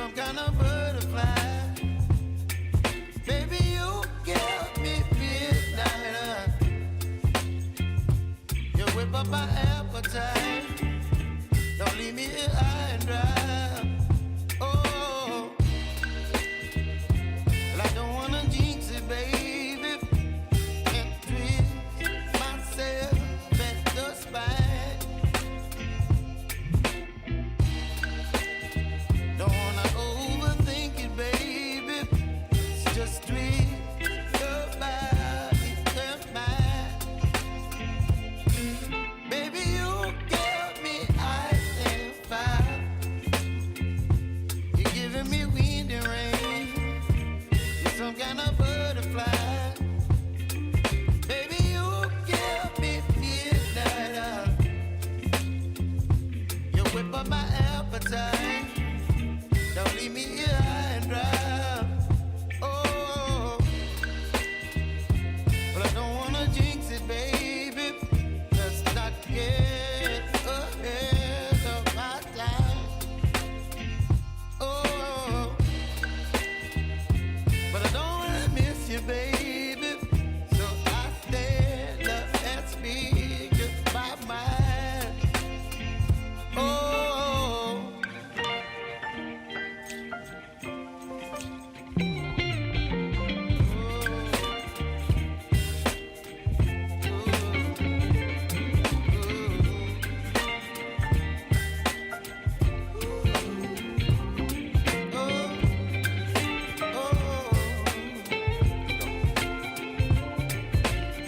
some kind of butterfly. Baby, you give me midnight. You whip up my appetite. Don't leave me here high and dry. Oh, well, I don't wanna jinx it, baby, and twist myself at the spine. Don't wanna overthink it, baby. It's just twist your body and mine. Baby, you give me ice and fire. You're giving me wind and rain. You're some kind of butterfly. Baby, you give me midnight. You whip up my appetite. Don't leave me here high and dry. Oh, but I don't wanna jinx it, baby. Let's not get ahead of my time. Oh, but I don't wanna miss you, baby. So I stand up and speak my mind. Oh.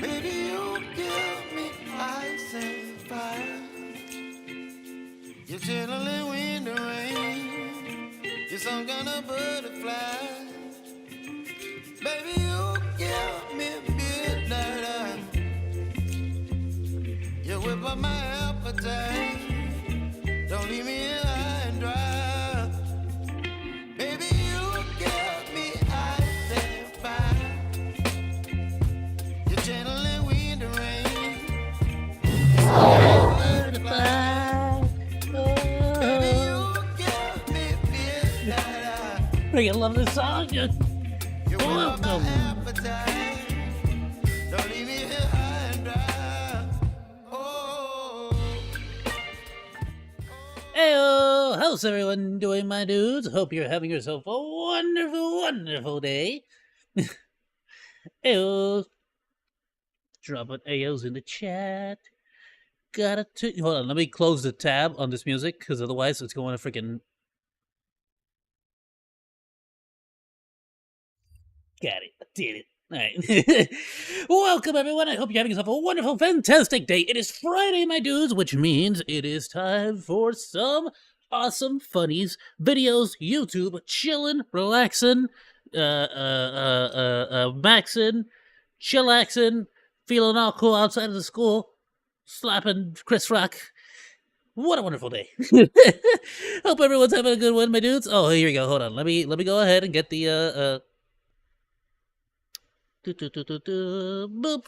Baby, you give me ice and fire. You're chilling wind and rain. You're some kind of butterfly. Baby, you give me midnight. You whip up my appetite. Don't leave me here high and dry. Baby, you give me ice and fire. You're channeling wind and rain. Butterfly. Baby, you give me midnight. I love this song. You whip up my Welcome. appetite. Don't leave me here high and dry. Oh. Heyo, how's everyone doing, my dudes? Hope you're having yourself a wonderful, wonderful day. Heyo. Dropping Ayos in the chat. Hold on, let me close the tab on this music, because otherwise it's going to freaking... Got it. I did it. Alright. Welcome, everyone. I hope you're having yourself a wonderful, fantastic day. It is Friday, my dudes, which means it is time for some awesome funnies, videos, YouTube, chillin', relaxin', maxin', chillaxin', feeling all cool outside of the school, slapping Chris Rock. What a wonderful day. Hope everyone's having a good one, my dudes. Oh, here we go. Hold on. Let me go ahead and get the boop.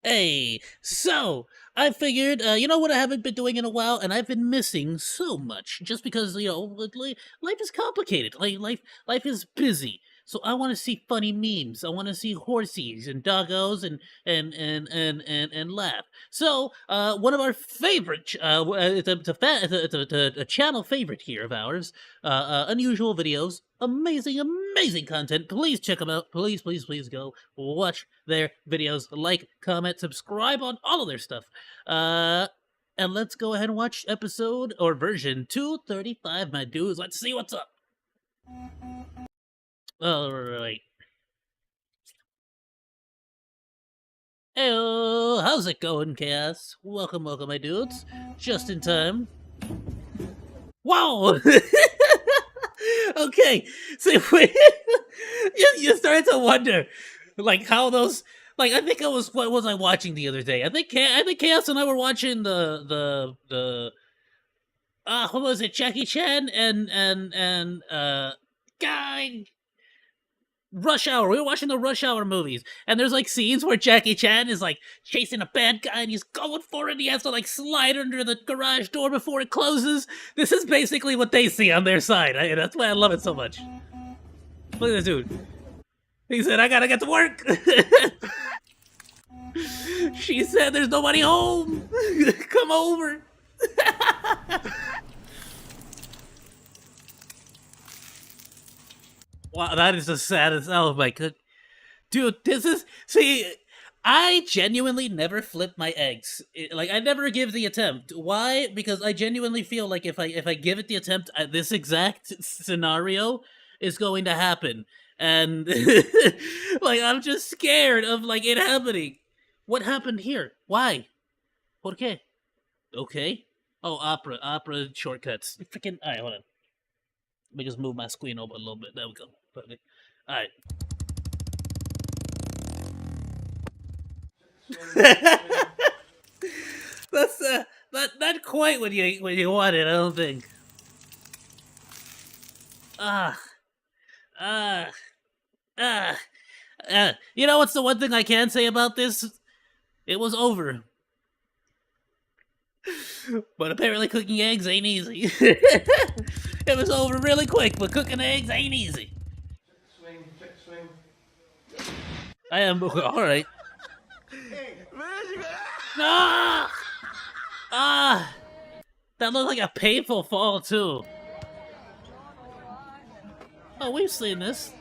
Hey, so I figured, you know what I haven't been doing in a while, and I've been missing so much, just because life is complicated. Life is busy. So I want to see funny memes. I want to see horsies and doggos and laugh. So one of our favorite, it's a channel favorite here of ours. Unusual videos, amazing content. Please check them out. Please go watch their videos. Like, comment, subscribe on all of their stuff. And let's go ahead and watch episode or version 235, my dudes. Let's see what's up. Alright. Heyo, how's it going, Chaos? Welcome, my dudes. Just in time. Wow! Okay, so you started to wonder, like, how those, like, I think what was I watching the other day? I think Chaos and I were watching the what was it, Jackie Chan and guy, Rush Hour. We were watching the Rush Hour movies, and there's like scenes where Jackie Chan is like chasing a bad guy, and he's going for it. And he has to like slide under the garage door before it closes. This is basically what they see on their side. That's why I love it so much. Look at this dude. He said, "I gotta get to work." She said, "There's nobody home. Come over." Wow, that is the saddest. Oh my god, dude, this is I genuinely never flip my eggs. Like I never give the attempt. Why? Because I genuinely feel like if I give it the attempt, this exact scenario is going to happen, and like I'm just scared of like it happening. What happened here? Why? ¿Por qué? Okay. Oh, opera shortcuts. Freaking. All right, hold on. Let me just move my screen over a little bit. There we go. Perfect. All right. That's not quite what you wanted. I don't think. You know what's the one thing I can say about this? It was over. But apparently cooking eggs ain't easy. It was over really quick, but cooking eggs ain't easy. Swing. I am alright. That looked like a painful fall too. Oh, we've seen this.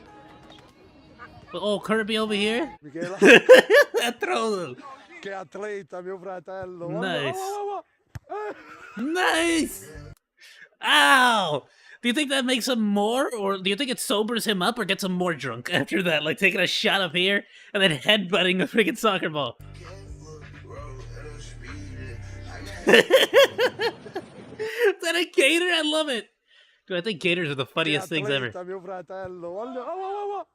Oh, Kirby over here? Throw them. Che atleta, mio fratello. Nice. Nice! Ow! Do you think that makes him more, or do you think it sobers him up or gets him more drunk after that? Like taking a shot up here and then headbutting a freaking soccer ball. Is that a gator? I love it. Dude, I think gators are the funniest things ever. Mio fratello.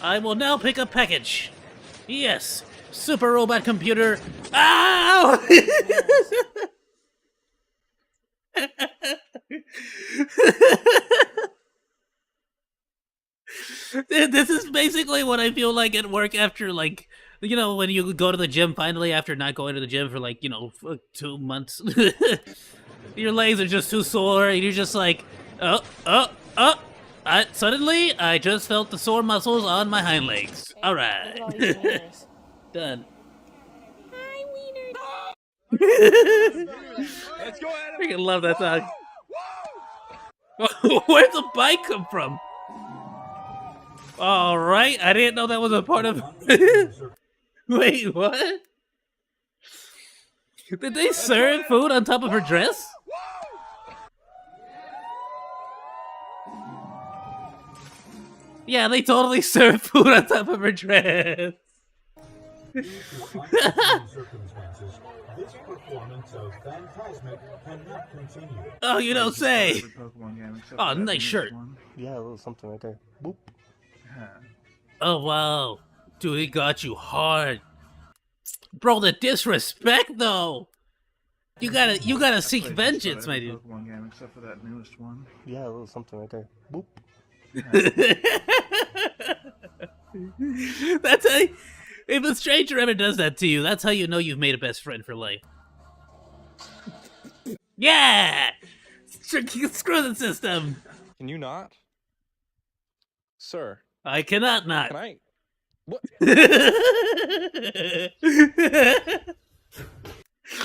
I will now pick a package. Yes, super robot computer. Ow! This is basically what I feel like at work after, like, you know, when you go to the gym finally after not going to the gym for, like, you know, 2 months. Your legs are just too sore, and you're just like, suddenly, I just felt the sore muscles on my hind legs. Alright. Done. Hi, Wiener. Let's go, Adam. Freaking love that song. Where'd the bike come from? Alright, I didn't know that was a part of... Wait, what? Did they serve food on top of her dress? Yeah, they totally served food on top of her dress. Oh, you don't say. Oh, nice shirt. Yeah, a little something right there. Boop. Oh, wow. Dude, he got you hard. Bro, the disrespect, though. You gotta seek vengeance, my dude. Except for that newest one. Yeah, a little something right there. Boop. That's how. If a stranger ever does that to you, that's how you know you've made a best friend for life. Yeah! Screw the system! Can you not? Sir. I cannot not. Can I? What?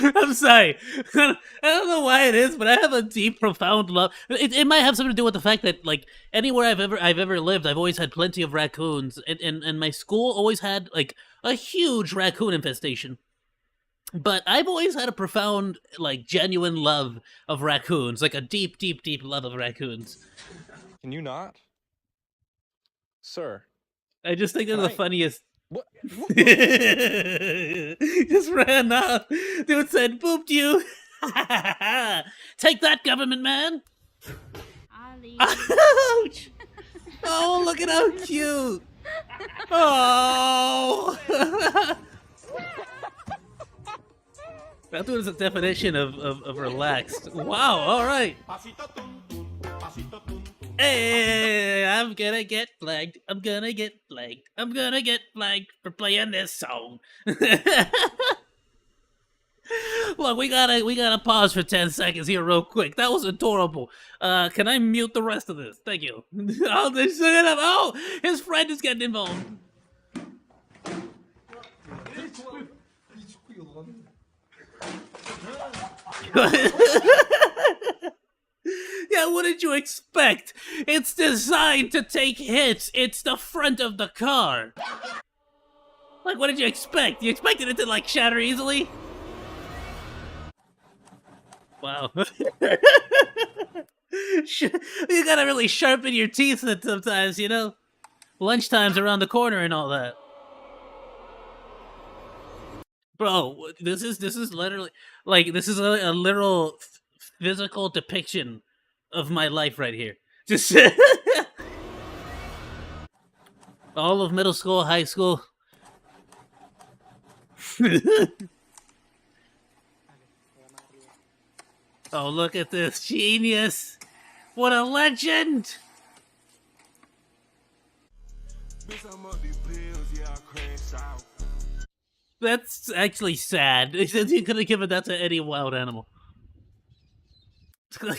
I'm sorry. I don't know why it is, but I have a deep, profound love. It might have something to do with the fact that, like, anywhere I've ever lived, I've always had plenty of raccoons, and my school always had like a huge raccoon infestation. But I've always had a profound, like, genuine love of raccoons, like a deep, deep, deep love of raccoons. Can you not? Sir. I just think they're the funniest. What? Just ran off. Dude said, "Booped you." Take that, government man. Ouch! Oh, look at how cute. Oh. That was a definition of relaxed. Wow, alright. Hey, I'm gonna get flagged. I'm gonna get flagged. I'm gonna get flagged for playing this song. Look, we gotta pause for 10 seconds here real quick. That was adorable. Can I mute the rest of this? Thank you. Oh, his friend is getting involved. Yeah, what did you expect? It's designed to take hits. It's the front of the car. Like, what did you expect? You expected it to, like, shatter easily? Wow. You gotta really sharpen your teeth sometimes, you know? Lunchtime's around the corner and all that. Bro, this is literally, like, this is a literal physical depiction of my life right here. Just all of middle school, high school. Oh, look at this. Genius. What a legend. That's actually sad. He said he could have given that to any wild animal. The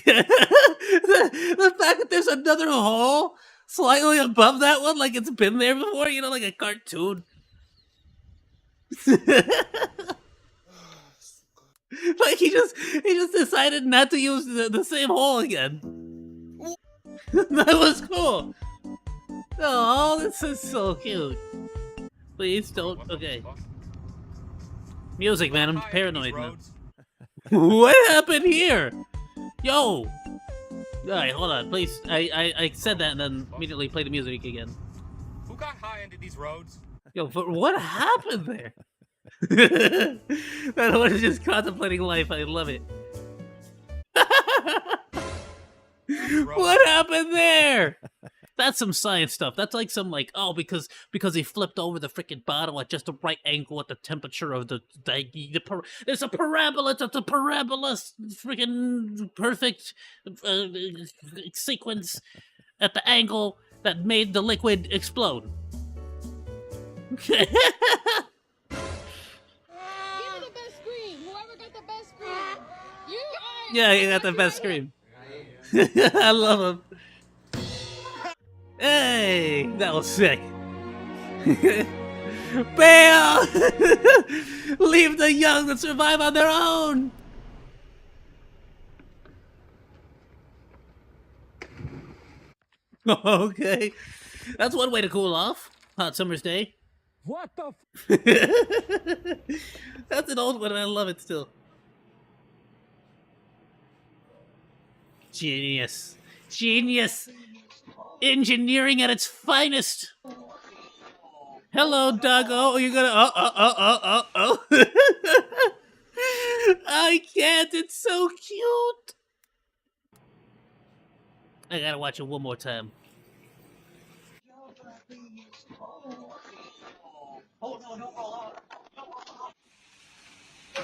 fact that there's another hole slightly above that one, like it's been there before, you know, like a cartoon. Like he just decided not to use the same hole again. That was cool. Oh, this is so cute. Please don't. Okay. Music, man. I'm paranoid now. What happened here? Yo. Alright, hold on, please. I said that and then immediately play the music again. Who got high into these roads? Yo, but what happened there? That one is just contemplating life. I love it. What happened there? That's some science stuff. That's like some oh because he flipped over the freaking bottle at just the right angle at the temperature of there's a parabola. It's a parabola freaking perfect sequence at the angle that made the liquid explode. Give me the best scream. Whoever got the best scream. You are. Yeah, he got the best scream. I love him. Hey, that was sick. Bail! Leave the young to survive on their own. Okay, that's one way to cool off. Hot summer's day. What the That's an old one and I love it still. Genius. Genius. Engineering at its finest. Hello, doggo. You're gonna. Oh. I can't. It's so cute. I gotta watch it one more time.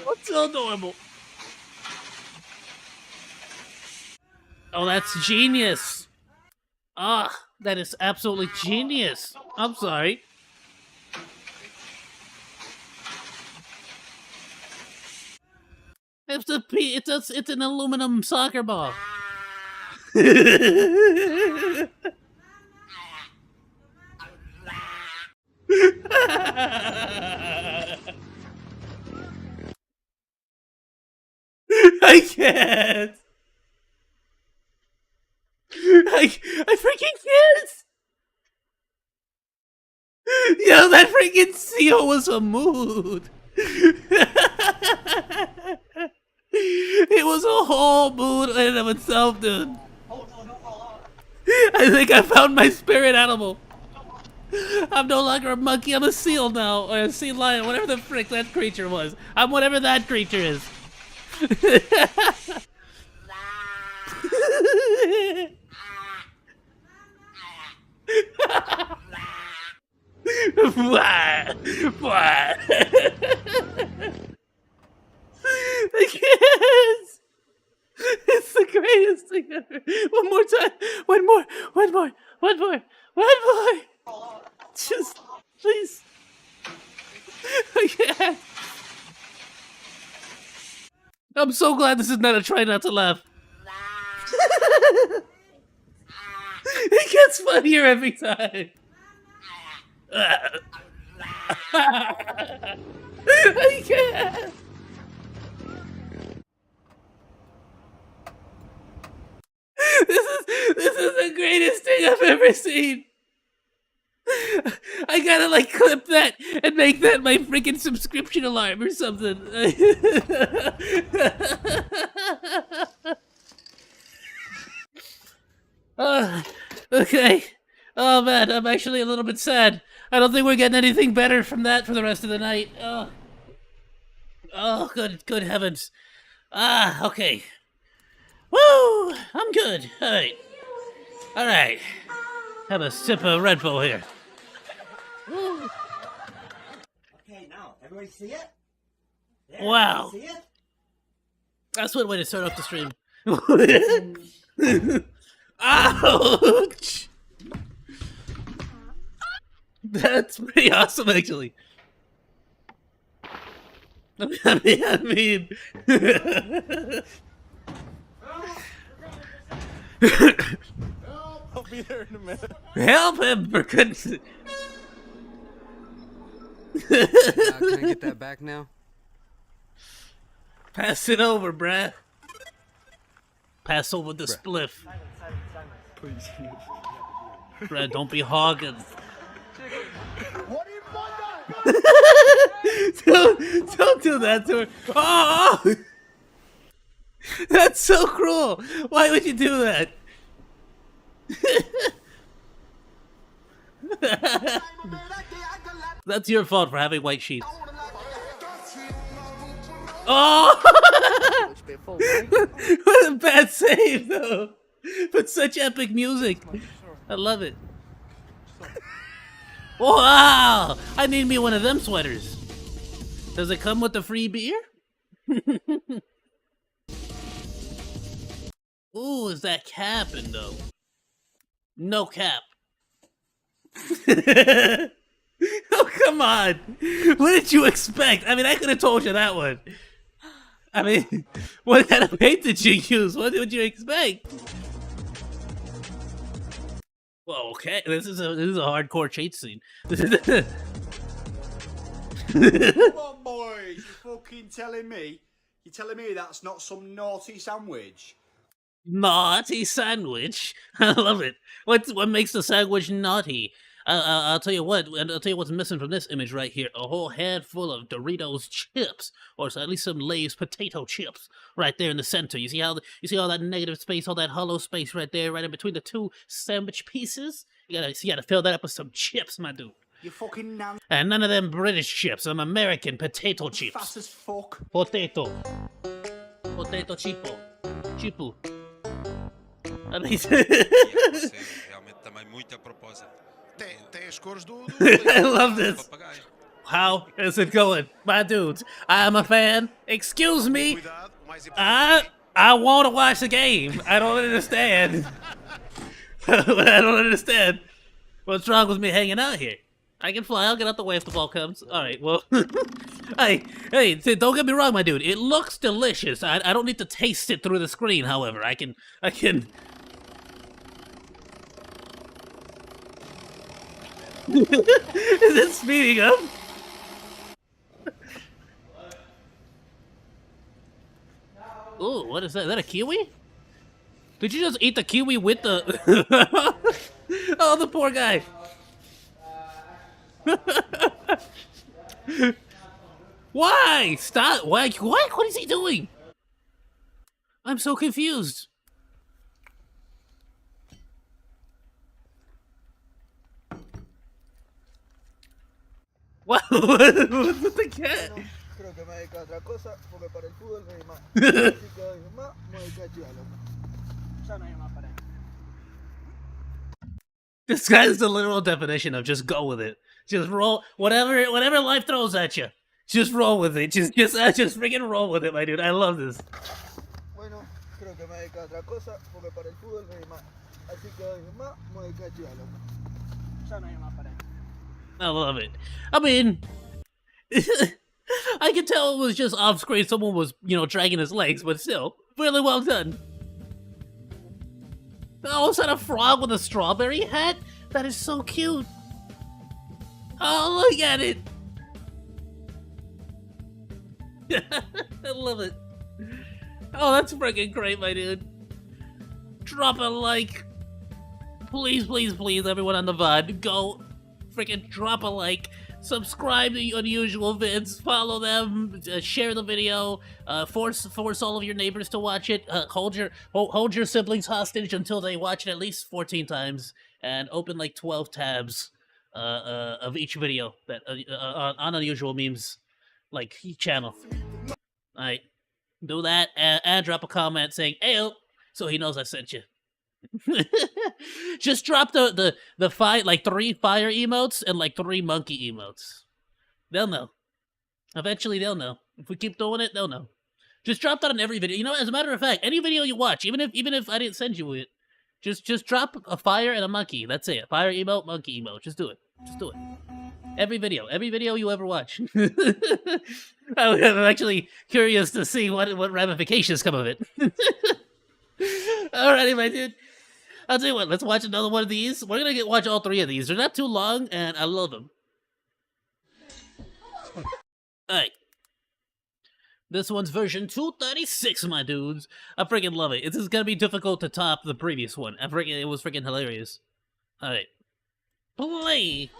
What's so adorable? Oh, that's genius. Ah, that is absolutely genius. I'm sorry. It's an aluminum soccer ball. I can't. I freaking can't! Yo, that freaking seal was a mood! It was a whole mood in and of itself, dude. I think I found my spirit animal. I'm no longer a monkey, I'm a seal now, or a sea lion, whatever the frick that creature was. I'm whatever that creature is. What? greatest thing ever. One more time. One more. Just, please. I can't. I'm so glad this is not a try not to laugh. It gets funnier every time. I can't. This is the greatest thing I've ever seen. I gotta like clip that and make that my freaking subscription alarm or something. Okay. Oh man, I'm actually a little bit sad. I don't think we're getting anything better from that for the rest of the night. Oh, good heavens. Okay. Woo! I'm good. All right. Have a sip of Red Bull here. Woo. Okay, now everybody see it? There, Wow. See it? That's one way to start off the stream. Ouch! That's pretty awesome, actually. I mean. I'll be there in a minute. Help him, for goodness. Can I get that back now? Pass it over, bruh. Pass over the spliff. Please. Bruh, don't be hogging. Don't do that to her. Oh! That's so cruel. Why would you do that? That's your fault for having white sheets. Oh! What a bad save, though. But such epic music. I love it. Wow! I need me one of them sweaters. Does it come with the free beer? Ooh, is that capping, though? No cap. Oh, come on. What did you expect? I mean, I could have told you that one. I mean, what kind of paint did you use? What did you expect? Well, okay, this is a hardcore chase scene. Come on, boys, you're fucking telling me? You're telling me that's not some naughty sandwich? Naughty sandwich? I love it. What makes the sandwich naughty? I'll tell you what. I'll tell you what's missing from this image right here. A whole handful of Doritos chips, or at least some Lay's potato chips, right there in the center. You see all that negative space, all that hollow space right there, right in between the two sandwich pieces. You gotta fill that up with some chips, my dude. You fucking nan. And none of them British chips. Some American potato chips. Fast as fuck. Potato chipo. Chipo. I mean, I love this. How is it going? My dudes, I'm a fan. Excuse me. I want to watch the game. I don't understand. I don't understand. What's wrong with me hanging out here? I can fly. I'll get out the way if the ball comes. All right, well. Hey, don't get me wrong, my dude. It looks delicious. I don't need to taste it through the screen, however. I can... Is it speeding up? Ooh, what is that? Is that a kiwi? Did you just eat the kiwi with the... Oh, the poor guy. Why? Stop. Why? What? What is he doing? I'm so confused. What? What's with the cat? Creo que me dedico a otra cosa porque para el fútbol no hay más. Así que hoy más me dedico a chivarlo. Ya no hay más para él. This guy's the literal definition of just go with it. Just roll whatever life throws at you. Just roll with it. Just freaking roll with it, my dude. I love this. Bueno, creo creo que me dedico a otra cosa, porque para el fútbol no hay más. Así que dije, me voy a dedicar a estudiar, loco. Ya no hay más para él. I love it. I mean, I could tell it was just off screen. Someone was, you know, dragging his legs, but still, really well done. Oh, is that a frog with a strawberry hat? That is so cute. Oh, look at it. I love it. Oh, that's freaking great, my dude. Drop a like. Please, please, please, everyone on the VOD, go freaking drop a like. Subscribe to Unusual Vids, follow them, share the video, force all of your neighbors to watch it, hold your siblings hostage until they watch it at least 14 times, and open like 12 tabs of each video that on Unusual Memes like channel. Alright, do that and drop a comment saying "Ayo," so he knows I sent you. Just drop the like 3 fire emotes and like 3 monkey emotes. They'll know. Eventually they'll know. If we keep doing it, they'll know. Just drop that on every video. You know, as a matter of fact, any video you watch, even if I didn't send you it, just drop a fire and a monkey. That's it. Fire emote, monkey emote. Just do it. Just do it. Every video you ever watch. I'm actually curious to see what ramifications come of it. Alrighty, my dude. I'll tell you what, let's watch another one of these. We're gonna watch all 3 of these. They're not too long, and I love them. Alright. This one's version 236, my dudes. I freaking love it. This is gonna be difficult to top the previous one. It was freaking hilarious. Alright. Play!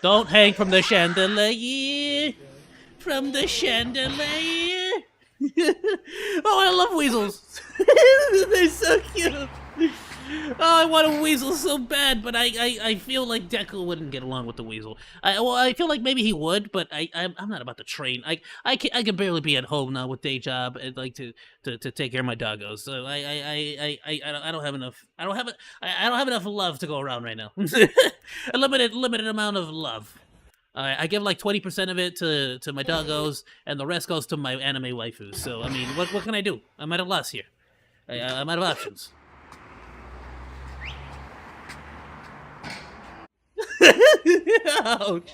Don't hang from the chandelier! From the chandelier! Oh, I love weasels. They're so cute. Oh, I want a weasel so bad, but I feel like Deku wouldn't get along with the weasel. I feel like maybe he would, but I'm not about to train. I can barely be at home now with day job and like to take care of my doggos. So I don't have enough. I don't have enough love to go around right now. A limited amount of love. I give like 20% of it to my doggos, and the rest goes to my anime waifus. So I mean, what can I do? I'm at a loss here. I'm out of options. Ouch.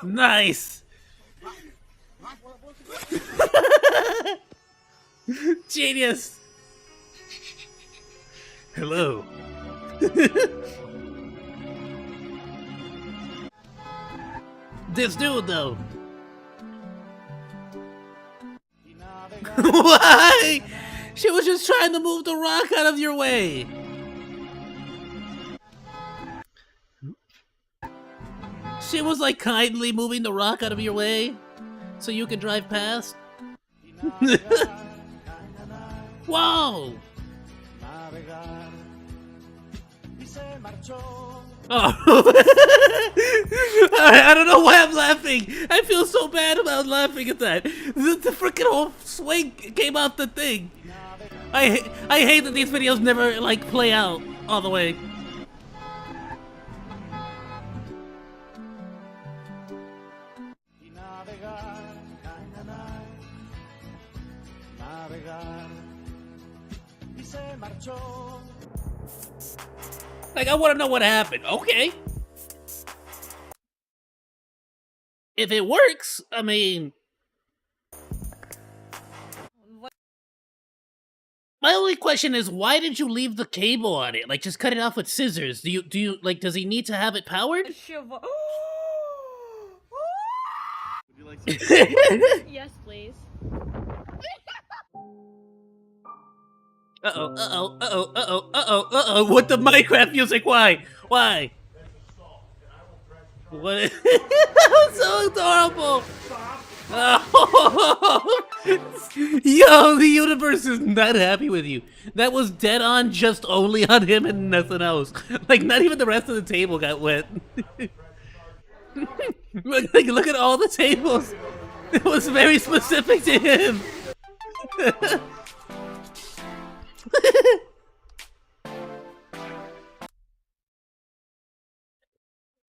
Nice. Genius. Hello. This dude, though. Why? She was just trying to move the rock out of your way. She was like kindly moving the rock out of your way so you could drive past. Whoa! Oh. I don't know why I'm laughing. I feel so bad about laughing at that. The freaking whole swing came out the thing. I hate that these videos never like play out all the way. Like, I want to know what happened. Okay. If it works, I mean... My only question is, why did you leave the cable on it? Like, just cut it off with scissors. Do you, like, does he need to have it powered? Yes, please. Uh-oh. What the Minecraft music? Why? Why? What? That was so adorable. Oh. Yo, the universe is not happy with you. That was dead on, just only on him and nothing else. Like, not even the rest of the table got wet. Look at all the tables. It was very specific to him.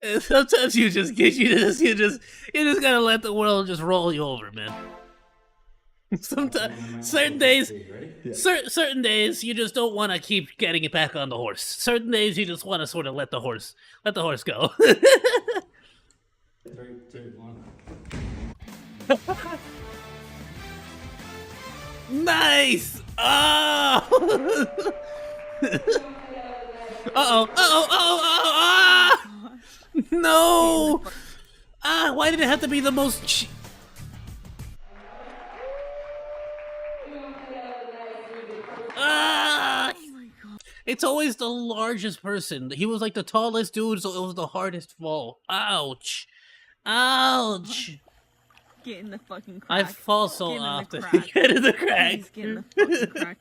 And sometimes you just gotta let the world just roll you over, man. Sometimes, certain days you just don't want to keep getting it back on the horse. Certain days you just want to sort of let the horse go. Nice. Oh. Ah! No! Ah, why did it have to be the most Ah! It's always the largest person. He was like the tallest dude, so it was the hardest fall. Ouch. Ouch. Get in the fucking crack. I fall so Get in the often. crack. Get in the crack. Please get in the fucking crack.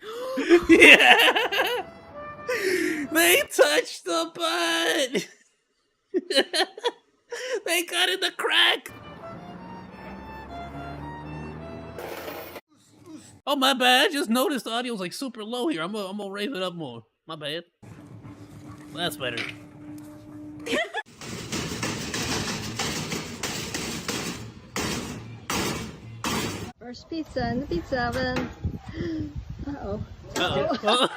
Yeah! They touched the butt! They got in the crack! Oh, my bad. I just noticed the audio's like super low here. I'm gonna raise it up more. My bad. That's better. First pizza in the pizza oven. Uh-oh. Uh-oh.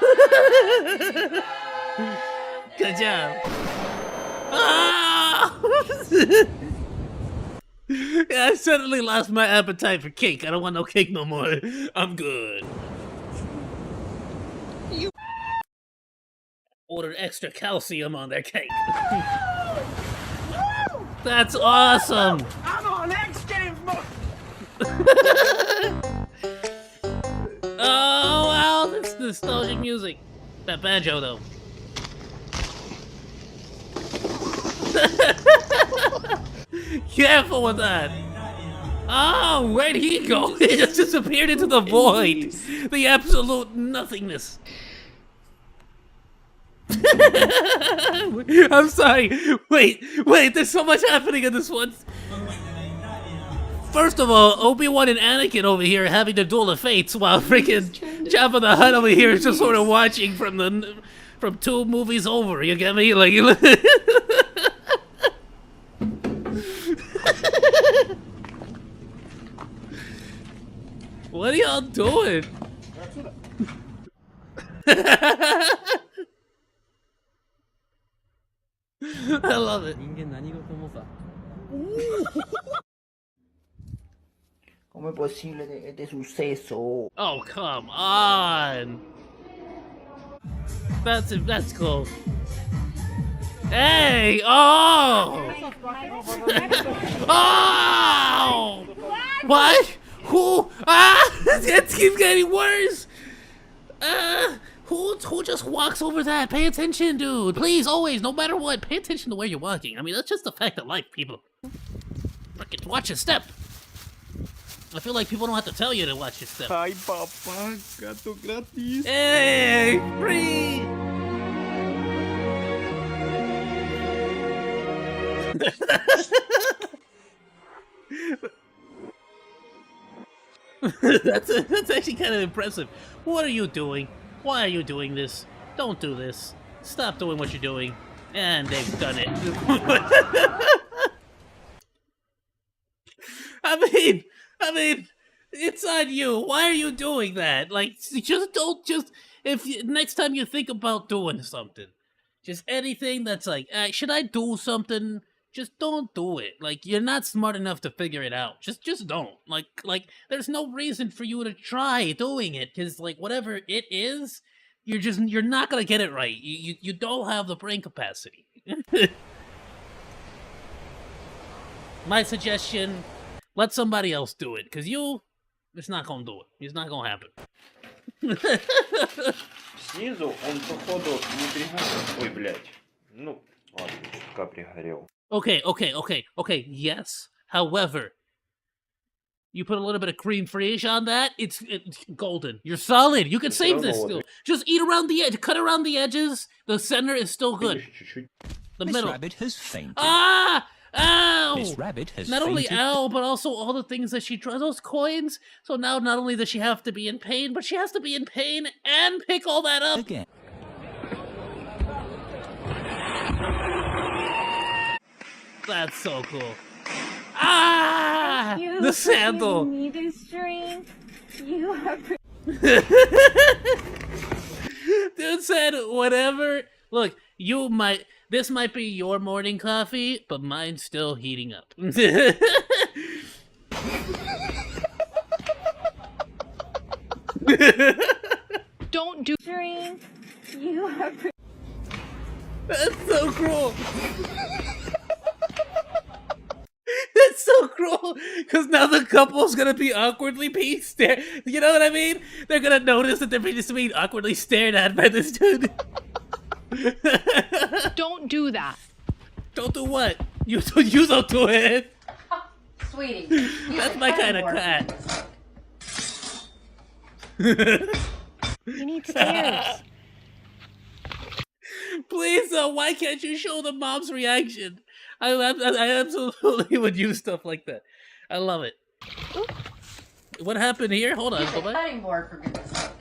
Good job. Ah! Yeah, I suddenly lost my appetite for cake. I don't want no cake no more. I'm good. Order extra calcium on their cake. That's awesome. I'm on X Games mode. Oh wow, this nostalgic music. That banjo though. Careful with that. Oh, where'd he go? He just disappeared into the void. The absolute nothingness. I'm sorry. Wait, there's so much happening in this one. First of all, Obi-Wan and Anakin over here having the duel of fates while freaking Jabba the Hutt over here is just sort of watching from 2 movies over, you get me? Like what are y'all doing? I love it. ¿Cómo es posible este suceso? Oh, come on. That's cool. Hey! Oh! Oh! What? Who? Ah! It keeps getting worse! Who just walks over that? Pay attention, dude. Please, always, no matter what, pay attention to where you're walking. I mean, that's just the fact of life, people. Frickin' watch your step. I feel like people don't have to tell you to watch your step. Ay, papá, gato gratis. Hey, free! That's actually kind of impressive. What are you doing? Why are you doing this? Don't do this. Stop doing what you're doing. And they've done it. I mean, it's on you. Why are you doing that? Like, next time you think about doing something, just anything that's like, should I do something? Just don't do it. Like, you're not smart enough to figure it out. Just don't. Like, there's no reason for you to try doing it, because, like, whatever it is, you're not gonna get it right. You don't have the brain capacity. My suggestion, let somebody else do it, because it's not gonna do it. It's not gonna happen. Снизу он, походу, не пригорел. Ой, блядь. Ну, ладно, чутка пригорел. Okay, yes. However, you put a little bit of cream fraiche on that, it's golden. You're solid. You can save this still. Just eat around the edge. Cut around the edges. The center is still good. The middle. This rabbit has fainted. Ah! Ow! This rabbit has not only fainted. ow, but also all the things that she draws, those coins. So now not only does she have to be in pain, but she has to be in pain and pick all that up. Again. That's so cool. Ah! The sandal! Me this drink. You are Dude said, whatever. Look, this might be your morning coffee, but mine's still heating up. Don't do drink. You are That's so cruel. That's so cruel. Because now the couple's gonna be awkwardly stared. You know what I mean? They're gonna notice that they're being awkwardly stared at by this dude. Don't do that. Don't do what? You don't do it. Sweetie. That's my kind of cat. You need stairs. Please, why can't you show the mom's reaction? I absolutely would use stuff like that. I love it. What happened here? Hold on. Go back. Cutting board, for goodness sake.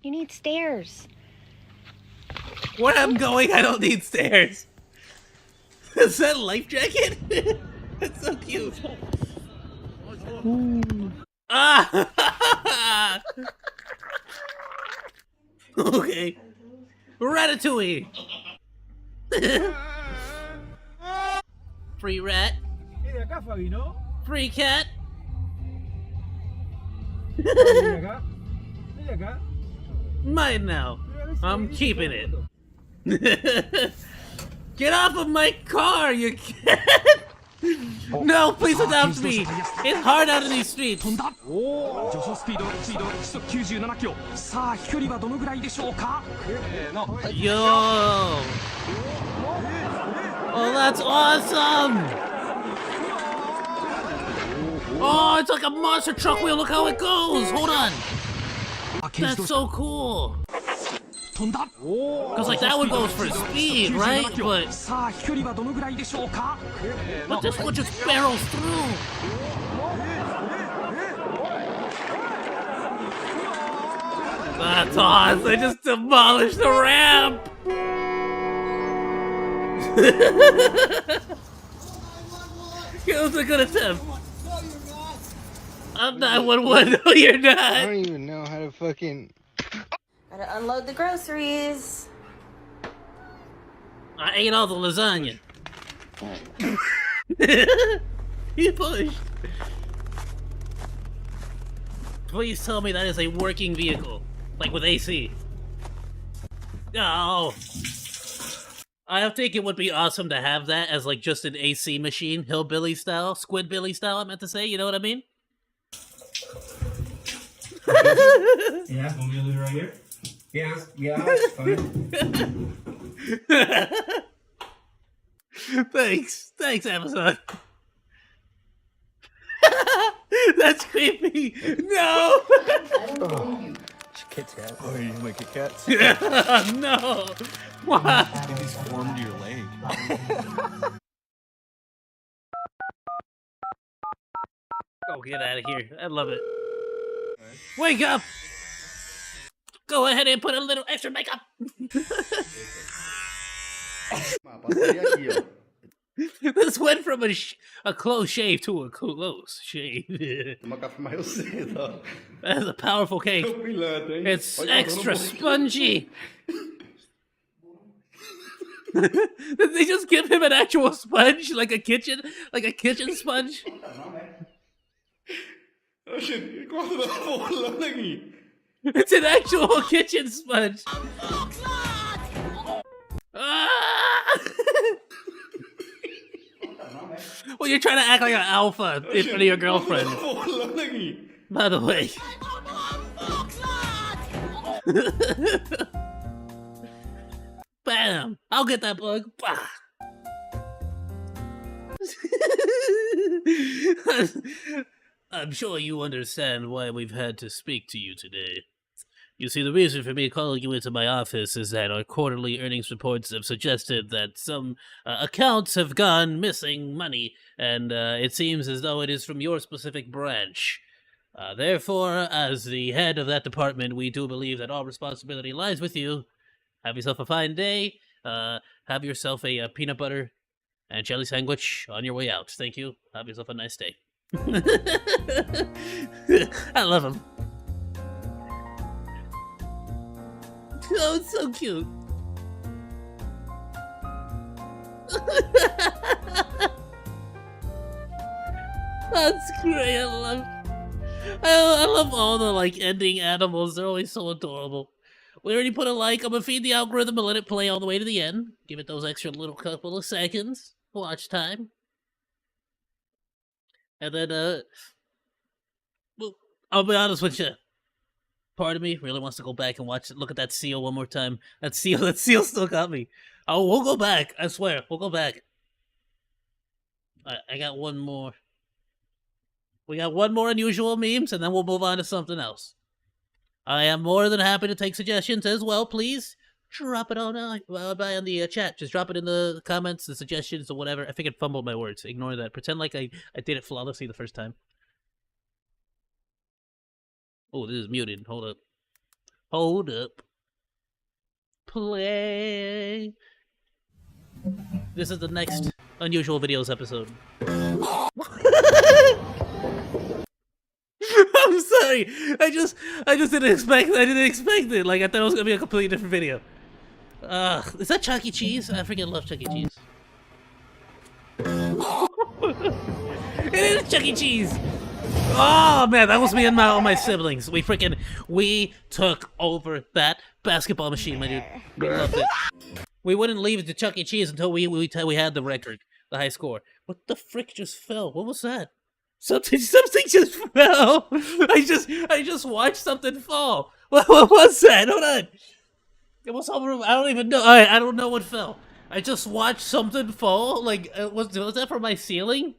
You need stairs. Where I'm going, I don't need stairs. Is that a life jacket? That's so cute. Ah! Okay. Ratatouille. Free rat. Free cat. Mine now. I'm keeping it. Get off of my car, you cat! No, please adopt me! It's hard out in these streets. Yo! Oh, that's awesome! Oh, it's like a monster truck wheel. Look how it goes. Hold on. That's so cool. Because like that one goes for speed, right? But this one just barrels through. That's awesome. They just demolished the ramp. It was a good attempt. I'm 911. No, you're not. I don't even know how to fucking... Gotta unload the groceries. I ate all the lasagna. He pushed. Please tell me that is a working vehicle. Like with AC. No. I think it would be awesome to have that as like just an AC machine, hillbilly style, Squidbilly style, I meant to say, you know what I mean? Yeah, want me to leave it right here? Yeah, it's fine. Thanks, Amazon. That's creepy. No. Kit Kat. Oh, you like Kit Kats? No. Why? He's formed your leg. Oh, get out of here. I love it. Wake up! Go ahead and put a little extra makeup. This went from a close shave to a close shave. That's a powerful cake. It's extra spongy. Did they just give him an actual sponge, like a kitchen sponge? It's an actual kitchen sponge. Ah! Well, you're trying to act like an alpha in front of your girlfriend. By the way. Bam! I'll get that bug. Bah. I'm sure you understand why we've had to speak to you today. You see, the reason for me calling you into my office is that our quarterly earnings reports have suggested that some accounts have gone missing money, and it seems as though it is from your specific branch. Therefore, as the head of that department, we do believe that all responsibility lies with you. Have yourself a fine day. Have yourself a peanut butter and jelly sandwich on your way out. Thank you. Have yourself a nice day. I love him. Oh, it's so cute. That's great. I love all the like ending animals. They're always so adorable. We already put a like. I'm gonna feed the algorithm and let it play all the way to the end. Give it those extra little couple of seconds watch time, and then well, I'll be honest with you. Part of me really wants to go back and look at that seal one more time. That seal still got me. Oh, we'll go back. I swear, we'll go back. I got one more. We got one more unusual memes, and then we'll move on to something else. I am more than happy to take suggestions as well. Please drop it on the chat. Just drop it in the comments, the suggestions, or whatever. I figured fumbled my words. Ignore that. Pretend like I did it flawlessly the first time. Oh, this is muted. Hold up. Hold up. Play. This is the next unusual videos episode. I'm sorry. I just didn't expect it. Like I thought it was gonna be a completely different video. Is that Chuck E. Cheese? I freaking love Chuck E. Cheese. It is Chuck E. Cheese. Oh man, that was me and all my siblings. We took over that basketball machine, my dude. We loved it. We wouldn't leave it to Chuck E. Cheese until we had the record, the high score. What the frick just fell? What was that? Something just fell. I just watched something fall. What was that? Hold on. It was over. I don't even know. I don't know what fell. I just watched something fall. Like was that from my ceiling?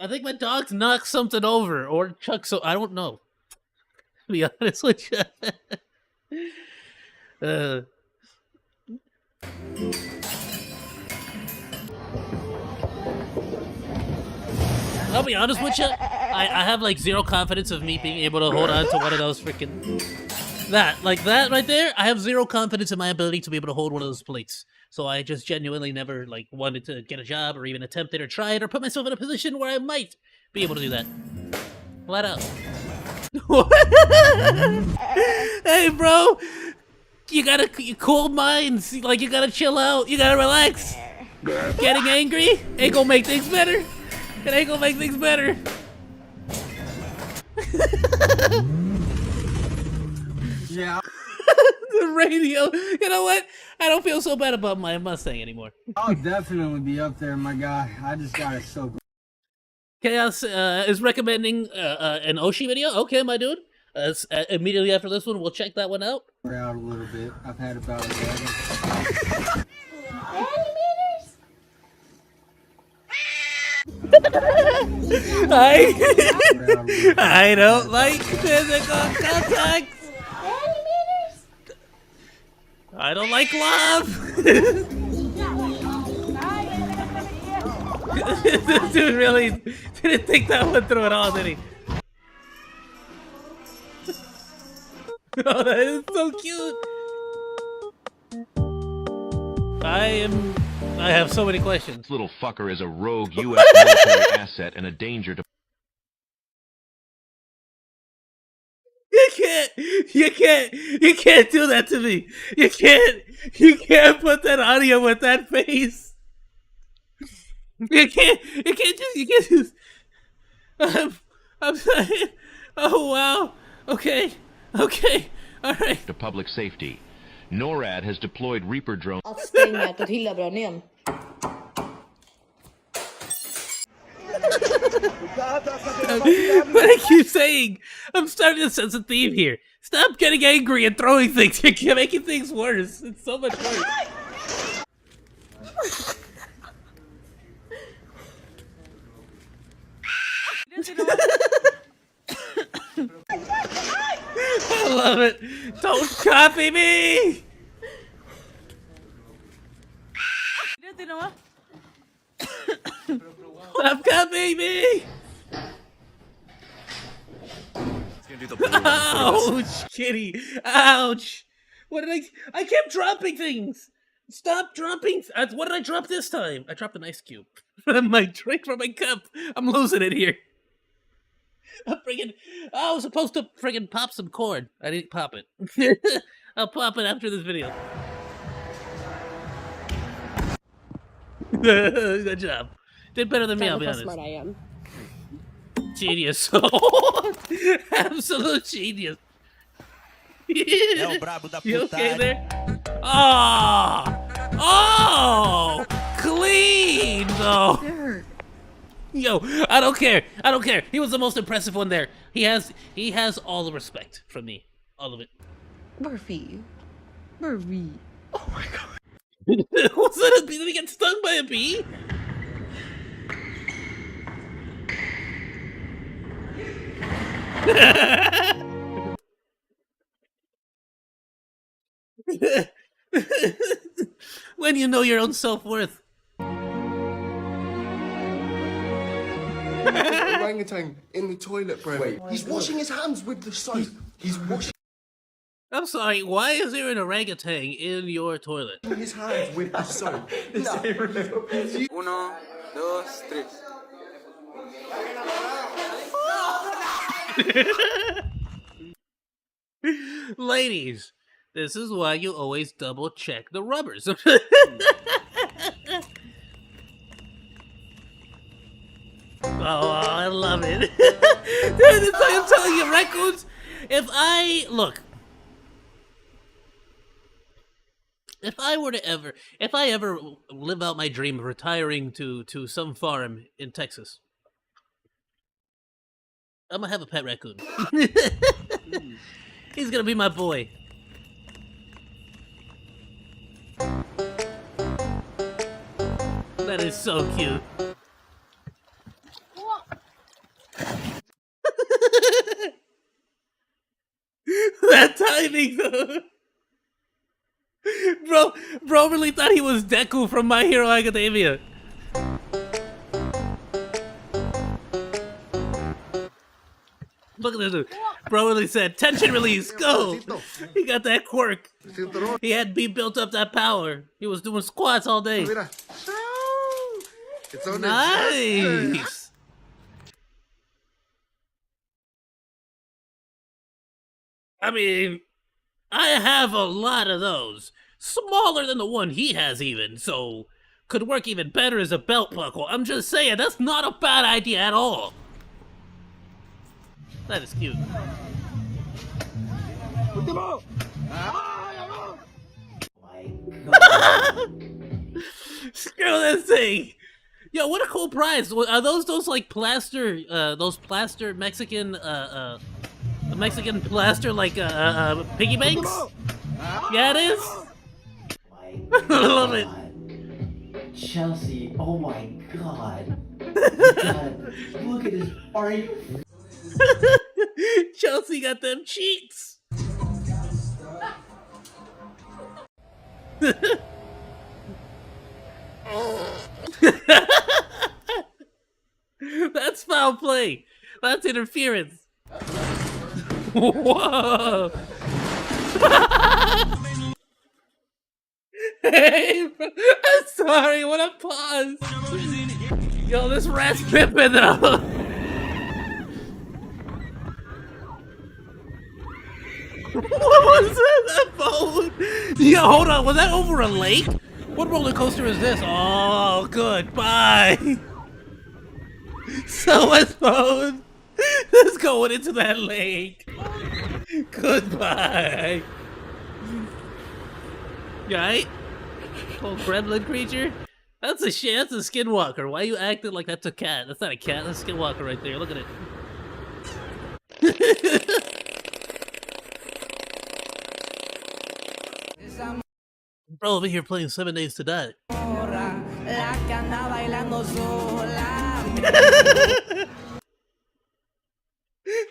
I think my dog knocked something over or chucked so I don't know. To be honest with you. I'll be honest with you. I have like zero confidence of me being able to hold on to one of those freaking that right there. I have zero confidence in my ability to be able to hold one of those plates. So I just genuinely never like wanted to get a job or even attempt it or try it or put myself in a position where I might be able to do that. Flat out. Hey, bro. You gotta cool minds. Like you gotta chill out. You gotta relax. Getting angry ain't gonna make things better. It ain't gonna make things better. Yeah. The radio. You know what? I don't feel so bad about my Mustang anymore. I'll definitely be up there, my guy. I just got it so good. Chaos is recommending an Oshi video. Okay, my dude. Immediately after this one, we'll check that one out. We're out a little bit. I've had about 11. I don't like physical contact. I don't like love. This dude really didn't think that one through at all, did he? Oh, that is so cute. I have so many questions. This little fucker is a rogue U.S. military asset and a danger to... You can't do that to me. You can't put that audio with that face. You can't just, I'm sorry. Oh, wow. Okay, alright. To public safety. NORAD has deployed Reaper drones. But I keep saying, I'm starting to sense a theme here. Stop getting angry and throwing things. You're making things worse. It's so much worse. I love it. Don't copy me. Stop copying me. Ouch, kitty. Ouch. What did I kept dropping things! Stop dropping! What did I drop this time? I dropped an ice cube. My drink from my cup. I'm losing it here. I was supposed to friggin' pop some corn. I didn't pop it. I'll pop it after this video. Good job. Did better than me, I'll be honest. Smart I am. Genius. Absolute genius. You okay there? Oh, clean though. Yo, I don't care. He was the most impressive one there. He has all the respect from me, all of it. Murphy. Oh my god. Was that a bee? Did he get stung by a bee? When you know your own self-worth. Orangutan in the toilet, bro. Wait, he's washing his hands with the soap. He's washing I'm sorry, why is there an orangutan in your toilet? his hands with the soap. Uno, dos, tres. Ladies, this is why you always double check the rubbers. Oh, I love it. Dude, it's like I'm telling you, raccoons, if I ever live out my dream of retiring to some farm in Texas, I'm gonna have a pet raccoon. He's gonna be my boy. That is so cute. That timing though. Bro really thought he was Deku from My Hero Academia. Look at this dude. Bro really said, tension release, go! He got that quirk. He had built up that power. He was doing squats all day. Nice! I mean, I have a lot of those. Smaller than the one he has even, so could work even better as a belt buckle. I'm just saying, that's not a bad idea at all. That is cute. Screw this thing! Yo, what a cool prize! Are those like plaster, those plaster Mexican, Mexican plaster like piggy banks? Yeah, it is. I love it. Chelsea, oh my god. God, look at his. Are you? Chelsea got them cheeks. That's foul play. That's interference. Whoa. Hey, bro. I'm sorry. What a pause. Yo, this rat's pimping though. What was that boat? Yo, hold on. Was that over a lake? What roller coaster is this? Oh, goodbye. Someone's phone. Let's go into that lake. Goodbye. You alright? Little gremlin creature? That's a shit. That's a skinwalker. Why are you acting like that's a cat? That's not a cat. That's a skinwalker right there. Look at it. Bro, over here playing 7 Days to Die.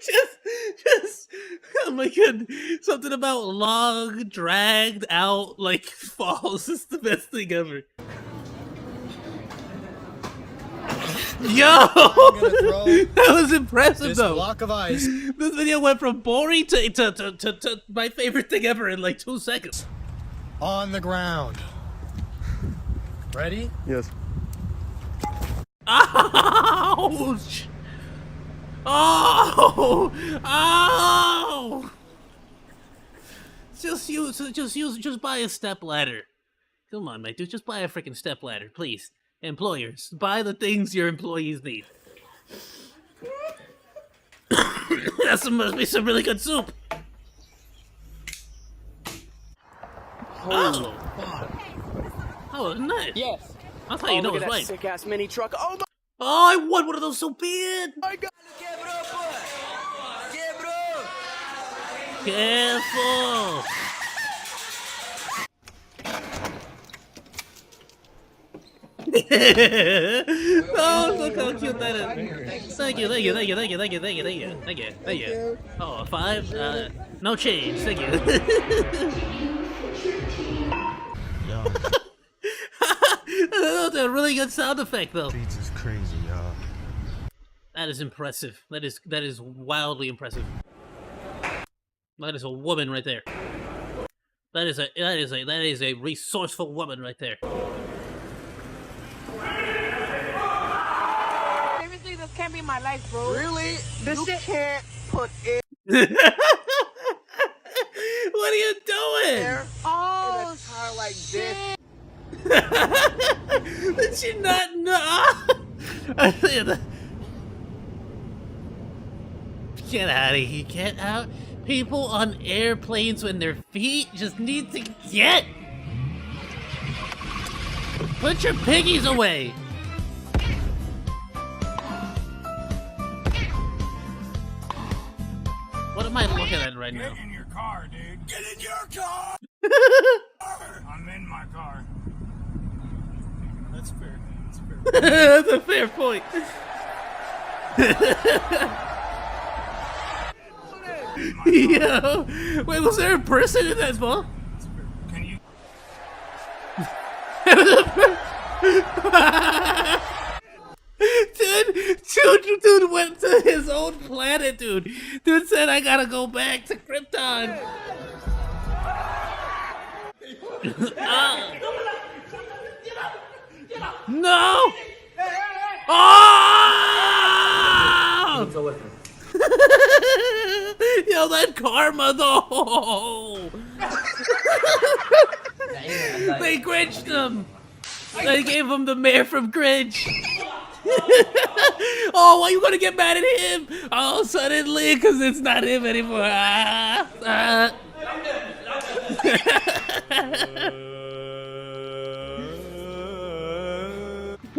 just, oh my god, something about long, dragged out, like, falls is the best thing ever. Yo! throw That was impressive, this though. block of ice This video went from boring to my favorite thing ever in like 2 seconds. on the ground. Ready? Yes. Ouch! Oh! Oh! Just buy a step ladder. Come on, mate, dude, just buy a freaking step ladder, please. Employers, buy the things your employees need. That must be some really good soup. Oh, oh, nice. Yes. That's how you know it's right. Sick ass mini truck. Oh my. Oh, I want one of those so bad. My God. Careful. Oh, look how cute that is. Thank you. Oh, 5? No change, thank you. That's a really good sound effect, though. Beats is crazy, y'all. That is impressive. That is wildly impressive. That is a woman right there. That is a resourceful woman right there. Seriously, this can't be my life, bro. Really? This shit can't put it What are you doing? there Oh, in a car like this. Did she not know? Get out of here, get out. People on airplanes when their feet just need to get. Put your piggies away. What am I looking at right now? Get in your car, dude. Get in your car! I'm in my car. That's fair. That's a fair point. Yo, wait, was there a person in that ball? Can you? Dude went to his own planet, dude. Dude said, I gotta go back to Krypton. No! Oh! Yo, that karma, though! They Grinched him! They gave him the mayor from Grinch! Oh, why you gonna get mad at him? Oh, suddenly, because it's not him anymore.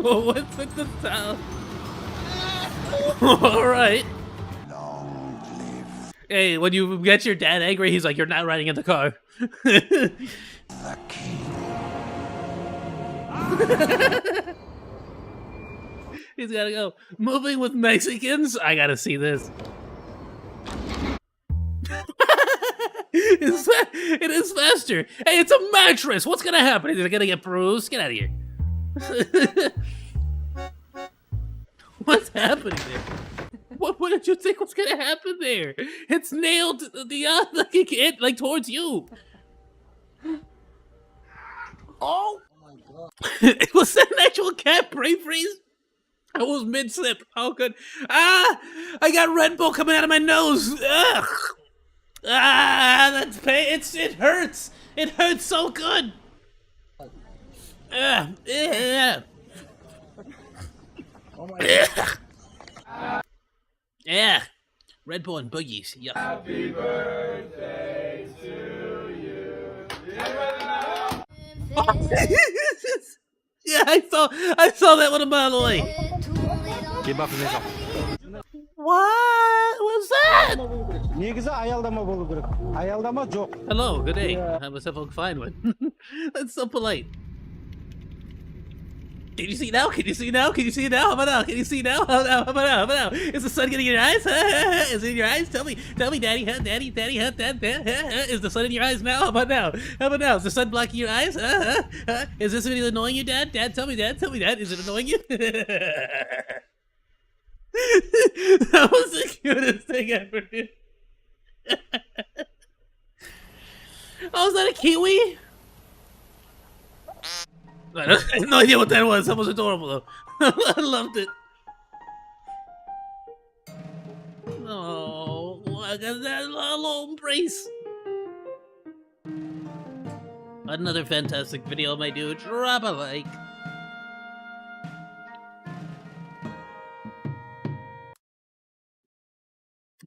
Oh, what's with the sound? Alright. Hey, when you get your dad angry, he's like, you're not riding in the car. He's gotta go. Moving with Mexicans? I gotta see this. It is faster. Hey, it's a mattress. What's gonna happen? Is it gonna get bruised? Get out of here. What's happening there? What did you think was gonna happen there? It's nailed the like towards you. Oh my god! Was that an actual cat brain freeze? I was mid-slip. How good? Ah! I got Red Bull coming out of my nose. Ugh! Ah! That's pain. It hurts. It hurts so good. Yeah. Oh my god. Yeah. Red Bull and boogies. Yeah. Happy birthday to you. Yeah, I saw that one a mile away. What was that? Hello, good day. Have yourself a fine one. That's so polite. Can you see now? Can you see now? Can you see now? How about now? Can you see now? How about now? Is the sun getting in your eyes? Is it in your eyes? Tell me, daddy, huh? Daddy, huh? Dad, is the sun in your eyes now? How about now? Is the sun blocking your eyes? Is this really annoying you, Dad? Dad, tell me, Dad. Is it annoying you? That was the cutest thing ever, dude. Oh, is that a kiwi? I have no idea what that was. That was adorable, though. I loved it. Oh, I got that little embrace. Another fantastic video, my dude. Drop a like.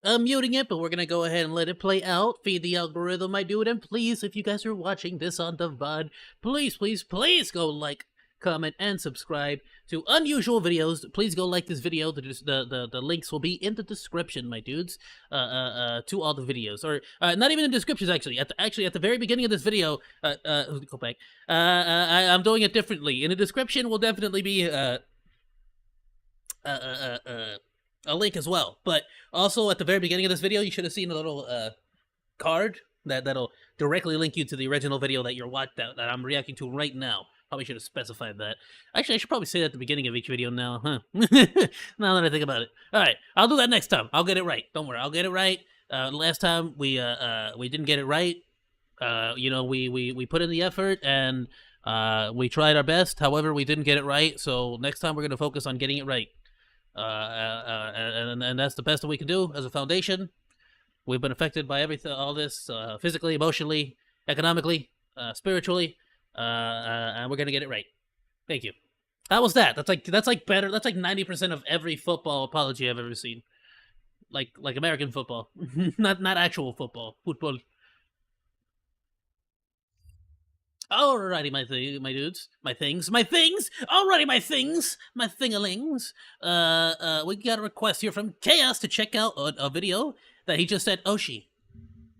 I'm muting it, but we're gonna go ahead and let it play out. Feed the algorithm, my dude. And please, if you guys are watching this on the VOD, please, please, please go like, comment, and subscribe to Unusual Videos. Please go like this video. The links will be in the description, my dudes, to all the videos. Or not even in the descriptions, actually. At the very beginning of this video, go back. I'm doing it differently. In the description will definitely be a link as well. But also at the very beginning of this video, you should have seen a little card that'll directly link you to the original video that you're that I'm reacting to right now. Probably should have specified that. Actually, I should probably say that at the beginning of each video now, huh? Now that I think about it. All right, I'll do that next time. I'll get it right. Don't worry, I'll get it right. Last time we didn't get it right. You know, we put in the effort and we tried our best. However, we didn't get it right. So next time we're gonna focus on getting it right. And that's the best that we can do as a foundation. We've been affected by everything, all this, physically, emotionally, economically, spiritually, and we're gonna get it right. Thank you. How was that? That's like better. That's like 90% of every football apology I've ever seen. Like American football, not actual football. Football. Alrighty, my dudes, my things. Alrighty, my things, my thingalings. We got a request here from Chaos to check out a video that he just said Oshi.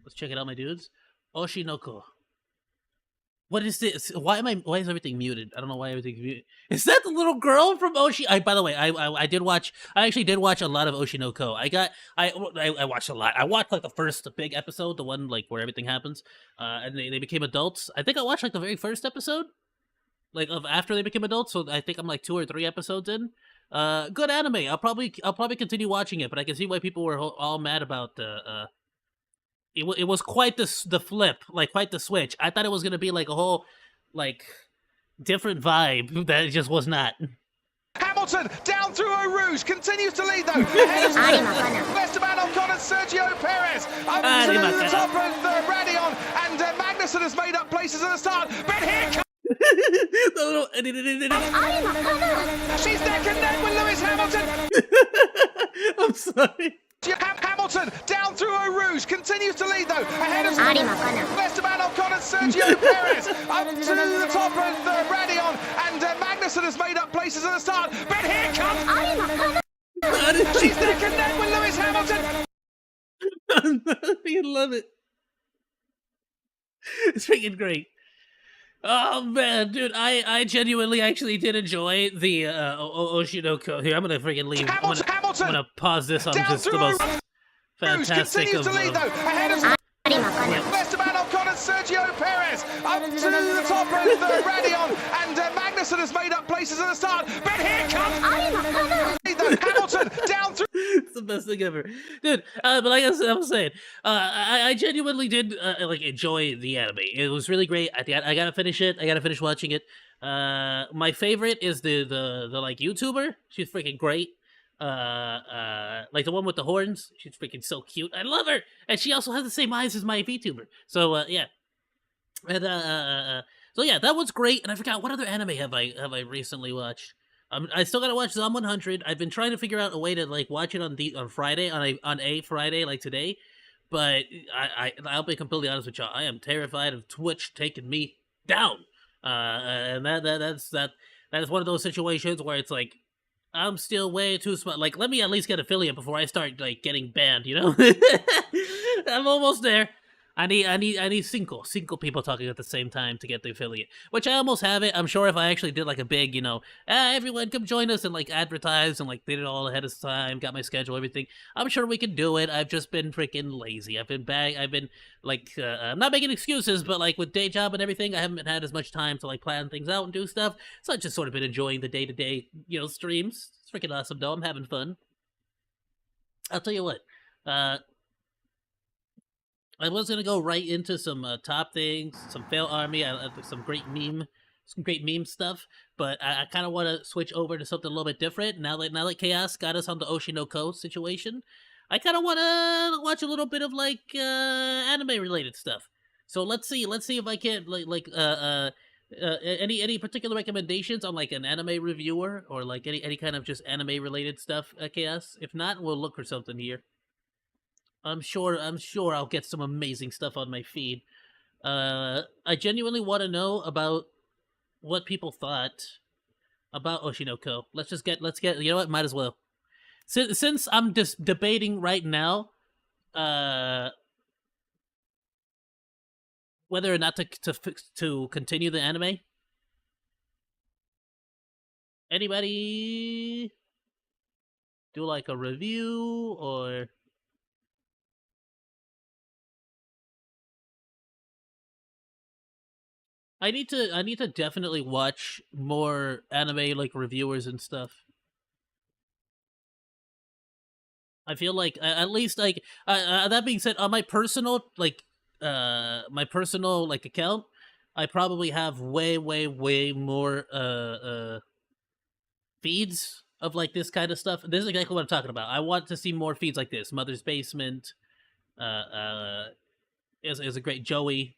Let's check it out, my dudes. Oshi no ko. What is this? Why is everything muted? I don't know why everything's muted. Is that the little girl from Oshi? By the way, I actually did watch a lot of Oshi no ko. I watched a lot. I watched like the first big episode, the one like where everything happens, and they became adults. I think I watched like the very first episode, like of after they became adults. So I think I'm like 2 or 3 episodes in. Good anime. I'll probably continue watching it, but I can see why people were all mad about the. It was quite the flip, like quite the switch. I thought it was gonna be like a whole, like, different vibe that it just was not. Hamilton down through Eau Rouge, continues to lead though. Ahead of Esteban Ocon and Sergio Perez. Up to the top of Radion, and Magnussen has made up places at the start. But here comes. She's neck and neck with Lewis Hamilton. I'm sorry. Hamilton down through Eau Rouge, continues to lead though. Ahead of Esteban Ocon and Sergio Perez. Up to the top of Radion, and Magnussen has made up places at the start. But here comes. She's neck and neck with Lewis Hamilton. You love it. It's freaking great. Oh man, dude, I genuinely actually did enjoy the Oshi no ko. Here, I'm gonna freaking leave. I'm gonna pause this on just the most fantastic of. Ahead of Esteban Ocon and Sergio Perez. Up to the top of Radion, and Magnussen has made up places at the start. But here comes Hamilton down through. It's the best thing ever, dude. But like I was saying, I genuinely did like enjoy the anime. It was really great. I gotta finish it. I gotta finish watching it. My favorite is the like YouTuber. She's freaking great. Like the one with the horns. She's freaking so cute. I love her, and she also has the same eyes as my VTuber. So yeah, and so yeah, that was great. And I forgot what other anime have I recently watched. I still gotta watch Zom 100. I've been trying to figure out a way to like watch it on Friday, on a Friday like today, but I'll be completely honest with y'all. I am terrified of Twitch taking me down, and that is one of those situations where it's like I'm still way too smart. Like, let me at least get affiliate before I start like getting banned. You know, I'm almost there. I need cinco people talking at the same time to get the affiliate, which I almost have it. I'm sure if I actually did like a big, you know, everyone come join us and like advertise and like did it all ahead of time, got my schedule, everything, I'm sure we can do it. I've just been freaking lazy. I've been like, I'm not making excuses, but like with day job and everything, I haven't had as much time to like plan things out and do stuff. So I've just sort of been enjoying the day-to-day, you know, streams. It's freaking awesome though. I'm having fun. I'll tell you what. I was gonna go right into some top things, some fail army, some great meme stuff. But I kind of want to switch over to something a little bit different. Now that Chaos got us on the Oshinoko situation, I kind of want to watch a little bit of like anime related stuff. So let's see if I can any particular recommendations on like an anime reviewer or like any kind of just anime related stuff, Chaos. If not, we'll look for something here. I'm sure I'll get some amazing stuff on my feed. I genuinely want to know about what people thought about Oshinoko. Let's get, you know what, might as well. Since I'm just debating right now, whether or not to continue the anime. Anybody do like a review or... I need to definitely watch more anime like reviewers and stuff. I feel like at least like that being said, on my personal account, I probably have way more feeds of like this kind of stuff. This is exactly what I'm talking about. I want to see more feeds like this. Mother's Basement is a great Joey.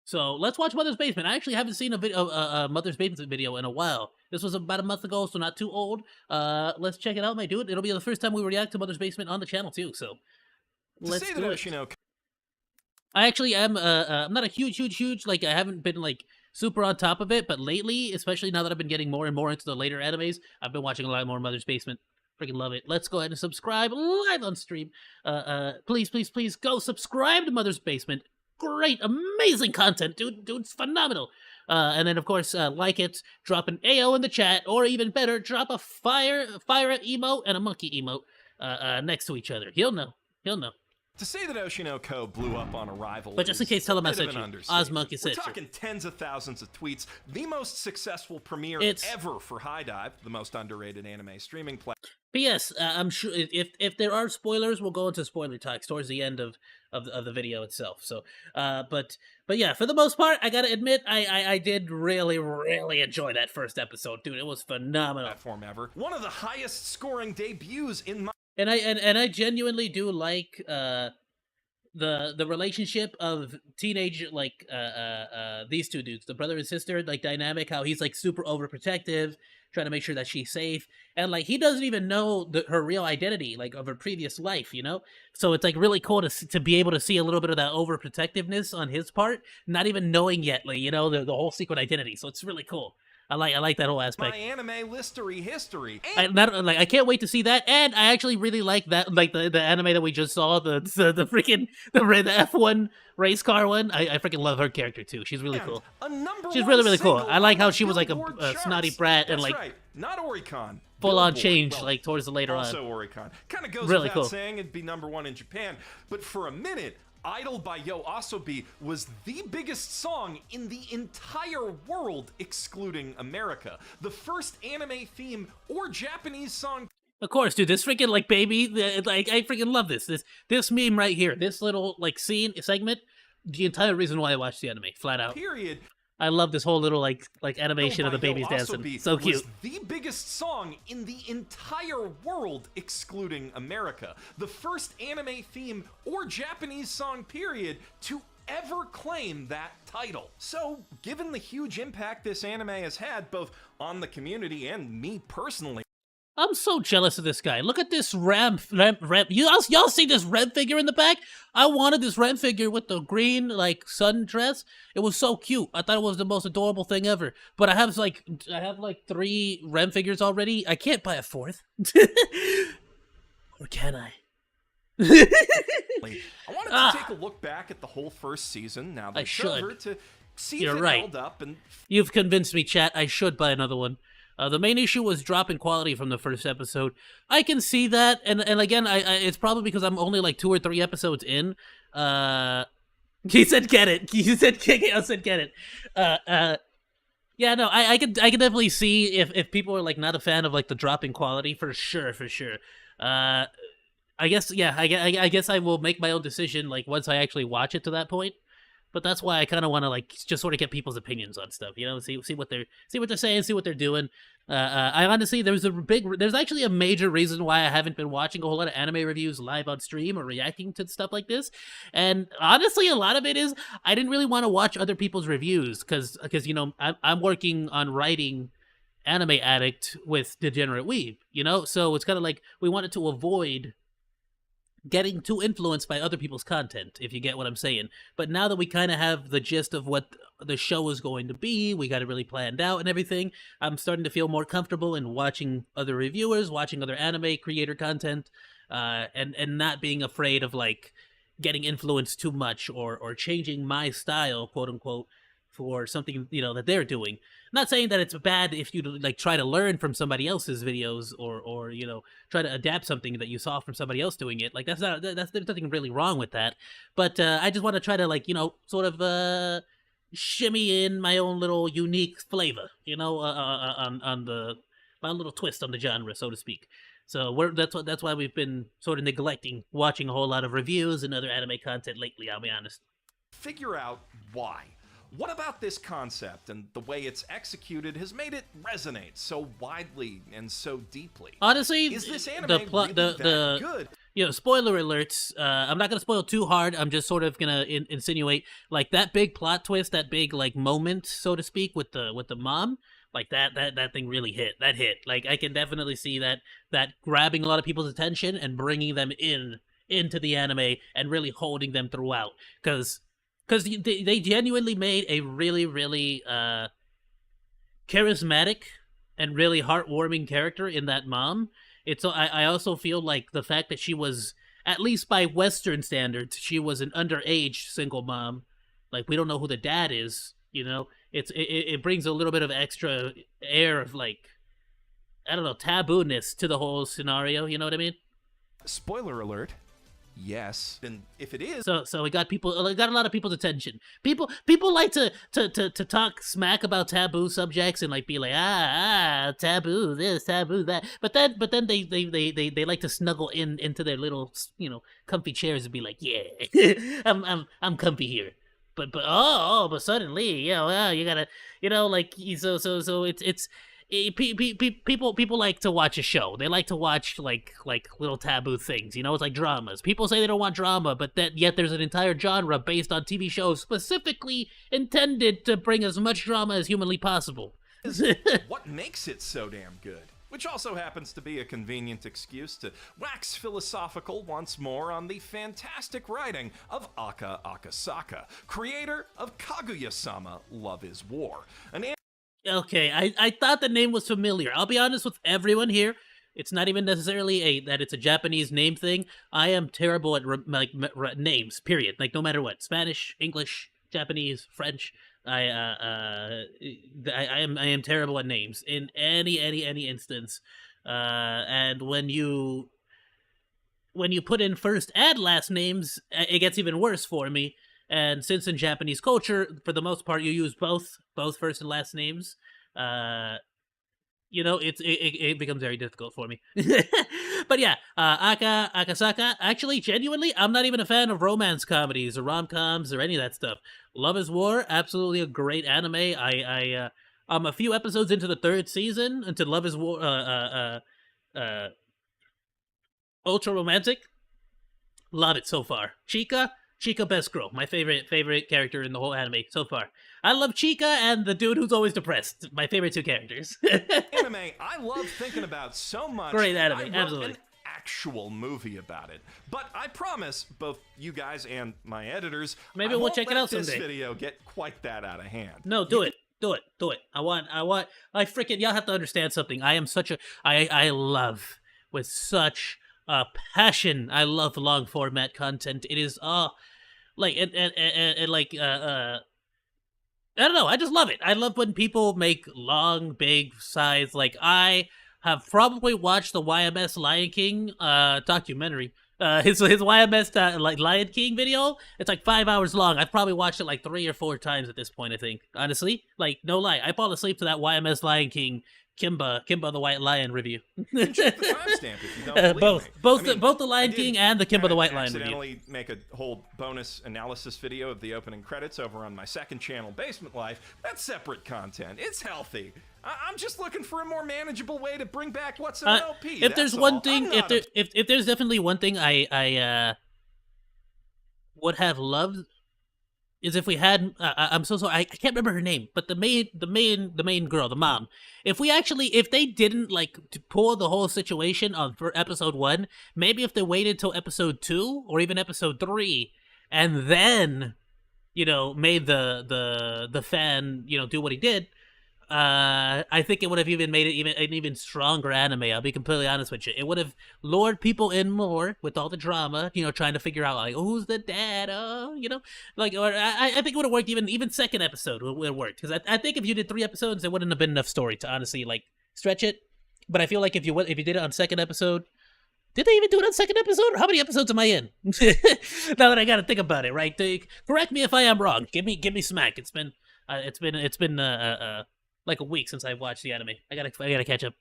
So let's watch Mother's Basement. I actually haven't seen a Mother's Basement video in a while. This was about a month ago, so not too old. Let's check it out, my dude. It'll be the first time we react to Mother's Basement on the channel too. So let's do it. I actually am. I'm not a huge like. I haven't been like super on top of it, but lately, especially now that I've been getting more and more into the later animes, I've been watching a lot more Mother's Basement. Freaking love it. Let's go ahead and subscribe live on stream. Please go subscribe to Mother's Basement. Great, amazing content, dude. Dude's phenomenal. And then, of course, like it, drop an AO in the chat, or even better, drop a fire emote and a monkey emote next to each other. He'll know. To say that Oshinoko blew up on arrival, but just in case, tell him I sent you. Osmonkey said. We're talking tens of thousands of tweets. The most successful premiere ever for High Dive, the most underrated anime streaming platform. But yes, I'm sure if there are spoilers, we'll go into spoiler talks towards the end of the video itself. So, but yeah, for the most part, I gotta admit, I did really enjoy that first episode, dude. It was phenomenal. Platform ever, one of the highest scoring debuts in my. And I genuinely do like the relationship of teenage like these two dudes, the brother and sister, like dynamic. How he's like super overprotective, trying to make sure that she's safe, and like he doesn't even know her real identity, like of her previous life, you know. So it's like really cool to be able to see a little bit of that overprotectiveness on his part, not even knowing yet, like, you know, the whole secret identity. So it's really cool. I like that whole aspect. My anime listery history. I can't wait to see that, and I actually really like that, like the anime that we just saw, the F1 race car one. I freaking love her character too. She's really cool. She's really cool. I like how she was like a snotty brat and like not Oricon. Full on change like towards the later also on. Oricon. Kind of goes really without cool. saying it'd be #1 in Japan, but for a minute. Idol by Yo Asobi was the biggest song in the entire world, excluding America. The first anime theme or Japanese song. Of course, dude, this freaking like baby, like I freaking love this meme right here. This little like segment, the entire reason why I watched the anime, flat out. Period. I love this whole little like animation of the babies dancing. So cute. Was the biggest song in the entire world, excluding America. The first anime theme or Japanese song, period, to ever claim that title. So, given the huge impact this anime has had, both on the community and me personally. I'm so jealous of this guy. Look at this Ram. Y'all see this Ram figure in the back? I wanted this Ram figure with the green, like, sundress. It was so cute. I thought it was the most adorable thing ever. But I have like 3 Ram figures already. I can't buy a 4th. Or can I? I wanted to take a look back at the whole first season now that it's over to see if it held up. And you've convinced me, chat. I should buy another one. The main issue was drop in quality from the first episode. I can see that, and again, it's probably because I'm only like 2 or 3 episodes in. He said get it. He said kick it. I said get it. Yeah, no, I can definitely see if people are like not a fan of like the drop in quality for sure. I guess I guess I will make my own decision like once I actually watch it to that point. But that's why I kind of want to like just sort of get people's opinions on stuff, you know, see what they're saying, see what they're doing. I honestly there's actually a major reason why I haven't been watching a whole lot of anime reviews live on stream or reacting to stuff like this. And honestly, a lot of it is I didn't really want to watch other people's reviews because you know I'm working on writing Anime Addict with Degenerate Weeb, you know, so it's kind of like we wanted to avoid getting too influenced by other people's content, if you get what I'm saying. But now that we kind of have the gist of what the show is going to be, we got it really planned out and everything, I'm starting to feel more comfortable in watching other reviewers, watching other anime creator content, and not being afraid of like getting influenced too much or changing my style, quote unquote, for something, you know, that they're doing. I'm not saying that it's bad if you like try to learn from somebody else's videos or you know, try to adapt something that you saw from somebody else doing it. Like there's nothing really wrong with that. But I just want to try to like, you know, sort of shimmy in my own little unique flavor, you know, on my little twist on the genre, so to speak. So that's why we've been sort of neglecting watching a whole lot of reviews and other anime content lately, I'll be honest. Figure out why. What about this concept and the way it's executed has made it resonate so widely and so deeply? Honestly, is this anime really that good? You know, spoiler alerts. I'm not gonna spoil too hard. I'm just sort of gonna insinuate like that big plot twist, that big like moment, so to speak, with the mom. Like that thing really hit. That hit. Like I can definitely see that grabbing a lot of people's attention and bringing them into the anime and really holding them throughout. Because they genuinely made a really, really charismatic and really heartwarming character in that mom. I also feel like the fact that she was, at least by Western standards, she was an underage single mom. Like, we don't know who the dad is, you know? It brings a little bit of extra air of, like, I don't know, taboo-ness to the whole scenario, you know what I mean? Spoiler alert. Yes, and if it is, so it got a lot of people's attention. People like to talk smack about taboo subjects and like be like taboo this, taboo that. But then they like to snuggle into their little, you know, comfy chairs and be like, yeah, I'm comfy here. But suddenly, you know, you gotta, you know, like so it's. People like to watch a show. They like to watch like little taboo things. You know, it's like dramas. People say they don't want drama, but yet there's an entire genre based on TV shows specifically intended to bring as much drama as humanly possible. What makes it so damn good? Which also happens to be a convenient excuse to wax philosophical once more on the fantastic writing of Aka Akasaka, creator of Kaguya-sama: Love is War. Okay, I thought the name was familiar. I'll be honest with everyone here. It's not even necessarily that it's a Japanese name thing. I am terrible at names, period. Like, no matter what. Spanish, English, Japanese, French. I am terrible at names in any instance. And when you put in first and last names, it gets even worse for me. And since in Japanese culture, for the most part, you use both first and last names, you know, it becomes very difficult for me. But yeah, Akasaka, actually, genuinely, I'm not even a fan of romance comedies or rom-coms or any of that stuff. Love is War, absolutely a great anime. I'm a few episodes into the 3rd season, into Love is War, ultra romantic. Love it so far. Chica, best girl. My favorite character in the whole anime so far. I love Chica and the dude who's always depressed. My favorite 2 characters. Anime I love thinking about so much. Great anime, I wrote absolutely. An actual movie about it. But I promise both you guys and my editors, maybe we'll check it out someday. This video get quite that out of hand. No, do it. I freaking, y'all have to understand something. I am such a, I love with such a passion. I love long format content. It is, like, and like, I don't know, I just love it. I love when people make long, big size, like, I have probably watched the YMS Lion King documentary His YMS like Lion King video. It's like 5 hours long. I've probably watched it like 3 or 4 times at this point. I think, honestly, like no lie, I fall asleep to that YMS Lion King Kimba the White Lion review. Check the timestamp if you don't believe me. Both the Lion King and the Kimba the White Lion review. Accidentally make a whole bonus analysis video of the opening credits over on my second channel, Basement Life. That's separate content. It's healthy. I'm just looking for a more manageable way to bring back what's an LP. If there's one thing, if there's definitely one thing I would have loved, is if we had I'm so sorry, I can't remember her name, but the main girl, the mom. If they didn't like to pull the whole situation on for episode 1, maybe if they waited till episode 2 or even episode 3, and then made the fan do what he did. I think it would have even made it an even stronger anime. I'll be completely honest with you. It would have lured people in more with all the drama, trying to figure out like, who's the dad? Or I think it would have worked. Even second episode would have worked, because I think if you did 3 episodes, there wouldn't have been enough story to honestly like stretch it. But I feel like if you did it on second episode. Did they even do it on second episode? How many episodes am I in? Now that I got to think about it, right? Correct me if I am wrong. Give me smack. It's been like a week since I watched the anime. I gotta catch up.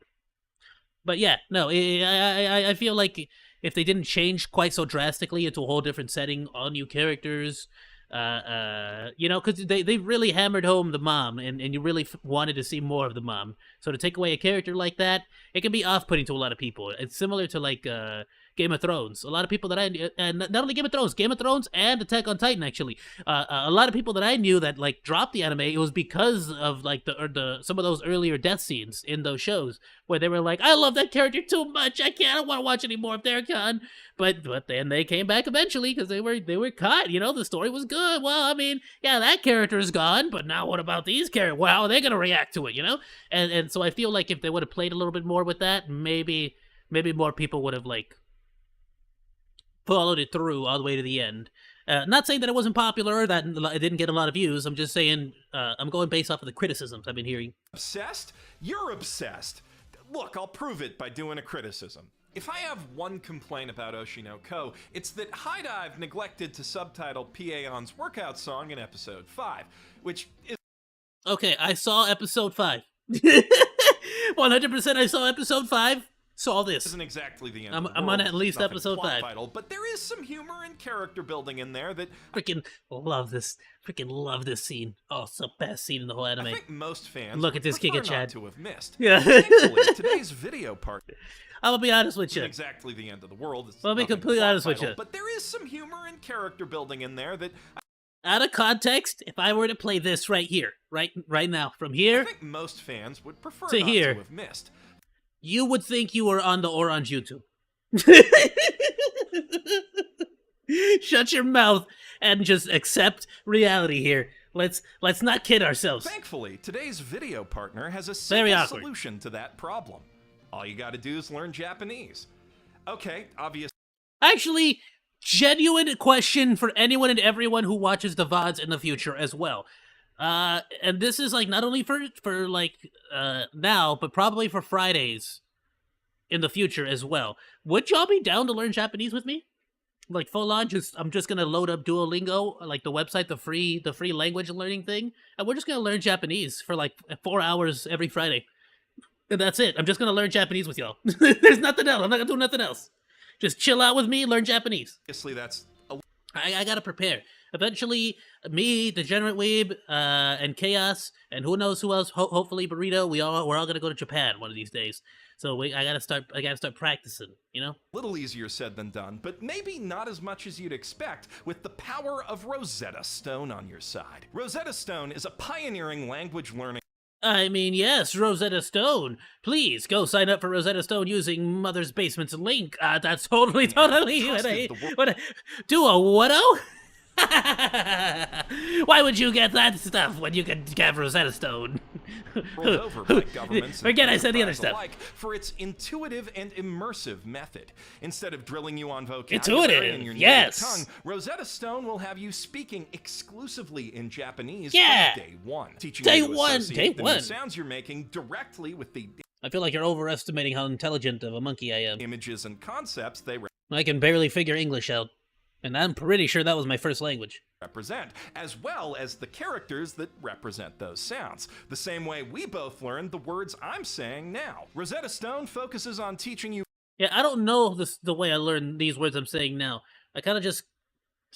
But yeah, no, I feel like if they didn't change quite so drastically into a whole different setting, all new characters, because they really hammered home the mom, and you really wanted to see more of the mom. So to take away a character like that, it can be off-putting to a lot of people. It's similar to like Game of Thrones. A lot of people that and not only Game of Thrones and Attack on Titan actually. A lot of people that I knew that like dropped the anime, it was because of like some of those earlier death scenes in those shows where they were like, I love that character too much. I don't want to watch any more of their con. But then they came back eventually because they were caught. The story was good. Well, I mean, yeah, that character is gone, but now what about these characters? Well, how are they gonna react to it? And so I feel like if they would have played a little bit more with that, maybe more people would have like followed it through all the way to the end. Not saying that it wasn't popular or that it didn't get a lot of views. I'm just saying I'm going based off of the criticisms I've been hearing. Obsessed? You're obsessed. Look, I'll prove it by doing a criticism. If I have one complaint about Oshinoko, it's that High Dive neglected to subtitle P.A.on's workout song in episode 5, which is... Okay, I saw episode 5. 100% I saw episode 5. Saw this. Isn't exactly the end. I'm on at least episode 5. Vital, but there is some humor and character building in there that freaking love this. Freaking love this scene. Oh, it's the best scene in the whole anime. I think most fans look at this Giga Chad to have missed. Yeah. Thankfully, today's video part. I'm gonna be honest with you. Isn't exactly the end of the world. I'll be completely honest with you. But there is some humor and character building in there that. Out of context, if I were to play this right here, right now, from here, I think most fans would prefer to not here, to have missed. You would think you were on the Orange YouTube. Shut your mouth and just accept reality here. Let's not kid ourselves. Thankfully, today's video partner has a simple solution to that problem. All you gotta do is learn Japanese. Okay, obvious. Actually, genuine question for anyone and everyone who watches the VODs in the future as well. And this is like not only for like now, but probably for Fridays in the future as well. Would y'all be down to learn Japanese with me? Like full on, I'm just gonna load up Duolingo, like the website, the free language learning thing, and we're just gonna learn Japanese for like 4 hours every Friday. And that's it. I'm just gonna learn Japanese with y'all. There's nothing else. I'm not gonna do nothing else. Just chill out with me, learn Japanese. Obviously, that's. I gotta prepare. Eventually, me, Degenerate Weeb, and Chaos, and who knows who else. Hopefully, Burrito. We're all gonna go to Japan one of these days. So I gotta start practicing. Little easier said than done, but maybe not as much as you'd expect with the power of Rosetta Stone on your side. Rosetta Stone is a pioneering language learning. I mean, yes, Rosetta Stone. Please go sign up for Rosetta Stone using Mother's Basement's link. That's totally. Do a what-o? Why would you get that stuff when you could get Rosetta Stone? Over by governments Forget I said the other stuff. For its intuitive and immersive method. Instead of drilling you on vocabulary in your native tongue, Rosetta Stone will have you speaking exclusively in Japanese from day one. Teaching you to associate the new sounds you're making directly with the... I feel like you're overestimating how intelligent of a monkey I am. Images and concepts they I can barely figure English out, and I'm pretty sure that was my first language. Represent, as well as the characters that represent those sounds. The same way we both learned the words I'm saying now. Rosetta Stone focuses on teaching you. Yeah, I don't know the way I learned these words I'm saying now. I kind of just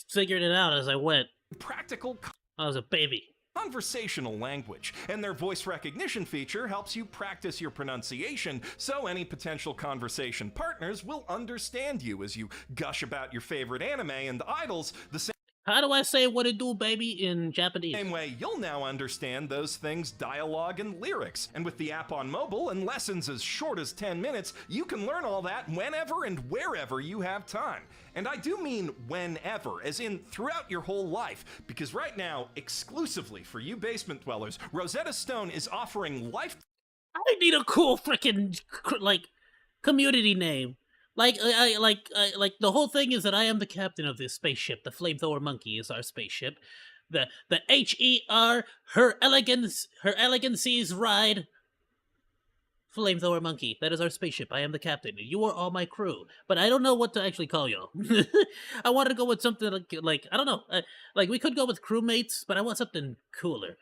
figured it out as I went. Practical. I was a baby. Conversational language, and their voice recognition feature helps you practice your pronunciation so any potential conversation partners will understand you as you gush about your favorite anime and idols the same. How do I say what it do, baby, in Japanese? Same way you'll now understand those things, dialogue and lyrics. And with the app on mobile and lessons as short as 10 minutes, you can learn all that whenever and wherever you have time. And I do mean whenever, as in throughout your whole life. Because right now, exclusively for you basement dwellers, Rosetta Stone is offering life. I need a cool freaking community name. Like the whole thing is that I am the captain of this spaceship. The flamethrower monkey is our spaceship. The HER, her elegancies ride. Flamethrower monkey. That is our spaceship. I am the captain. You are all my crew. But I don't know what to actually call y'all. I wanted to go with something like I don't know. Like we could go with crewmates, but I want something cooler.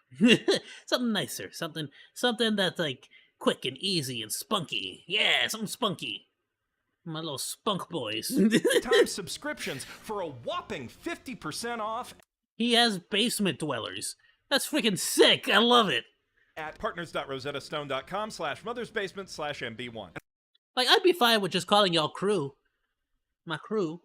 Something nicer. Something that's like quick and easy and spunky. Yeah, something spunky. My little spunk boys. Time subscriptions for a whopping 50% off. He has basement dwellers. That's freaking sick. I love it. At partners.rosettastone.com/mothersbasement/MB1. Like, I'd be fine with just calling y'all crew. My crew.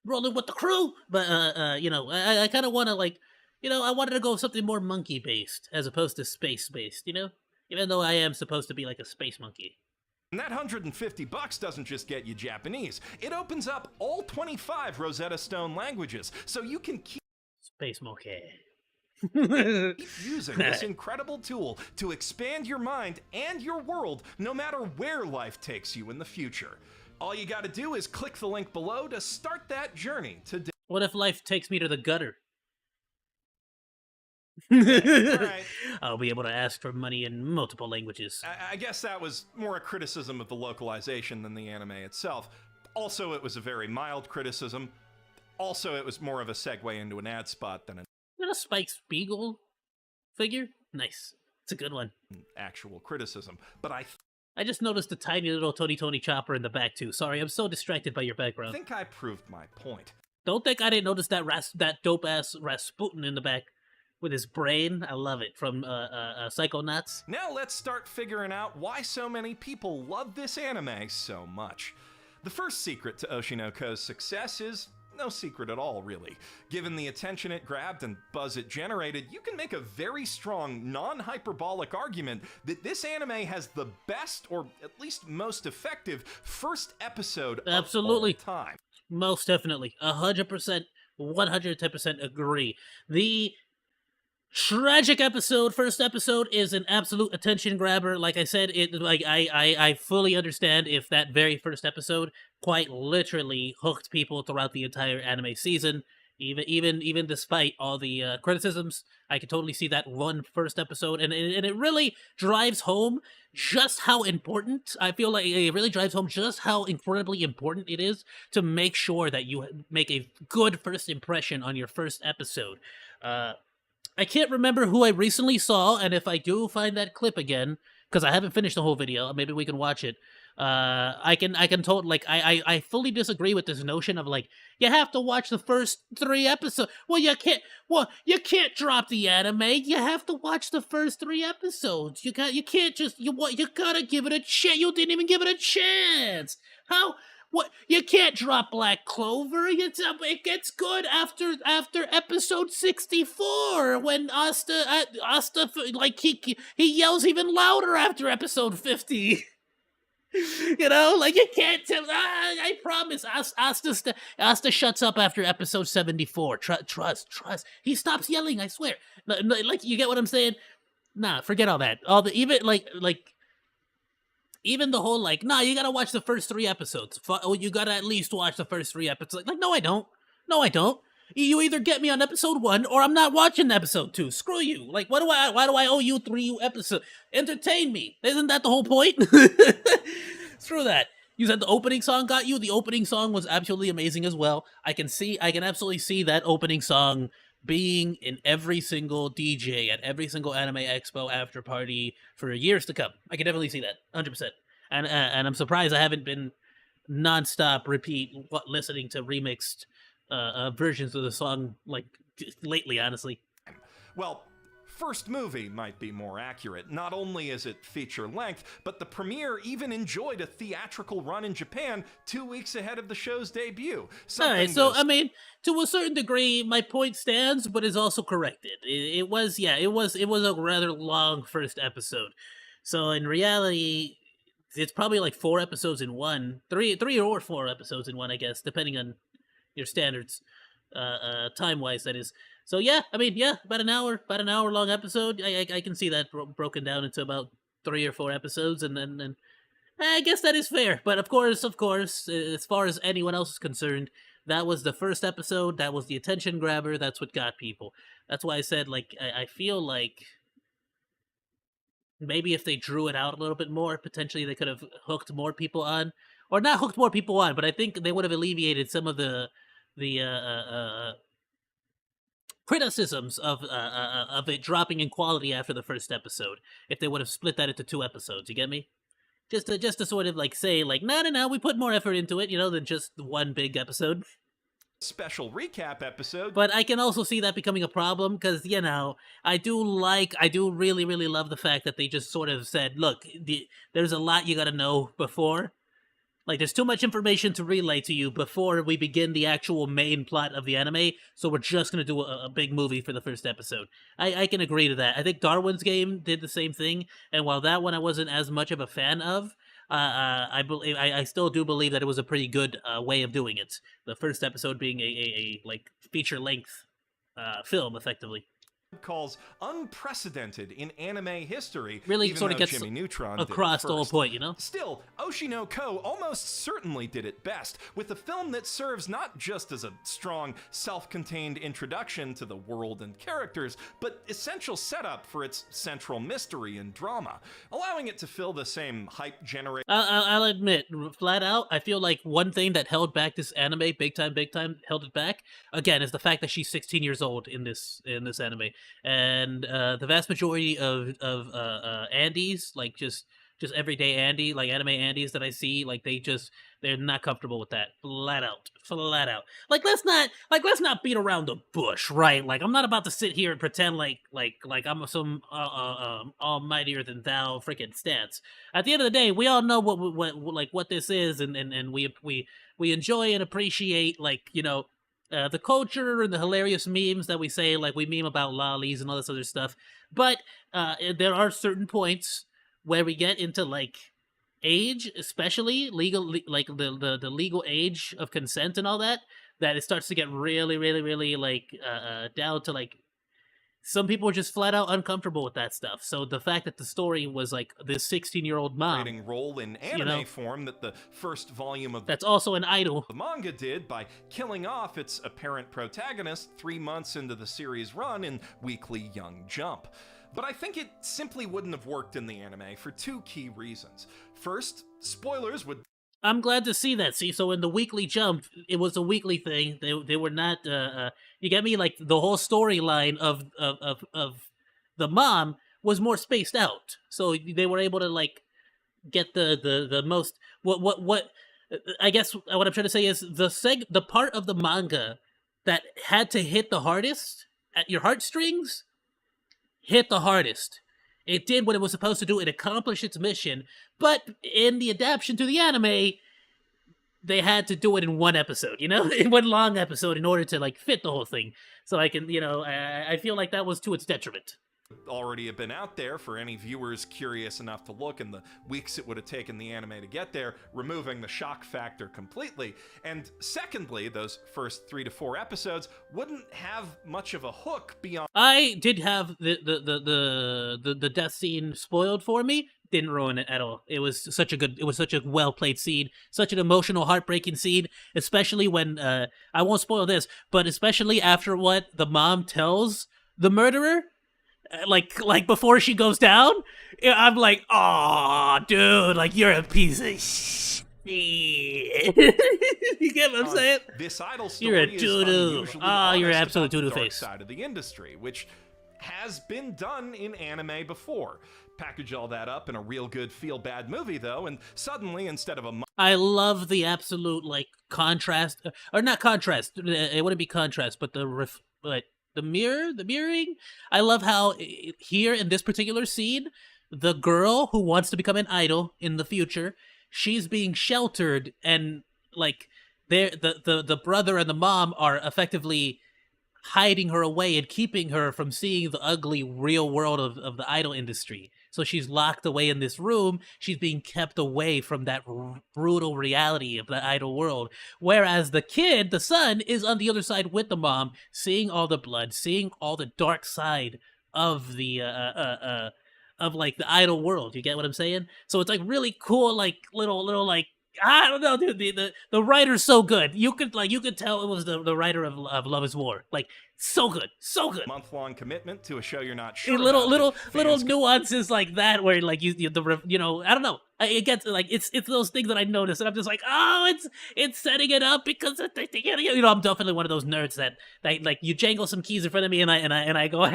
Rolling with the crew. But, you know, I kind of want to, like, you know, I wanted to go with something more monkey-based as opposed to space-based, you know? Even though I am supposed to be like a space monkey. And that $150 doesn't just get you Japanese. It opens up all 25 Rosetta Stone languages, so you can keep Space monkey. using this incredible tool to expand your mind and your world no matter where life takes you in the future. All you gotta do is click the link below to start that journey today. What if life takes me to the gutter? Right. I'll be able to ask for money in multiple languages. I guess that was more a criticism of the localization than the anime itself. Also, it was a very mild criticism. Also, it was more of a segue into an ad spot than an Spike Spiegel figure? Nice. It's a good one. Actual criticism. But I just noticed the tiny little Tony Chopper in the back too. Sorry, I'm so distracted by your background. think I proved my point. Don't think I didn't notice that dope-ass Rasputin in the back with his brain. I love it. From Psychonauts. Now let's start figuring out why so many people love this anime so much. The first secret to Oshinoko's success is no secret at all, really. Given the attention it grabbed and buzz it generated, you can make a very strong, non-hyperbolic argument that this anime has the best, or at least most effective, first episode Absolutely. of all time. Most definitely. 100%, 110% agree. The tragic first episode, is an absolute attention grabber. Like I said, I fully understand if that very first episode quite literally hooked people throughout the entire anime season. Even despite all the criticisms, I could totally see that one first episode, and it really drives home just how important, I feel like it really drives home just how incredibly important it is to make sure that you make a good first impression on your first episode. I can't remember who I recently saw, and if I do find that clip again, because I haven't finished the whole video, maybe we can watch it. I fully disagree with this notion of like, you have to watch the first 3 episodes. You can't drop the anime. You have to watch the first 3 episodes. You gotta give it a chance. You didn't even give it a chance. How? What? You can't drop Black Clover. It gets good after episode 64 when Asta like he yells even louder after episode 50. You know, like you can't tell. I promise. Asta shuts up after episode 74. Trust. He stops yelling. I swear. Like you get what I'm saying? Nah, forget all that. Even the whole, like, nah, you gotta watch the first 3 episodes. You gotta at least watch the first 3 episodes. Like, no, I don't. You either get me on episode 1, or I'm not watching episode 2. Screw you. Like, why do I owe you 3 episodes? Entertain me. Isn't that the whole point? Screw that. You said the opening song got you. The opening song was absolutely amazing as well. I can absolutely see that opening song being in every single DJ at every single Anime Expo after party for years to come. I can definitely see that, 100%. And I'm surprised I haven't been nonstop listening to remixed versions of the song like lately, honestly. Well, first movie might be more accurate. Not only is it feature length, but the premiere even enjoyed a theatrical run in Japan 2 weeks ahead of the show's debut. Alright, so I mean, to a certain degree, my point stands, but is also corrected. It was a rather long first episode. So in reality, it's probably like 4 episodes in one, three or 4 episodes in one, I guess, depending on your standards, time-wise, that is. So yeah, I mean, yeah, about an hour long episode. I can see that broken down into about 3 or 4 episodes, and then I guess that is fair. But of course, as far as anyone else is concerned, that was the first episode. That was the attention grabber. That's what got people. That's why I said, like, I feel like maybe if they drew it out a little bit more, potentially they could have hooked more people on, or not hooked more people on, but I think they would have alleviated some of the criticisms of it dropping in quality after the first episode if they would have split that into 2 episodes. You get me? Just to sort of like say like no, we put more effort into it, than just one big episode. Special recap episode. But I can also see that becoming a problem because I do really really love the fact that they just sort of said, look, there's a lot you got to know before. Like, there's too much information to relay to you before we begin the actual main plot of the anime, so we're just going to do a big movie for the first episode. I can agree to that. I think Darwin's Game did the same thing, and while that one I wasn't as much of a fan of, I still do believe that it was a pretty good way of doing it. The first episode being a like feature-length film, effectively. Calls unprecedented in anime history. Really even sort of though gets Jimmy Neutron across the whole point, Still, Oshinoko almost certainly did it best, with a film that serves not just as a strong, self-contained introduction to the world and characters, but essential setup for its central mystery and drama, allowing it to fill the same hype generation. I'll admit, flat out, I feel like one thing that held back this anime big time, held it back, again, is the fact that she's 16 years old in this anime. And the vast majority of Andes, like just everyday Andy, like anime Andes that I see, like they're not comfortable with that. Flat out. Like let's not beat around the bush, right? Like I'm not about to sit here and pretend like I'm some almightier than thou freaking stance. At the end of the day, we all know what this is, and we enjoy and appreciate the culture and the hilarious memes that we say, like we meme about lollies and all this other stuff. But there are certain points where we get into like age, especially legal, like the legal age of consent and all that it starts to get really, really, really like down to like some people are just flat out uncomfortable with that stuff. So the fact that the story was like this 16-year-old mom role in anime form that the first volume of that's also an idol the manga did by killing off its apparent protagonist 3 months into the series run in Weekly Young Jump. But I think it simply wouldn't have worked in the anime for 2 key reasons. First, spoilers would... I'm glad to see that. See, so in the Weekly Jump, it was a weekly thing. They were not. You get me? Like the whole storyline of the mom was more spaced out, so they were able to like get the most. What I guess what I'm trying to say is the part of the manga that had to hit the hardest at your heartstrings hit the hardest. It did what it was supposed to do. It accomplished its mission. But in the adaptation to the anime, they had to do it in one episode, in one long episode in order to like fit the whole thing. So I can, I feel like that was to its detriment. Already have been out there for any viewers curious enough to look in the weeks it would have taken the anime to get there, removing the shock factor completely. And secondly, those first 3 to 4 episodes wouldn't have much of a hook beyond... I did have the death scene spoiled for me. Didn't ruin it at all. It was such a well played scene, such an emotional, heartbreaking scene, especially when I won't spoil this, but especially after what the mom tells the murderer. Like before she goes down, I'm like, oh, dude, like you're a piece of You get what I'm saying? This idol story You're a is doo-doo. unusually Ah, you're honest absolute about the doo-doo dark face. side of the industry, which has been done in anime before. Package all that up in a real good feel-bad movie, though, and suddenly, instead of a I love the absolute like contrast, or not contrast. It wouldn't be contrast, but the mirroring. I love how here in this particular scene, the girl who wants to become an idol in the future, she's being sheltered, and like the brother and the mom are effectively hiding her away and keeping her from seeing the ugly real world of the idol industry. So she's locked away in this room. She's being kept away from that brutal reality of the idol world. Whereas the kid, the son, is on the other side with the mom, seeing all the blood, seeing all the dark side of the of like the idol world. You get what I'm saying? So it's like really cool, like little like, I don't know, dude. The writer's so good. You could tell it was the writer of Love Is War. Like, so good, so good. month-long commitment to a show you're not sure Little about. little nuances like that, where like you know, I don't know. It gets like it's those things that I notice, and I'm just like, oh, it's setting it up because you know, I'm definitely one of those nerds that like you jangle some keys in front of me, and I go,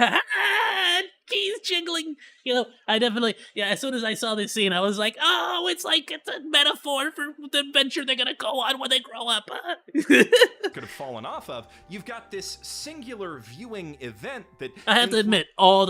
keys jingling. You know, I definitely, yeah, as soon as I saw this scene, I was like, oh, it's a metaphor for the adventure they're gonna go on when they grow up. Could have fallen off of. You've got this singular viewing event that I have to admit, all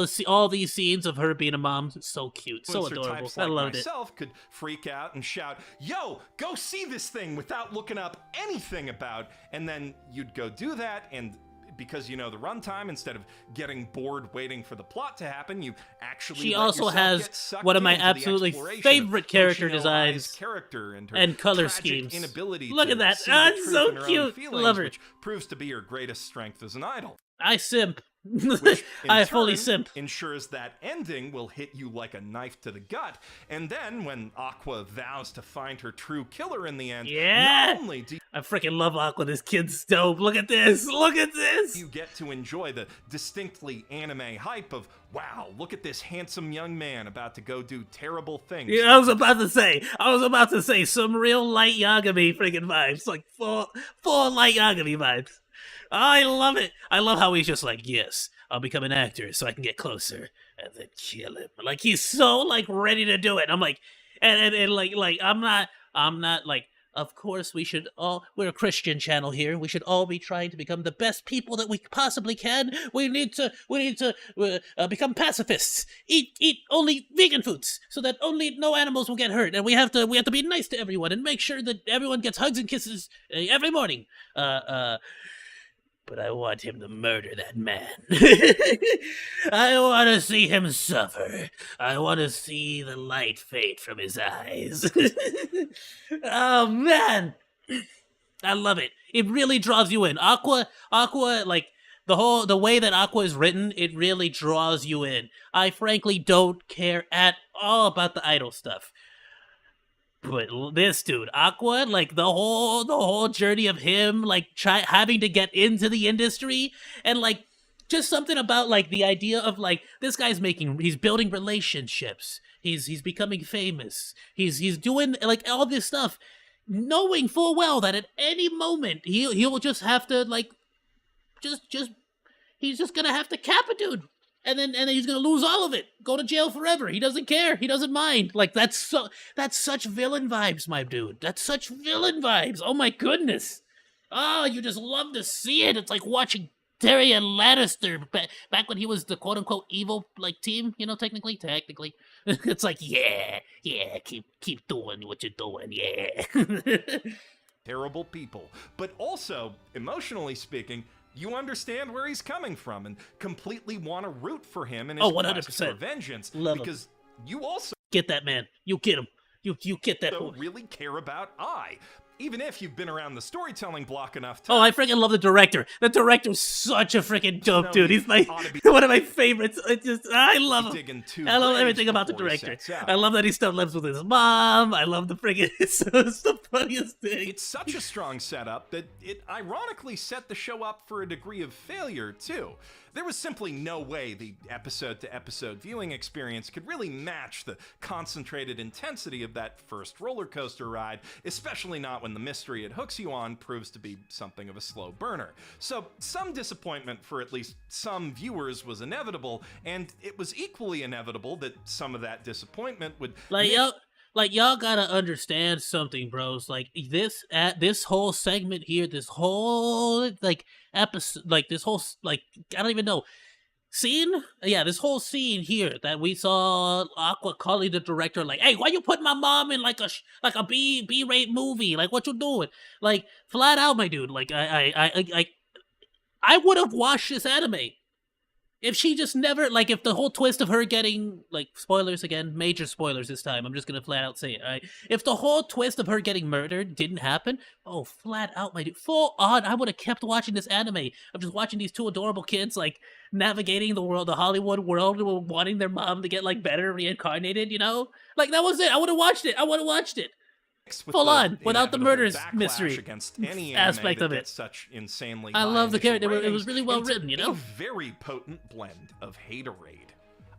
these scenes of her being a mom, so cute, so influencer adorable. types I like loved it. myself could freak out and shout, yo, go see this thing, without looking up anything about, and then you'd go do that, and because you know the runtime, instead of getting bored waiting for the plot to happen, you actually She let also yourself has get sucked one of my into the absolutely exploration favorite of character Hoshino designs Ai's character and, her and color tragic schemes. inability Look to at that. see the Ah, truth so in her own cute. feelings, Love her. which proves to be her greatest strength as an idol. I simp. Which, in I fully turn, simp. ensures that ending will hit you like a knife to the gut. And then, when Aqua vows to find her true killer in the end, Yeah! not only do I freaking love Aqua. This kid's dope. Look at this. Look at this. you get to enjoy the distinctly anime hype of, wow, look at this handsome young man about to go do terrible things. Yeah, I was about to say some real light Yagami freaking vibes, like full light Yagami vibes. I love it. I love how he's just like, yes, I'll become an actor so I can get closer and then kill him. Like, he's so like ready to do it. I'm like, and like I'm not like, of course we're a Christian channel here. We should all be trying to become the best people that we possibly can. We need to become pacifists. Eat only vegan foods so that no animals will get hurt. And we have to be nice to everyone and make sure that everyone gets hugs and kisses every morning. But I want him to murder that man. I want to see him suffer. I want to see the light fade from his eyes. Oh, man. I love it. It really draws you in. Aqua, like, the way that Aqua is written, it really draws you in. I frankly don't care at all about the idol stuff. But this dude, Aqua, like the whole journey of him, like having to get into the industry, and like just something about like the idea of like this guy's he's building relationships, he's becoming famous, he's doing like all this stuff, knowing full well that at any moment he'll just have to like he's just gonna have to cap a dude. And then he's gonna lose all of it. Go to jail forever. He doesn't care. He doesn't mind. Like that's such villain vibes, my dude. That's such villain vibes. Oh my goodness. Oh, you just love to see it. It's like watching Tyrion Lannister back when he was the quote unquote evil like team. You know, technically. It's like yeah, keep doing what you're doing. Yeah. Terrible people, but also emotionally speaking, you understand where he's coming from and completely want to root for him and his quest for vengeance. Love because you also get that man. You get him. You get that. don't really care about Ai. Even if you've been around the storytelling block enough time. Oh, I freaking love the director. The director's such a freaking dope dude. He's one of my favorites. I love him. I love everything about the director. I love that he still lives with his mom. I love the freaking. It's the funniest thing. It's such a strong setup that it ironically set the show up for a degree of failure too. There was simply no way the episode-to-episode viewing experience could really match the concentrated intensity of that first roller coaster ride, especially not when the mystery it hooks you on proves to be something of a slow burner. So some disappointment for at least some viewers was inevitable, and it was equally inevitable that some of that disappointment would... Y'all gotta understand something, bros. Like, this whole segment here, this whole, episode, I don't even know, scene? Yeah, this whole scene here that we saw Aqua calling the director, like, hey, why you put my mom in, like a B-rate movie? Like, what you doing? Like, flat out, my dude, like, I would have watched this anime. If she just never, like, if the whole twist of her getting, like, spoilers again, major spoilers this time, I'm just gonna flat out say it, alright? If the whole twist of her getting murdered didn't happen, oh, flat out, my dude, full on, I would have kept watching this anime. I'm just watching these two adorable kids, like, navigating the world, the Hollywood world, wanting their mom to get, like, better reincarnated, you know? Like, that was it. I would have watched it. Full on, without the murders mystery against any aspect of it. Such insanely I love the character. ratings, It was really well written, you know? A very potent blend of haterade.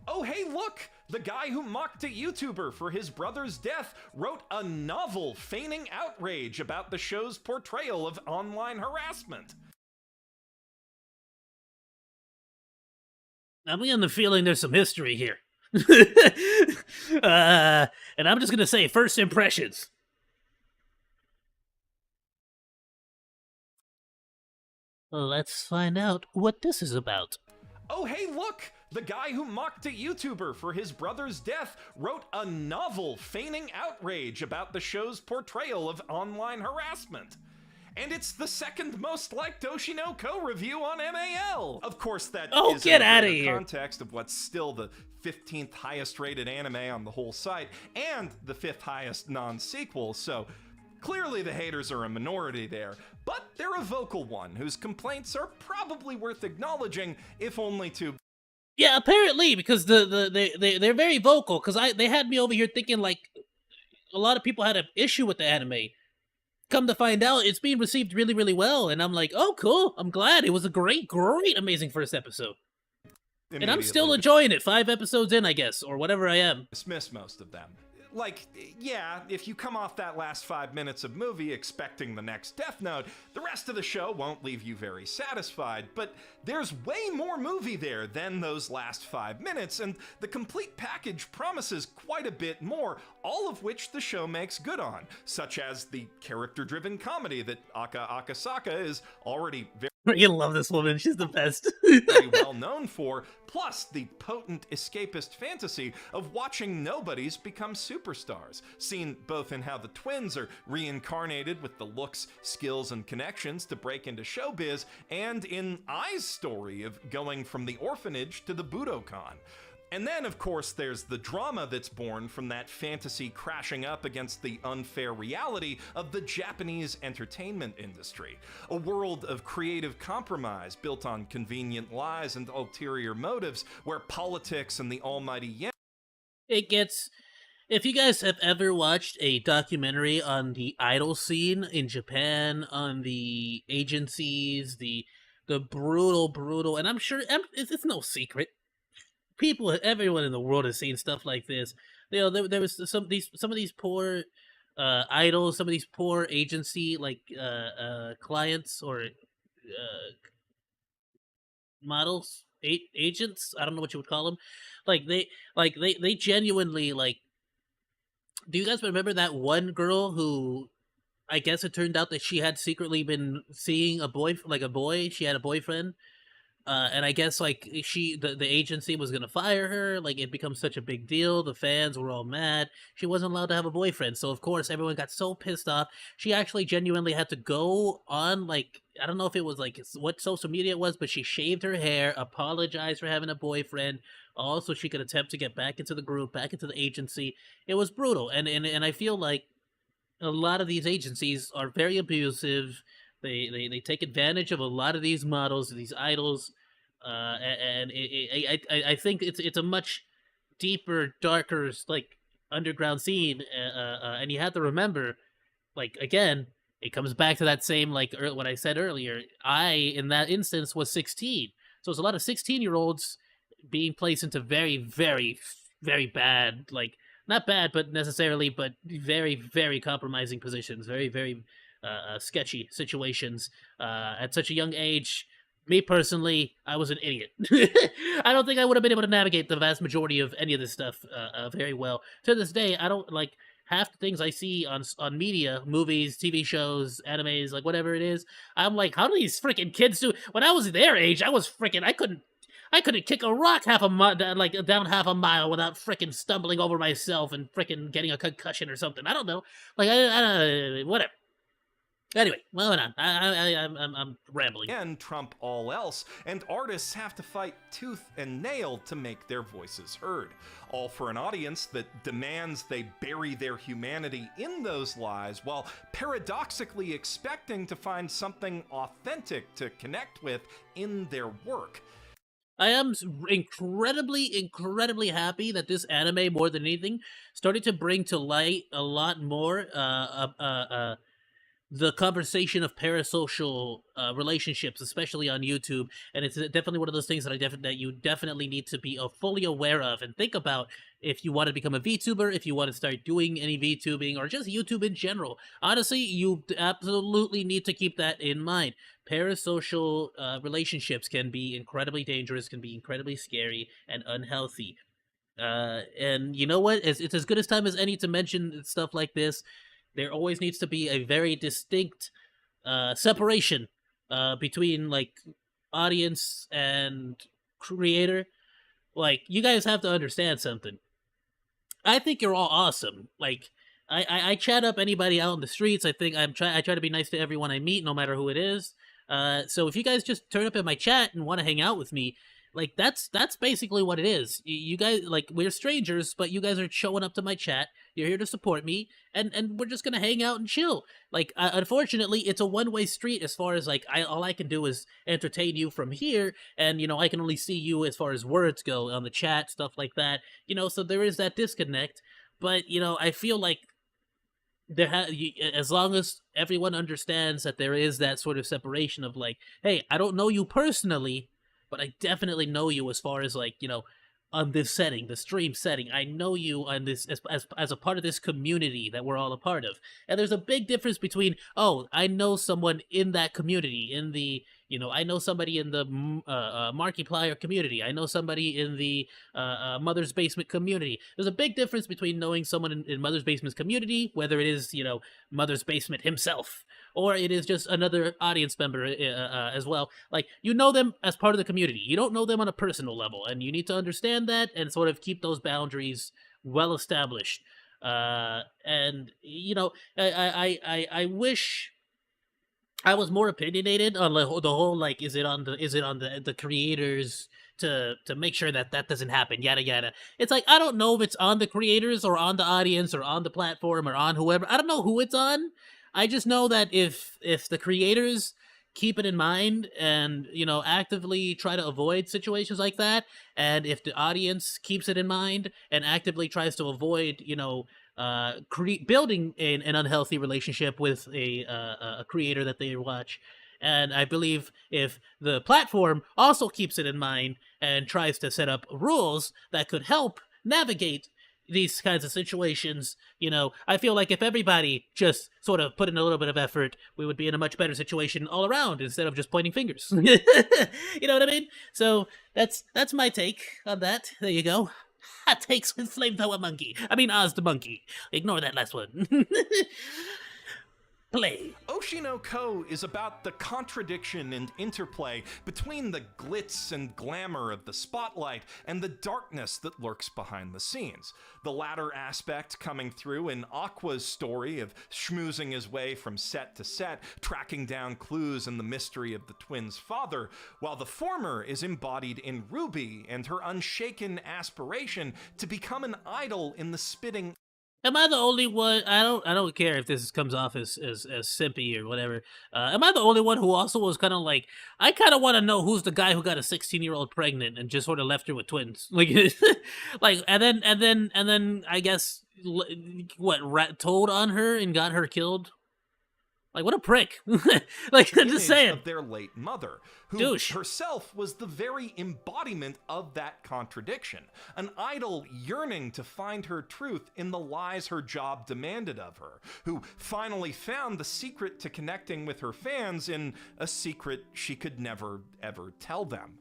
Oh, hey, look! The guy who mocked a YouTuber for his brother's death wrote a novel feigning outrage about the show's portrayal of online harassment. I'm getting the feeling there's some history here. And I'm just gonna say, first impressions. Let's find out what this is about. Oh, hey, look! The guy who mocked a YouTuber for his brother's death wrote a novel feigning outrage about the show's portrayal of online harassment. And it's the second most liked Oshinoko review on MAL. Of course, that is get in outta the here. context of what's still the 15th highest rated anime on the whole site and the 5th highest non-sequel, so clearly the haters are a minority there, but they're a vocal one whose complaints are probably worth acknowledging, if only to... Yeah, apparently, because they're very vocal, because they had me over here thinking, like, a lot of people had an issue with the anime. Come to find out, it's being received really, really well, and I'm like, oh, cool, I'm glad. It was a great, amazing first episode. And I'm still enjoying it, 5 episodes in, I guess, or whatever I am. Dismiss most of them. Like, yeah, if you come off that last 5 minutes of movie expecting the next Death Note, the rest of the show won't leave you very satisfied, but there's way more movie there than those last 5 minutes, and the complete package promises quite a bit more, all of which the show makes good on, such as the character-driven comedy that Aka Akasaka is already very... You love this woman, she's the best. very well known for, plus the potent escapist fantasy of watching nobodies become superstars, seen both in how the twins are reincarnated with the looks, skills, and connections to break into showbiz, and in Ai's story of going from the orphanage to the Budokan. And then, of course, there's the drama that's born from that fantasy crashing up against the unfair reality of the Japanese entertainment industry. A world of creative compromise built on convenient lies and ulterior motives, where politics and the almighty yen... It gets... If you guys have ever watched a documentary on the idol scene in Japan, on the agencies, the brutal, and I'm sure it's no secret. Everyone in the world has seen stuff like this. You know, there was some of these poor idols, some of these poor agency clients or models, agents. I don't know what you would call them. They genuinely like. Do you guys remember that one girl who? I guess it turned out that she had secretly been seeing a boy. She had a boyfriend. And I guess the agency was gonna fire her. Like, it becomes such a big deal. The fans were all mad. She wasn't allowed to have a boyfriend. So of course everyone got so pissed off. She actually genuinely had to go on, like, I don't know if it was like what social media it was, but she shaved her hair, apologized for having a boyfriend, also she could attempt to get back into the group, back into the agency. It was brutal. And I feel like a lot of these agencies are very abusive. They take advantage of a lot of these models, these idols, and I think it's a much deeper, darker, like, underground scene, and you have to remember, like, again, it comes back to that same, like, what I said earlier. I, in that instance, was 16, So there's a lot of 16-year-olds being placed into very, very, very bad, like, not bad, but necessarily, but very, very compromising positions, very, very sketchy situations at such a young age. Me personally, I was an idiot. I don't think I would have been able to navigate the vast majority of any of this stuff very well. To this day, I don't like half the things I see on media, movies, TV shows, animes, like whatever it is. I'm like, how do these freaking kids do? When I was their age, I was freaking, I couldn't kick a rock down half a mile without freaking stumbling over myself and freaking getting a concussion or something. I don't know. Like, I whatever. Anyway, moving on. I'm rambling. And trump all else, and artists have to fight tooth and nail to make their voices heard. All for an audience that demands they bury their humanity in those lies, while paradoxically expecting to find something authentic to connect with in their work. I am incredibly happy that this anime, more than anything, started to bring to light a lot more the conversation of parasocial relationships, especially on YouTube, and it's definitely one of those things that you definitely need to be fully aware of and think about if you want to become a VTuber, if you want to start doing any VTubing, or just YouTube in general. Honestly, you absolutely need to keep that in mind. Parasocial relationships can be incredibly dangerous, can be incredibly scary and unhealthy. And you know what? It's as good a time as any to mention stuff like this. There always needs to be a very distinct separation between, like, audience and creator. Like, you guys have to understand something. I think you're all awesome. Like, I chat up anybody out in the streets. I try to be nice to everyone I meet, no matter who it is. So if you guys just turn up in my chat and want to hang out with me, like, that's basically what it is. You guys, like, we're strangers, but you guys are showing up to my chat. You're here to support me, and we're just gonna hang out and chill. Like, unfortunately, it's a one-way street as far as, like, all I can do is entertain you from here, and, you know, I can only see you as far as words go on the chat, stuff like that. You know, so there is that disconnect. But, you know, I feel like as long as everyone understands that there is that sort of separation of, like, hey, I don't know you personally, but I definitely know you as far as, like, you know, on this setting, the stream setting. I know you on this as a part of this community that we're all a part of. And there's a big difference between, oh, I know someone in that community, in the, you know, I know somebody in the Markiplier community. I know somebody in the Mother's Basement community. There's a big difference between knowing someone in Mother's Basement's community, whether it is, you know, Mother's Basement himself, or it is just another audience member as well. Like, you know them as part of the community. You don't know them on a personal level, and you need to understand that and sort of keep those boundaries well established. And, you know, I wish I was more opinionated on the whole, like, is it on the creators to make sure that doesn't happen, yada yada. It's like, I don't know if it's on the creators or on the audience or on the platform or on whoever. I don't know who it's on. I just know that if the creators keep it in mind and, you know, actively try to avoid situations like that, and if the audience keeps it in mind and actively tries to avoid, you know, building an unhealthy relationship with a creator that they watch. And I believe if the platform also keeps it in mind and tries to set up rules that could help navigate these kinds of situations, you know, I feel like if everybody just sort of put in a little bit of effort, we would be in a much better situation all around instead of just pointing fingers. You know what I mean? So that's my take on that. There you go. Hot takes with Flamethrower Monkey. I mean, Oz the Monkey. Ignore that last one. Play. Oshino Ko is about the contradiction and interplay between the glitz and glamour of the spotlight and the darkness that lurks behind the scenes. The latter aspect coming through in Aqua's story of schmoozing his way from set to set, tracking down clues in the mystery of the twins' father, while the former is embodied in Ruby and her unshaken aspiration to become an idol in the spitting. Am I the only one? I don't care if this comes off as simpy or whatever. Am I the only one who also was kind of like, I kind of want to know who's the guy who got a 16-year-old pregnant and just sort of left her with twins, like, like, and then I guess what told on her and got her killed. Like, what a prick. Like, I'm just saying. Of their late mother, who Douche. herself was the very embodiment of that contradiction. An idol yearning to find her truth in the lies her job demanded of her, who finally found the secret to connecting with her fans in a secret she could never, ever tell them.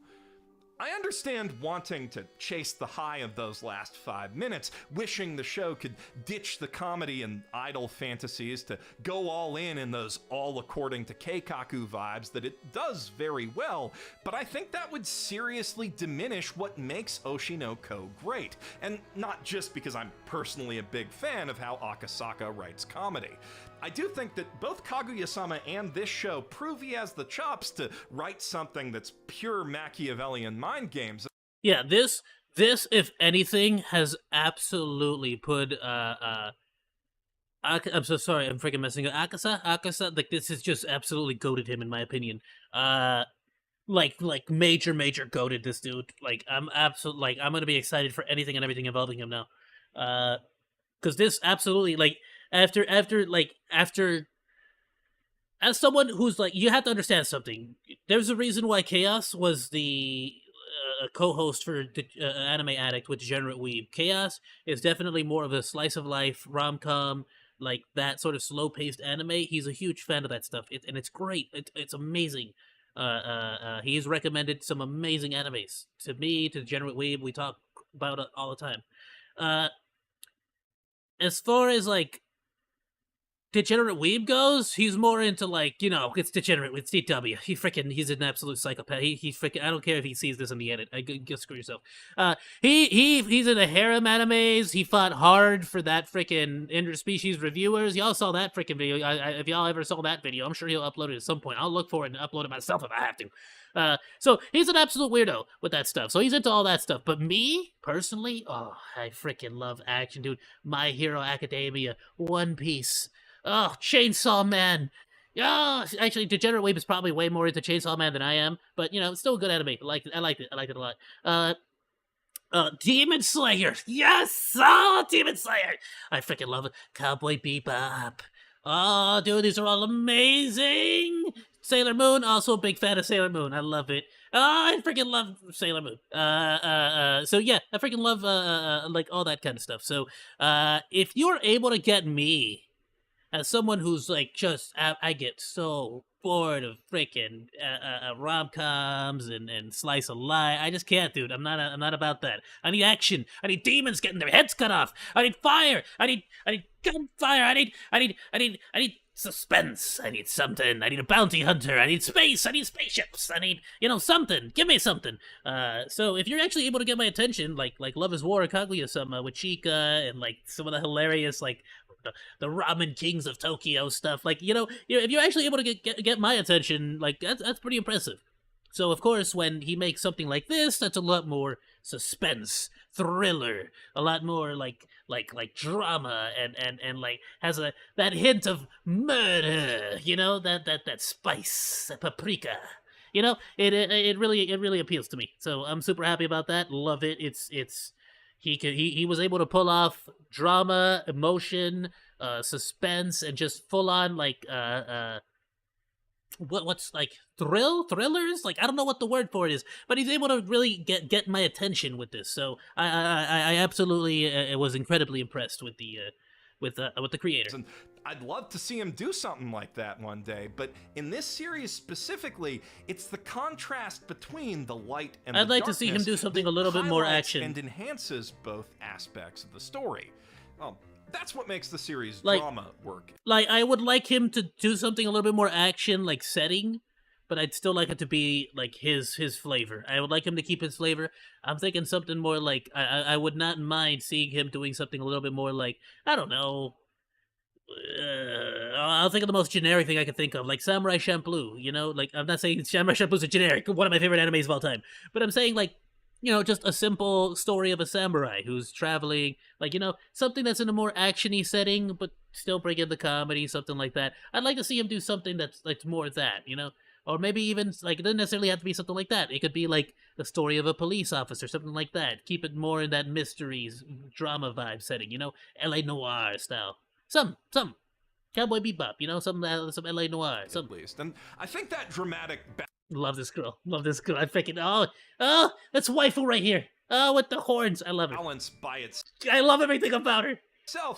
I understand wanting to chase the high of those last 5 minutes, wishing the show could ditch the comedy and idol fantasies to go all in those all according to Keikaku vibes that it does very well, but I think that would seriously diminish what makes Oshi no Ko great, and not just because I'm personally a big fan of how Akasaka writes comedy. I do think that both Kaguya-sama and this show prove he has the chops to write something that's pure Machiavellian mind games. Yeah, this, if anything, has absolutely put, I'm so sorry, I'm freaking messing up. Akasa, like, this has just absolutely goated him, in my opinion. Like, major goated this dude. Like, I'm gonna be excited for anything and everything involving him now. Because this absolutely, like, after, as someone who's, like, you have to understand something. There's a reason why Chaos was the co-host for the Anime Addict with Degenerate Weeb. Chaos is definitely more of a slice of life, rom-com, like, that sort of slow-paced anime. He's a huge fan of that stuff, and it's great. It's amazing. He's recommended some amazing animes to me, to Degenerate Weeb. We talk about it all the time. As far as, like, Degenerate Weeb goes, he's more into, like, you know, it's Degenerate with DW. He's an absolute psychopath. He freaking, I don't care if he sees this in the edit. Go screw yourself. He's into harem animes. He fought hard for that freaking interspecies reviewers. Y'all saw that freaking video. If y'all ever saw that video, I'm sure he'll upload it at some point. I'll look for it and upload it myself if I have to. So he's an absolute weirdo with that stuff. So he's into all that stuff. But me, personally, oh, I freaking love action, dude. My Hero Academia, One Piece. Oh, Chainsaw Man. Oh, actually, Degenerate Weeb is probably way more into Chainsaw Man than I am, but, you know, it's still a good anime. I liked it a lot. Demon Slayer. Yes! Oh, Demon Slayer! I freaking love it. Cowboy Bebop. Oh, dude, these are all amazing! Sailor Moon, also a big fan of Sailor Moon. I love it. Oh, I freaking love Sailor Moon. So yeah, I freaking love, like, all that kind of stuff. So, if you're able to get me, as someone who's, like, just, I get so bored of freaking rom-coms and slice of life. I just can't, dude. I'm not about that. I need action. I need demons getting their heads cut off. I need fire. I need gunfire. I need suspense. I need something. I need a bounty hunter. I need space. I need spaceships. I need, you know, something. Give me something. So if you're actually able to get my attention, like Love is War or Kaguya-sama with Chika and, like, some of the hilarious, like, the Ramen Kings of Tokyo stuff, like, you know, if you're actually able to get my attention, like, that's pretty impressive. So of course, when he makes something like this, that's a lot more suspense, thriller, a lot more like drama, and like has that hint of murder, you know, that spice, that paprika. You know, it really appeals to me. So I'm super happy about that. Love it. He was able to pull off drama, emotion, suspense, and just full on, like, what's like thrillers? Like, I don't know what the word for it is, but he's able to really get my attention with this. So I absolutely was incredibly impressed with the creator. And I'd love to see him do something like that one day, but in this series specifically, it's the contrast between the light and I'd the like to see him darkness do something that a little bit more highlights action and enhances both aspects of the story. Well, that's what makes the series Like- drama work. Like, I would like him to do something a little bit more action, like, setting, but I'd still like it to be, like, his flavor. I would like him to keep his flavor. I'm thinking something more like, I would not mind seeing him doing something a little bit more like, I don't know, I'll think of the most generic thing I can think of, like Samurai Champloo, you know? Like, I'm not saying Samurai Champloo's a generic, one of my favorite animes of all time, but I'm saying, like, you know, just a simple story of a samurai who's traveling, like, you know, something that's in a more action-y setting, but still bring in the comedy, something like that. I'd like to see him do something that's more of that, you know? Or maybe even, like, it doesn't necessarily have to be something like that. It could be, like, the story of a police officer, something like that. Keep it more in that mysteries, drama vibe setting, you know? L.A. Noire style. Some. Cowboy Bebop, you know, some LA Noir, some. At least, and I think that dramatic. Love this girl. Love this girl. I freaking oh, that's waifu right here. Oh, with the horns. I love her. Balance by itself. I love everything about her.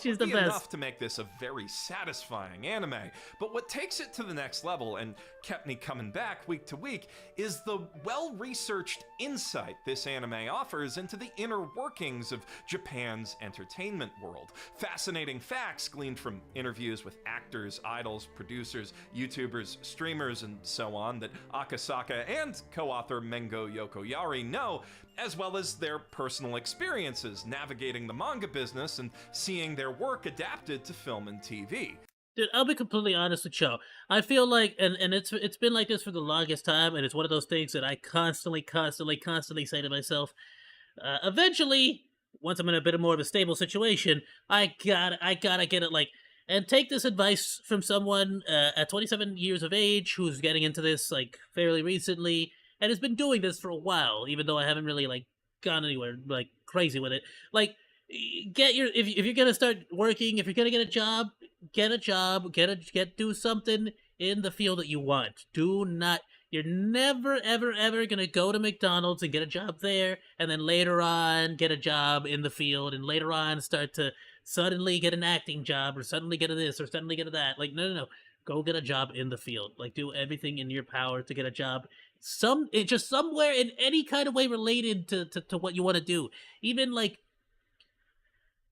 She's the best. Enough to make this a very satisfying anime, but what takes it to the next level and kept me coming back week to week is the well-researched insight this anime offers into the inner workings of Japan's entertainment world. Fascinating facts gleaned from interviews with actors, idols, producers, YouTubers, streamers, and so on that Akasaka and co-author Mengo Yokoyari know, as well as their personal experiences navigating the manga business and seeing their work adapted to film and TV. Dude, I'll be completely honest with y'all. I feel like, and it's been like this for the longest time, and it's one of those things that I constantly say to myself, eventually, once I'm in a bit more of a stable situation, I gotta get it, like, and take this advice from someone at 27 years of age who's getting into this, like, fairly recently, and has been doing this for a while, even though I haven't really, like, gone anywhere, like, crazy with it. Like, if you're gonna start working, if you're gonna get a job, do something in the field that you want. You're never, ever gonna go to McDonald's and get a job there, and then later on get a job in the field, and later on start to suddenly get an acting job, or suddenly get a this, or suddenly get a that. Like, no. Go get a job in the field. Like, do everything in your power to get a job. Just somewhere in any kind of way related to what you want to do. Even like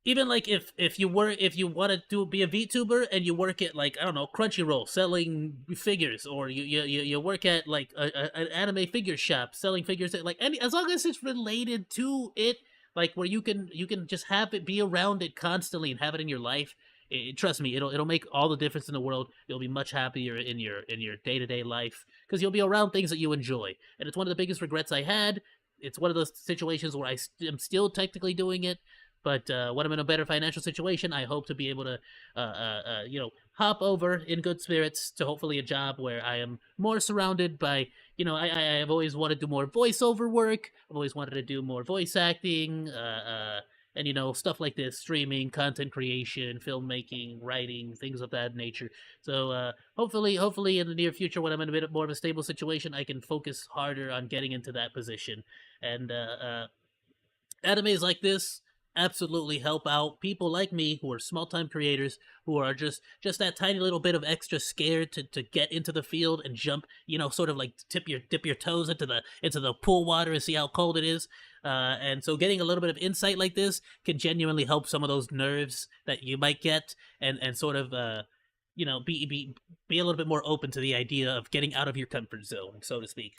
if you want to be a VTuber and you work at, like, I don't know, Crunchyroll selling figures, or you work at like an anime figure shop selling figures, like as long as it's related to it, like where you can just have it, be around it constantly and have it in your life. Trust me, it'll make all the difference in the world. You'll be much happier in your day-to-day life because you'll be around things that you enjoy. And it's one of the biggest regrets I had. It's one of those situations where I am still technically doing it, but when I'm in a better financial situation, I hope to be able to, hop over in good spirits to hopefully a job where I am more surrounded by, I have always wanted to do more voiceover work. I've always wanted to do more voice acting, and, stuff like this, streaming, content creation, filmmaking, writing, things of that nature. So hopefully in the near future, when I'm in a bit more of a stable situation, I can focus harder on getting into that position. And animes like this absolutely help out people like me who are small-time creators, who are just that tiny little bit of extra scared to get into the field and jump, sort of like dip your toes into the pool water and see how cold it is. And so getting a little bit of insight like this can genuinely help some of those nerves that you might get, and sort of be a little bit more open to the idea of getting out of your comfort zone, so to speak.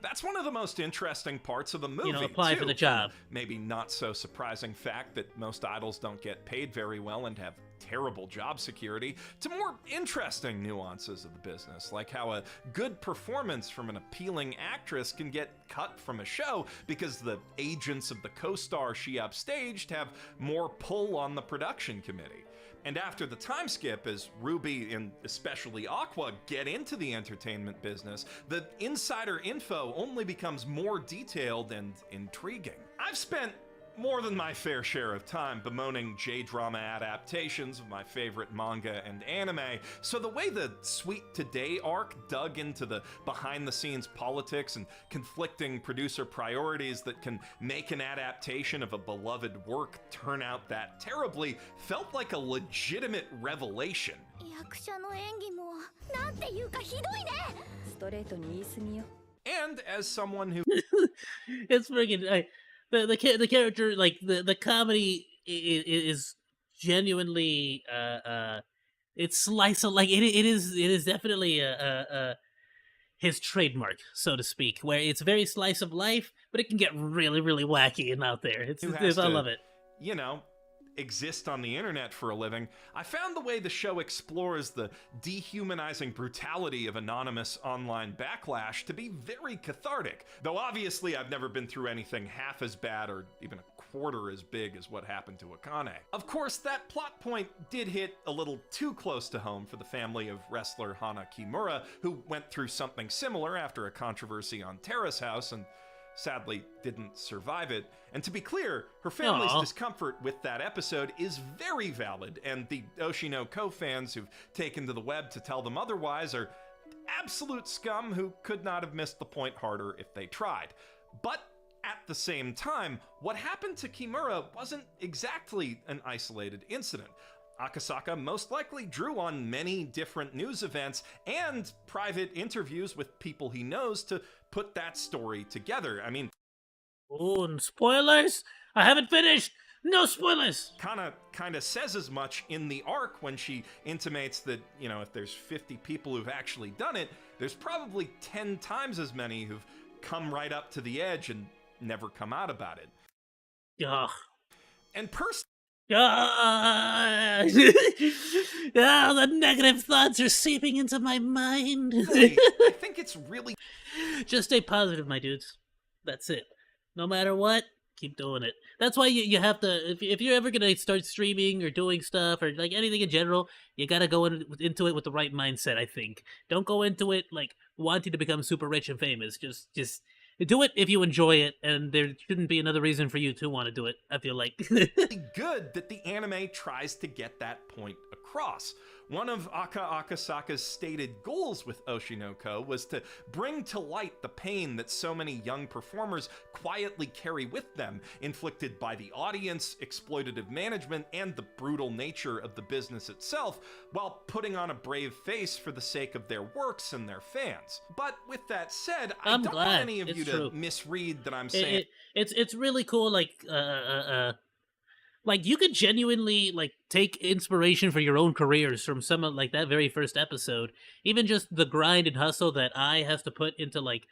That's one of the most interesting parts of the movie, apply for the job. Maybe not so surprising fact that most idols don't get paid very well and have terrible job security, to more interesting nuances of the business, like how a good performance from an appealing actress can get cut from a show because the agents of the co-star she upstaged have more pull on the production committee. And after the time skip, as Ruby and especially Aqua get into the entertainment business, the insider info only becomes more detailed and intriguing. I've spent more than my fair share of time bemoaning J-drama adaptations of my favorite manga and anime, so the way the Sweet Today arc dug into the behind-the-scenes politics and conflicting producer priorities that can make an adaptation of a beloved work turn out that terribly felt like a legitimate revelation. And as someone who... It's freaking... The character, like the comedy is genuinely it's slice of, like it is definitely his trademark, so to speak, where it's very slice of life, but it can get really wacky and out there. I love it. Exist on the internet for a living. I found the way the show explores the dehumanizing brutality of anonymous online backlash to be very cathartic, though obviously I've never been through anything half as bad or even a quarter as big as what happened to Akane. Of course, that plot point did hit a little too close to home for the family of wrestler Hana Kimura, who went through something similar after a controversy on Terrace House, and sadly didn't survive it. And to be clear, her family's discomfort with that episode is very valid, and the Oshinoko fans who've taken to the web to tell them otherwise are absolute scum who could not have missed the point harder if they tried. But at the same time, what happened to Kimura wasn't exactly an isolated incident. Akasaka most likely drew on many different news events and private interviews with people he knows to put that story together. I mean... Oh, and spoilers? I haven't finished! No spoilers! Kinda says as much in the arc when she intimates that, you know, if there's 50 people who've actually done it, there's probably 10 times as many who've come right up to the edge and never come out about it. Ugh. And the negative thoughts are seeping into my mind. I think it's really... Just stay positive, my dudes. That's it. No matter what, keep doing it. That's why you have to, if you're ever going to start streaming or doing stuff or like anything in general, you got to go into it with the right mindset, I think. Don't go into it like wanting to become super rich and famous. Just do it if you enjoy it, and there shouldn't be another reason for you to want to do it, I feel like. Good that the anime tries to get that point across. One of Akasaka's stated goals with Oshinoko was to bring to light the pain that so many young performers quietly carry with them, inflicted by the audience, exploitative management, and the brutal nature of the business itself, while putting on a brave face for the sake of their works and their fans. But with that said, I don't want any of you to misread that I'm saying... It's really cool, like, you could genuinely, like, take inspiration for your own careers from some of, like, that very first episode. Even just the grind and hustle that Ai has to put into, like,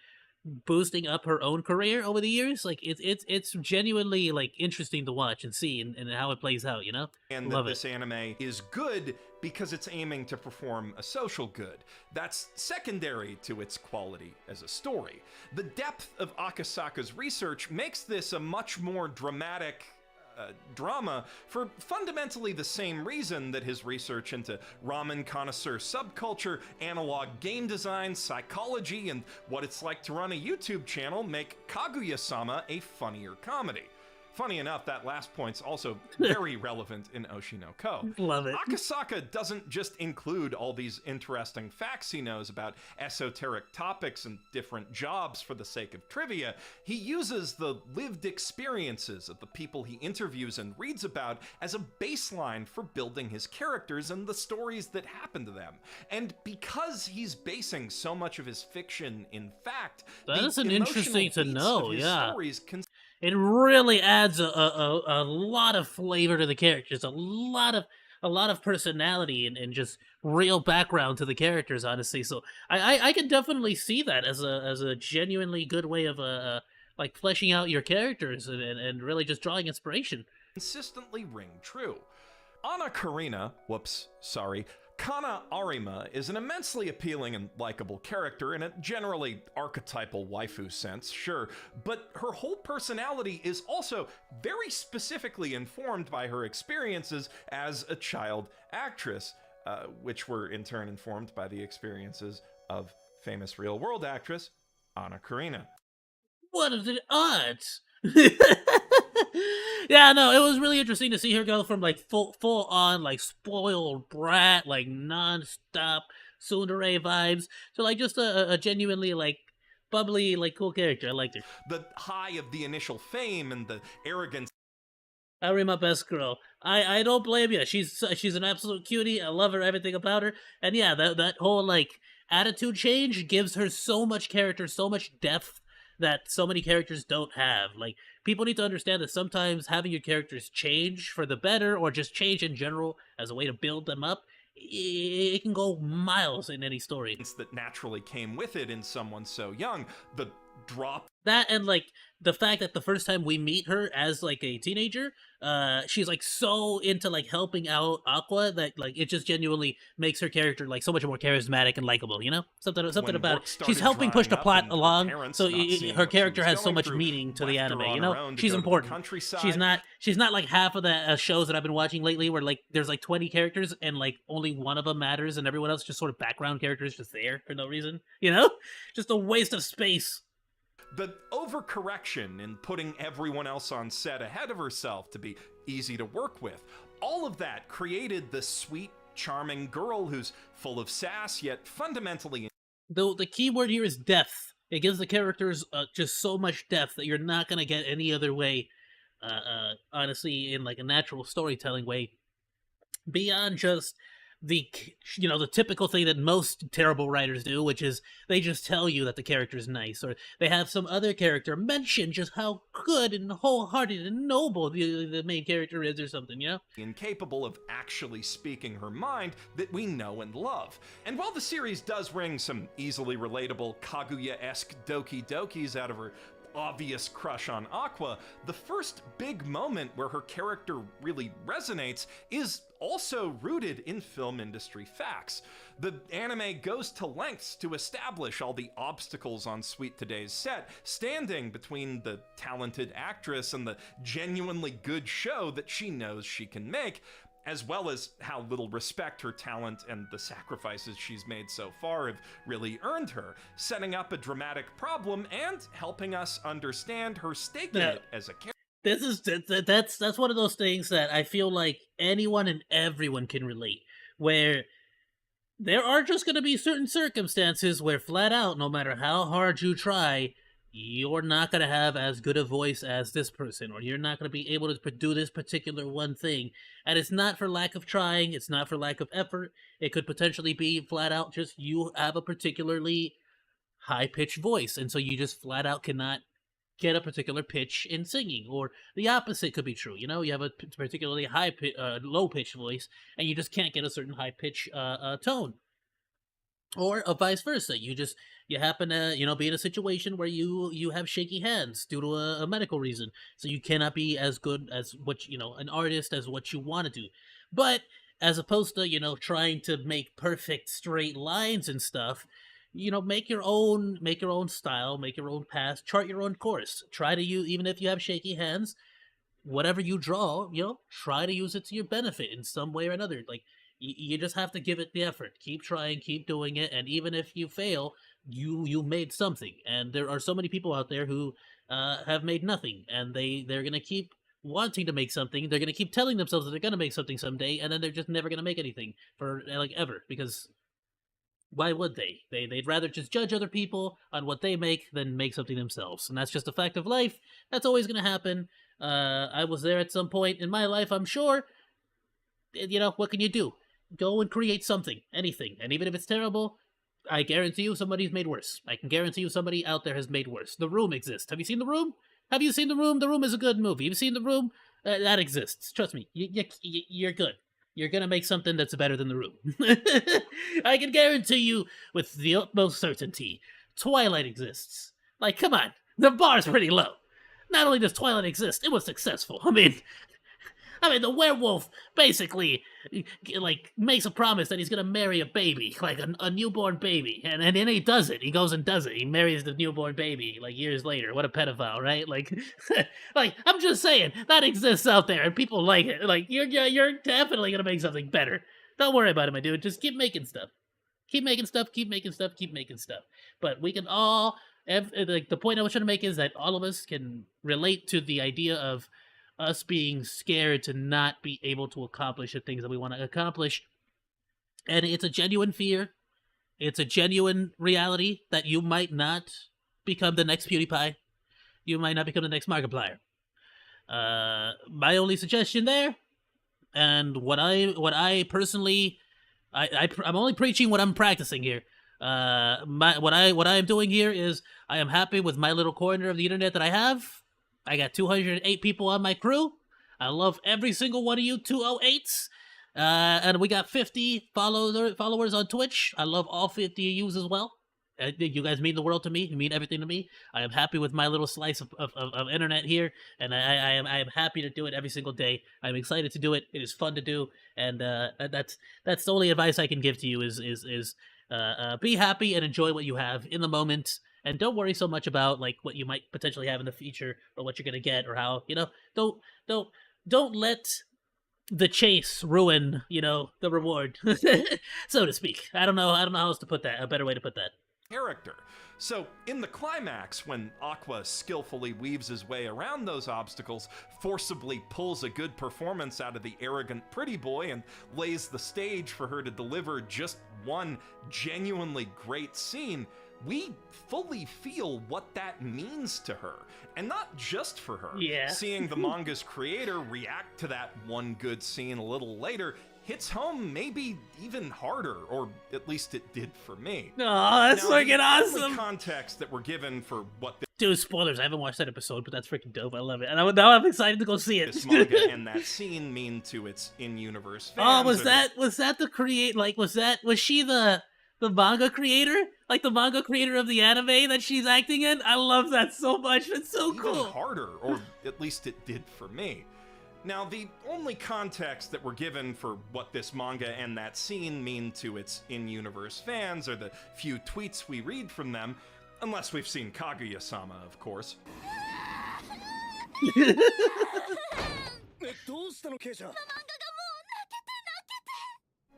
boosting up her own career over the years. Like, it's genuinely, like, interesting to watch and see and how it plays out, you know? And that this anime is good because it's aiming to perform a social good. That's secondary to its quality as a story. The depth of Akasaka's research makes this a much more dramatic... drama for fundamentally the same reason that his research into ramen connoisseur subculture, analog game design, psychology, and what it's like to run a YouTube channel make Kaguya-sama a funnier comedy. Funny enough, that last point's also very relevant in Oshinoko. Love it. Akasaka doesn't just include all these interesting facts he knows about esoteric topics and different jobs for the sake of trivia. He uses the lived experiences of the people he interviews and reads about as a baseline for building his characters and the stories that happen to them. And because he's basing so much of his fiction in fact, that's an interesting to know, yeah. Stories it really adds a lot of flavor to the characters, a lot of personality and just real background to the characters, honestly. So I can definitely see that as a genuinely good way of like fleshing out your characters and really just drawing inspiration. Consistently ring true. Kana Arima is an immensely appealing and likable character in a generally archetypal waifu sense, sure, but her whole personality is also very specifically informed by her experiences as a child actress, which were in turn informed by the experiences of famous real-world actress Anna Karina. What are the odds? Yeah, no, it was really interesting to see her go from like full on like spoiled brat, like non-stop tsundere vibes to like just a genuinely like bubbly, like cool character. I liked her. The high of the initial fame and the arrogance. Ari, best girl. I don't blame you. She's an absolute cutie. I love her, everything about her. And yeah, that whole like attitude change gives her so much character, so much depth that so many characters don't have. Like, people need to understand that sometimes having your characters change for the better or just change in general as a way to build them up, it can go miles in any story. That naturally came with it in someone so young. The drop. That and like the fact that the first time we meet her as like a teenager, she's like so into like helping out Aqua that like it just genuinely makes her character like so much more charismatic and likable, you know? Something about it. She's helping push the plot along, so her character has so much meaning to the anime, you know? She's important. She's not like half of the shows that I've been watching lately where like there's like 20 characters and like only one of them matters and everyone else just sort of background characters just there for no reason, you know? Just a waste of space. The overcorrection in putting everyone else on set ahead of herself to be easy to work with, all of that created the sweet, charming girl who's full of sass, yet fundamentally... The key word here is depth. It gives the characters just so much depth that you're not going to get any other way, honestly, in like a natural storytelling way, beyond just the typical thing that most terrible writers do, which is they just tell you that the character's nice, or they have some other character mention just how good and wholehearted and noble the main character is, or something, incapable of actually speaking her mind that we know and love. And while the series does wring some easily relatable Kaguya-esque doki dokis out of her obvious crush on Aqua, the first big moment where her character really resonates is also rooted in film industry facts. The anime goes to lengths to establish all the obstacles on Sweet Today's set, standing between the talented actress and the genuinely good show that she knows she can make, as well as how little respect her talent and the sacrifices she's made so far have really earned her, setting up a dramatic problem and helping us understand her stake in it as a character. That's one of those things that I feel like anyone and everyone can relate, where there are just going to be certain circumstances where flat out, no matter how hard you try, you're not going to have as good a voice as this person, or you're not going to be able to do this particular one thing. And it's not for lack of trying, it's not for lack of effort. It could potentially be flat out just you have a particularly high-pitched voice, and so you just flat out cannot get a particular pitch in singing. Or the opposite could be true, you have a particularly low-pitched voice, and you just can't get a certain high-pitch tone. Or vice versa, you happen to be in a situation where you have shaky hands due to a medical reason, so you cannot be as good as what an artist as what you want to do. But as opposed to trying to make perfect straight lines and stuff, make your own style, make your own path, chart your own course. Try to use, even if you have shaky hands, whatever you draw, try to use it to your benefit in some way or another. Like, you just have to give it the effort. Keep trying, keep doing it, and even if you fail, you made something. And there are so many people out there who have made nothing, and they're going to keep wanting to make something. They're going to keep telling themselves that they're going to make something someday, and then they're just never going to make anything for, ever, because why would they? They'd rather just judge other people on what they make than make something themselves. And that's just a fact of life. That's always going to happen. I was there at some point in my life, I'm sure. What can you do? Go and create something, anything. And even if it's terrible, I guarantee you somebody's made worse. I can guarantee you somebody out there has made worse. The Room exists. Have you seen The Room? Have you seen The Room? The Room is a good movie. Have you seen The Room? That exists. Trust me. You're good. You're going to make something that's better than The Room. I can guarantee you with the utmost certainty, Twilight exists. Like, come on. The bar's pretty low. Not only does Twilight exist, it was successful. I mean, the werewolf basically, makes a promise that he's gonna marry a baby, like a newborn baby, and then he does it. He goes and does it. He marries the newborn baby, years later. What a pedophile, right? I'm just saying, that exists out there, and people like it. You're definitely gonna make something better. Don't worry about it, my dude. Just keep making stuff. Keep making stuff, keep making stuff, keep making stuff. But we can all, the point I was trying to make is that all of us can relate to the idea of us being scared to not be able to accomplish the things that we want to accomplish. And it's a genuine fear. It's a genuine reality that you might not become the next PewDiePie. You might not become the next Markiplier. My only suggestion there, and what I personally, I'm only preaching what I'm practicing here. What I am doing here is I am happy with my little corner of the internet that I have. I got 208 people on my crew. I love every single one of you 208s. And we got 50 followers on Twitch. I love all 50 of you as well. You guys mean the world to me. You mean everything to me. I am happy with my little slice of internet here, and I am happy to do it every single day. I'm excited to do it. It is fun to do, and that's the only advice I can give to you is be happy and enjoy what you have in the moment. And don't worry so much about what you might potentially have in the future or what you're gonna get or how don't let the chase ruin the reward, so to speak. I don't know how else to put that. A better way to put that. character. So, in the climax, when Aqua skillfully weaves his way around those obstacles, forcibly pulls a good performance out of the arrogant pretty boy, and lays the stage for her to deliver just one genuinely great scene, we fully feel what that means to her. And not just for her. Yeah. Seeing the manga's creator react to that one good scene a little later hits home maybe even harder, or at least it did for me. Oh, that's Now, freaking the awesome! only context that we're given for what Dude, spoilers, I haven't watched that episode, but that's freaking dope, I love it. And now I'm excited to go see it. this manga and that scene mean to its in-universe fans. Oh, or was that the create, like, was she the manga creator? Like, the manga creator of the anime that she's acting in? I love that so much, it's so even cool! harder, or at least it did for me. Now, the only context that we're given for what this manga and that scene mean to its in-universe fans are the few tweets we read from them, unless we've seen Kaguya-sama, of course.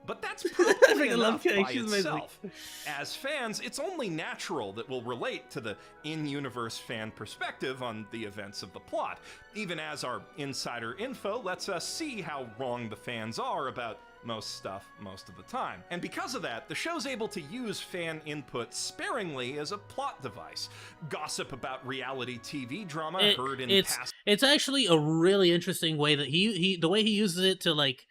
But that's probably enough by itself. As fans, it's only natural that we'll relate to the in-universe fan perspective on the events of the plot, even as our insider info lets us see how wrong the fans are about most stuff most of the time. And because of that, the show's able to use fan input sparingly as a plot device. Gossip about reality TV drama heard in past... It's actually a really interesting way that the way he uses it to, like,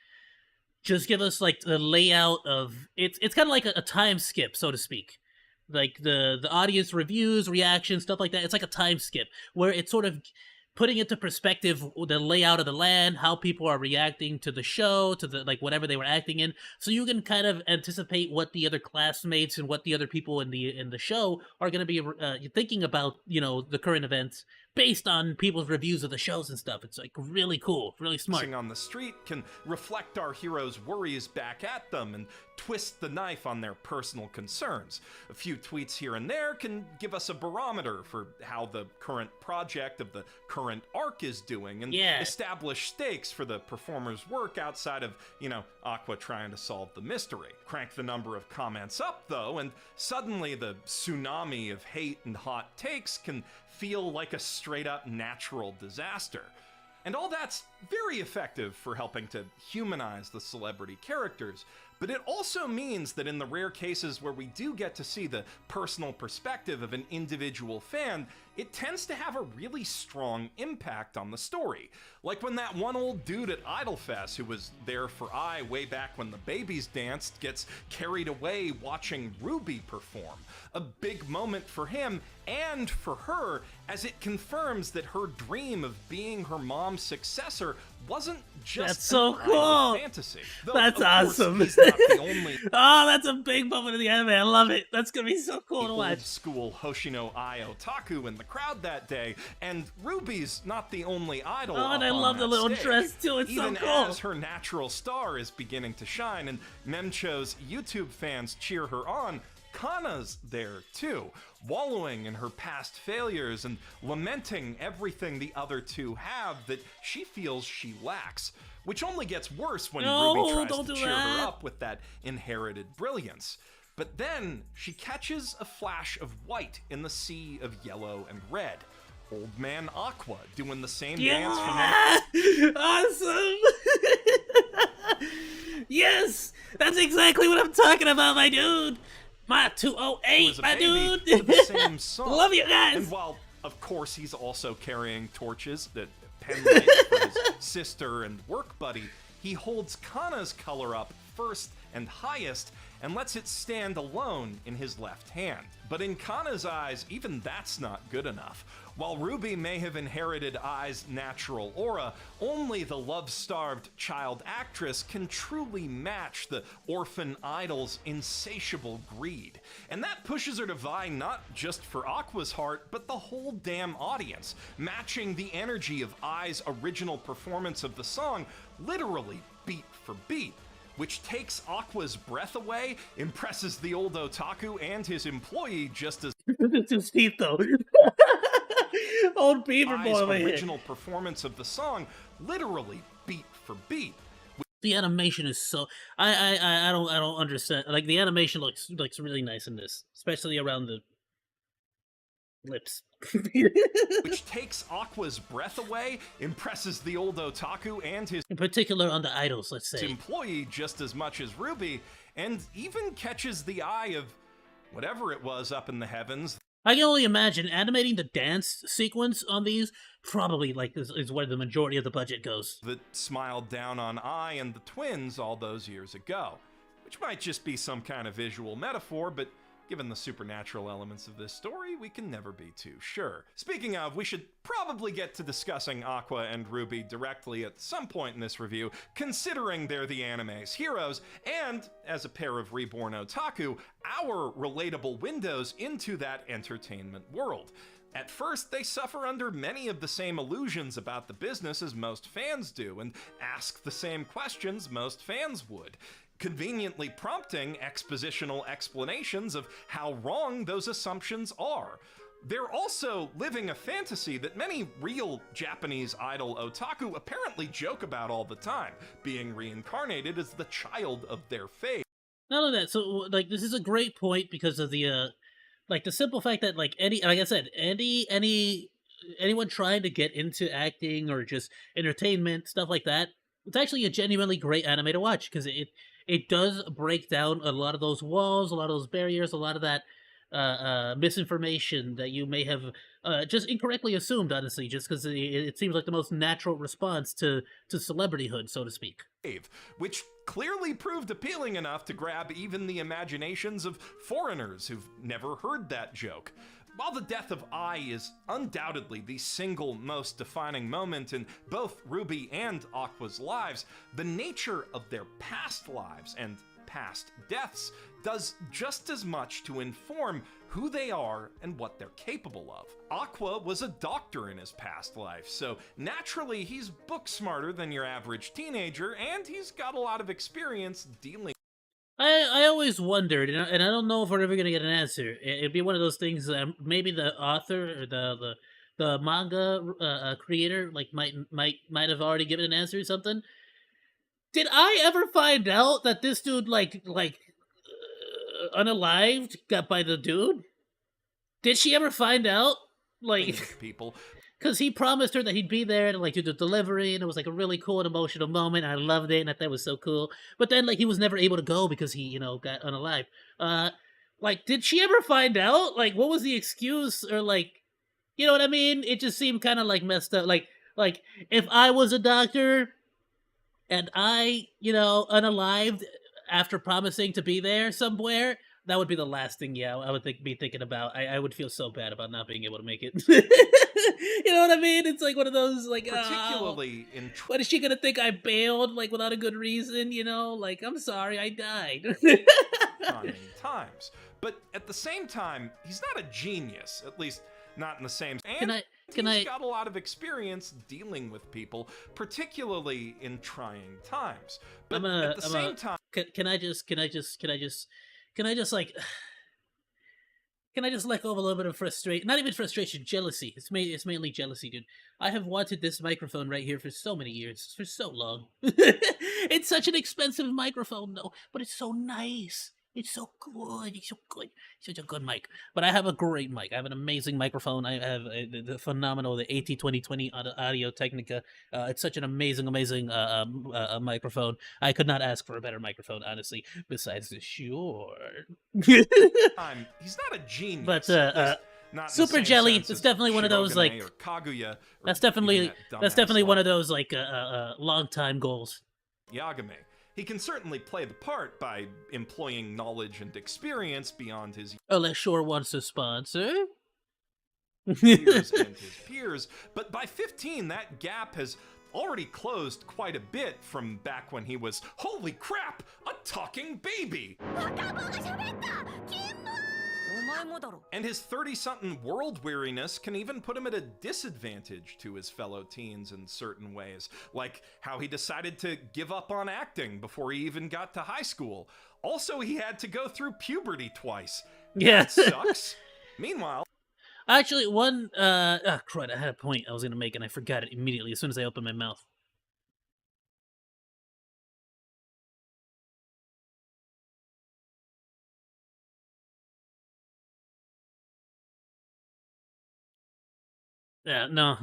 just give us, like, the layout of... It's kind of like a time skip, so to speak. Like, the audience reviews, reactions, stuff like that. It's like a time skip, where it's sort of putting into perspective the layout of the land, how people are reacting to the show, to the, like, whatever they were acting in, so you can kind of anticipate what the other classmates and what the other people in the show are going to be thinking about, you know, the current events based on people's reviews of the shows and stuff. It's, like, really cool, really smart. On the street can reflect our heroes' worries back at them and twist the knife on their personal concerns. A few tweets here and there can give us a barometer for how the current project of the current arc is doing, and establish stakes for the performer's work outside of, you know, Aqua trying to solve the mystery. Crank the number of comments up, though, and suddenly the tsunami of hate and hot takes can feel like a straight-up natural disaster. And all that's very effective for helping to humanize the celebrity characters, but it also means that in the rare cases where we do get to see the personal perspective of an individual fan, it tends to have a really strong impact on the story. Like when that one old dude at Idolfest who was there for I way back when the babies danced gets carried away watching Ruby perform. A big moment for him and for her, as it confirms that her dream of being her mom's successor wasn't just that's so cool. Fantasy. Though, that's awesome. He's not the only oh, that's a big moment in the anime. I love it. That's gonna be so cool to watch. Old school Hoshino Ai otaku in the crowd that day, and Ruby's not the only idol. Oh, and I love the little stage. dress too. It's Even so cool. as her natural star is beginning to shine, and Memcho's YouTube fans cheer her on, Kana's there too, wallowing in her past failures and lamenting everything the other two have that she feels she lacks, which only gets worse when Ruby tries to cheer her up with that inherited brilliance. But then she catches a flash of white in the sea of yellow and red. Old man Aqua doing the same dance from her. Awesome! Yes! That's exactly what I'm talking about, my dude! My 208, my dude! To the same song. Love you guys! And while, of course, he's also carrying torches that pen lights for his sister and work buddy, he holds Kana's color up first and highest and lets it stand alone in his left hand. But in Kana's eyes, even that's not good enough. While Ruby may have inherited Ai's natural aura, only the love-starved child actress can truly match the orphan idol's insatiable greed. And that pushes her to vie not just for Aqua's heart, but the whole damn audience, matching the energy of Ai's original performance of the song, literally beat for beat. Which takes Aqua's breath away, impresses the old otaku and his employee just as it's his teeth, though. Old beaver boy over here. Original performance of the song literally beat for beat. The animation is so I don't understand. Like the animation looks really nice in this, especially around the lips. Which takes Aqua's breath away, impresses the old otaku and his in particular on the idols, let's say. employee just as much as Ruby, and even catches the eye of whatever it was up in the heavens. I can only imagine animating the dance sequence on these probably like is where the majority of the budget goes. That smiled down on I and the twins all those years ago, which might just be some kind of visual metaphor, but given the supernatural elements of this story, we can never be too sure. Speaking of, we should probably get to discussing Aqua and Ruby directly at some point in this review, considering they're the anime's heroes, and, as a pair of reborn otaku, our relatable windows into that entertainment world. At first, they suffer under many of the same illusions about the business as most fans do, and ask the same questions most fans would, conveniently prompting expositional explanations of how wrong those assumptions are. They're also living a fantasy that many real Japanese idol otaku apparently joke about all the time, being reincarnated as the child of their fate. Not only that, so like this is a great point because of the like the simple fact that like anyone trying to get into acting or just entertainment stuff like that, it's actually a genuinely great anime to watch because it does break down a lot of those walls, a lot of those barriers, a lot of that misinformation that you may have just incorrectly assumed, honestly, just because it seems like the most natural response to celebrityhood, so to speak. Which clearly proved appealing enough to grab even the imaginations of foreigners who've never heard that joke. While the death of I is undoubtedly the single most defining moment in both Ruby and Aqua's lives, the nature of their past lives and past deaths does just as much to inform who they are and what they're capable of. Aqua was a doctor in his past life, so naturally he's book smarter than your average teenager, and he's got a lot of experience dealing. I always wondered, and I don't know if we're ever gonna get an answer. It'd be one of those things that maybe the author or the manga creator like might have already given an answer or something. Did I ever find out that this dude unalived got by the dude? Did she ever find out? Like people. Because he promised her that he'd be there to like do the delivery, and it was like a really cool and emotional moment. I loved it, and I thought it was so cool. But then like he was never able to go because he, got unalived. Like, did she ever find out? Like, what was the excuse? Or like, you know what I mean? It just seemed kind of like messed up. Like if I was a doctor and I, unalived after promising to be there somewhere, that would be the last thing, I would be thinking about. I would feel so bad about not being able to make it. You know what I mean? It's like one of those, like, particularly in what is she gonna think I bailed, like, without a good reason, Like, I'm sorry, I died. Many times. But at the same time, he's not a genius, at least not in the same... And he's got a lot of experience dealing with people, particularly in trying times. But at the same time... Can I just let go of a little bit of frustration? Not even frustration, jealousy. It's mainly jealousy, dude. I have wanted this microphone right here for so many years, for so long. It's such an expensive microphone, though, but it's so nice. It's so good. It's so good. It's such a good mic. But I have a great mic. I have an amazing microphone. I have the phenomenal, the AT2020 Audio Technica. It's such an amazing microphone. I could not ask for a better microphone, honestly, besides the short. He's not a genius. But, Super Jelly, it's definitely one of those, like... Kaguya, that's definitely one of those, like, long-time goals. Yagame. He can certainly play the part by employing knowledge and experience beyond his... Unless Shore wants to sponsor. Years and his peers, but by 15, that gap has already closed quite a bit from back when he was, holy crap, a talking baby! And his 30-something world weariness can even put him at a disadvantage to his fellow teens in certain ways, like how he decided to give up on acting before he even got to high school. Also, he had to go through puberty twice. Yeah. That sucks. Meanwhile... Actually, crud, I had a point I was going to make and I forgot it immediately as soon as I opened my mouth. Yeah, no,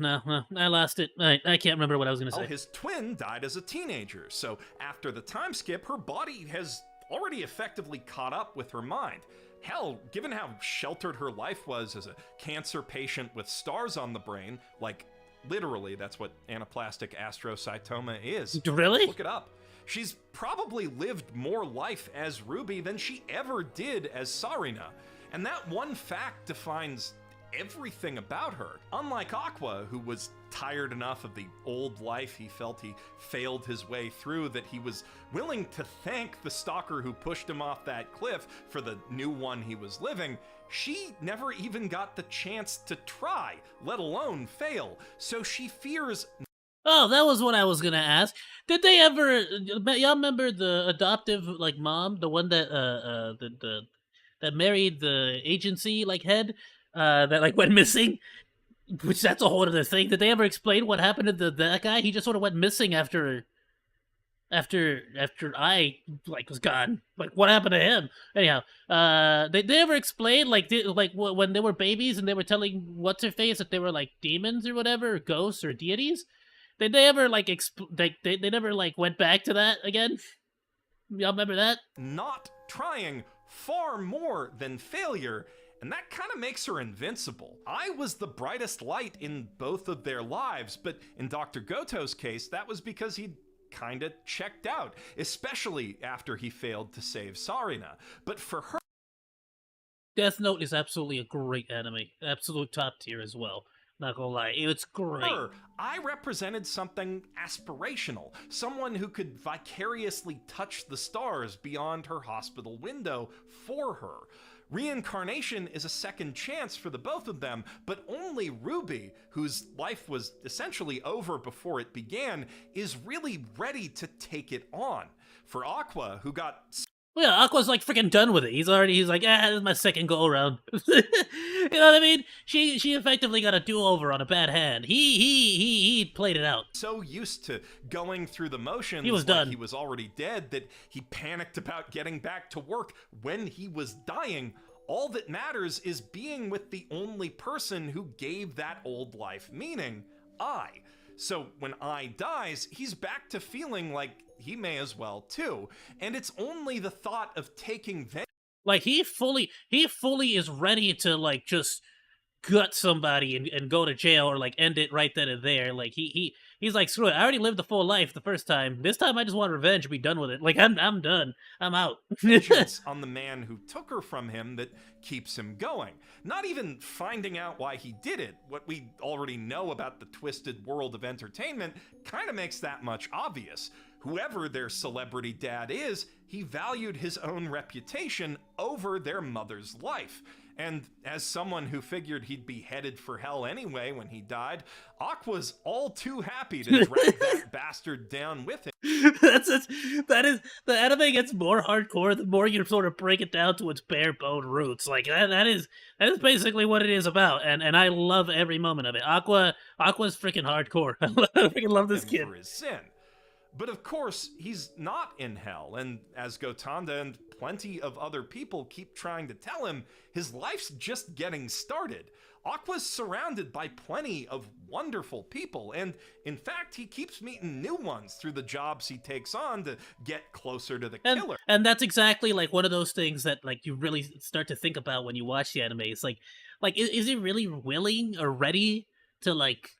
I lost it. I can't remember what I was gonna say. His twin died as a teenager, so after the time skip, her body has already effectively caught up with her mind. Hell, given how sheltered her life was as a cancer patient with stars on the brain, like literally that's what anaplastic astrocytoma is. Really? Look it up. She's probably lived more life as Ruby than she ever did as Sarina, and that one fact defines everything about her. Unlike Aqua, who was tired enough of the old life he felt he failed his way through that he was willing to thank the stalker who pushed him off that cliff for the new one he was living, she never even got the chance to try, let alone fail. So she fears. Oh, that was what I was gonna ask. Did they ever? Y'all remember the adoptive like mom, the one that that married the agency like head, that like went missing? Which that's a whole other thing. Did they ever explain what happened to that guy? He just sort of went missing after I like was gone. Like what happened to him? Anyhow, they ever explain like when they were babies and they were telling what's her face that they were like demons or whatever, or ghosts or deities? Did they ever like they never like went back to that again? Y'all remember that? Not trying far more than failure, and that kind of makes her invincible. I was the brightest light in both of their lives, but in Dr. Goto's case, that was because he'd kinda checked out, especially after he failed to save Sarina. But for her, Death Note is absolutely a great anime. Absolute top tier as well. Not gonna lie, it's great. I represented something aspirational, someone who could vicariously touch the stars beyond her hospital window for her. Reincarnation is a second chance for the both of them, but only Ruby, whose life was essentially over before it began, is really ready to take it on. For Aqua, who got... Yeah, Aqua's like freaking done with it. He's like, this is my second go around. You know what I mean? She effectively got a do-over on a bad hand. He played it out. So used to going through the motions, he was done. He was already dead, that he panicked about getting back to work when he was dying. All that matters is being with the only person who gave that old life meaning, I. So when I dies, he's back to feeling like he may as well too. And it's only the thought of taking vengeance. Like he fully is ready to like just gut somebody and go to jail or like end it right then and there. Like he's like, screw it, I already lived a full life the first time. This time I just want revenge and be done with it. Like I'm done. I'm out. Vengeance on the man who took her from him that keeps him going. Not even finding out why he did it. What we already know about the twisted world of entertainment kind of makes that much obvious. Whoever their celebrity dad is, he valued his own reputation over their mother's life. And as someone who figured he'd be headed for hell anyway when he died, Aqua's all too happy to drag that bastard down with him. That is, the anime gets more hardcore the more you sort of break it down to its bare bone roots. Like that is basically what it is about, and I love every moment of it. Aqua's freaking hardcore. I freaking love this kid. For his sin. But of course, he's not in hell, and as Gotanda and plenty of other people keep trying to tell him, his life's just getting started. Aqua's surrounded by plenty of wonderful people, and in fact, he keeps meeting new ones through the jobs he takes on to get closer to the killer. And that's exactly like one of those things that like you really start to think about when you watch the anime. It's like is he really willing or ready to like,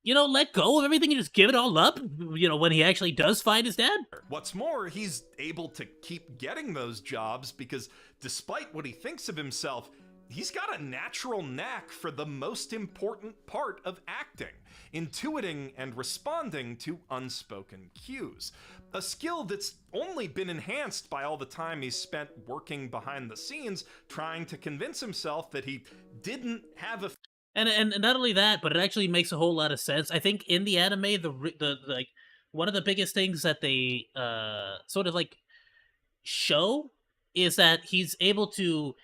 you know, let go of everything and just give it all up, you know, when he actually does find his dad? What's more, he's able to keep getting those jobs because despite what he thinks of himself, he's got a natural knack for the most important part of acting, intuiting and responding to unspoken cues. A skill that's only been enhanced by all the time he's spent working behind the scenes, trying to convince himself that he didn't have a... And not only that, but it actually makes a whole lot of sense. I think in the anime, the like one of the biggest things that they sort of like show is that he's able to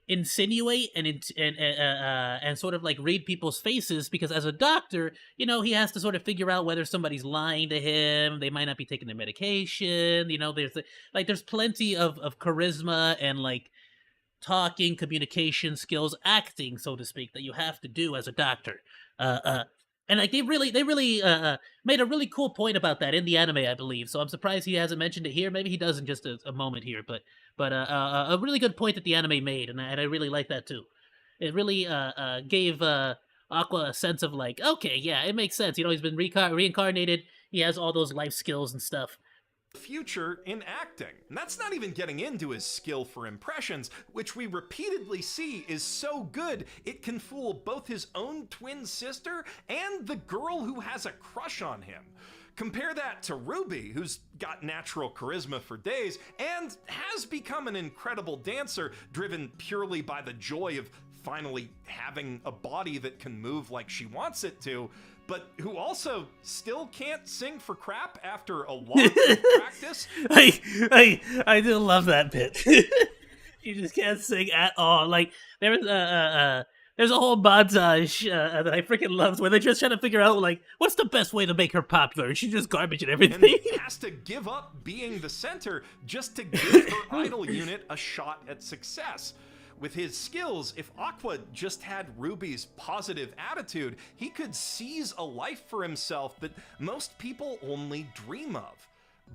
insinuate and sort of like read people's faces, because as a doctor, you know, he has to sort of figure out whether somebody's lying to him, they might not be taking their medication, you know, there's plenty of charisma and like talking, communication skills, acting, so to speak, that you have to do as a doctor. And like they really made a really cool point about that in the anime, I believe. So I'm surprised he hasn't mentioned it here. Maybe he does in just a moment here, but a really good point that the anime made, and I really like that too. It really gave Aqua a sense of like, okay, yeah, it makes sense. You know, he's been reincarnated. He has all those life skills and stuff. Future in acting. And that's not even getting into his skill for impressions, which we repeatedly see is so good it can fool both his own twin sister and the girl who has a crush on him. Compare that to Ruby, who's got natural charisma for days and has become an incredible dancer driven purely by the joy of finally having a body that can move like she wants it to, but who also still can't sing for crap after a lot of practice. I do love that bit. You just can't sing at all. Like there's a whole montage that I freaking loved where they're just trying to figure out like what's the best way to make her popular, and she's just garbage and everything. And he has to give up being the center just to give her idol unit a shot at success. With his skills, if Aqua just had Ruby's positive attitude, he could seize a life for himself that most people only dream of.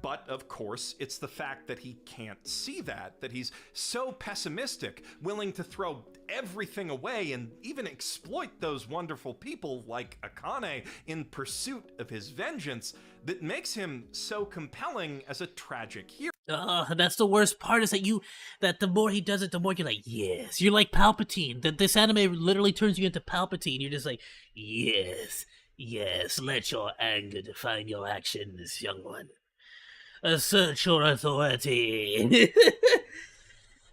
But of course, it's the fact that he can't see that he's so pessimistic, willing to throw everything away and even exploit those wonderful people like Akane in pursuit of his vengeance, that makes him so compelling as a tragic hero. That's the worst part, is that the more he does it, the more you're like, yes. You're like Palpatine. This anime literally turns you into Palpatine. You're just like, yes, let your anger define your actions, young one. Assert your authority.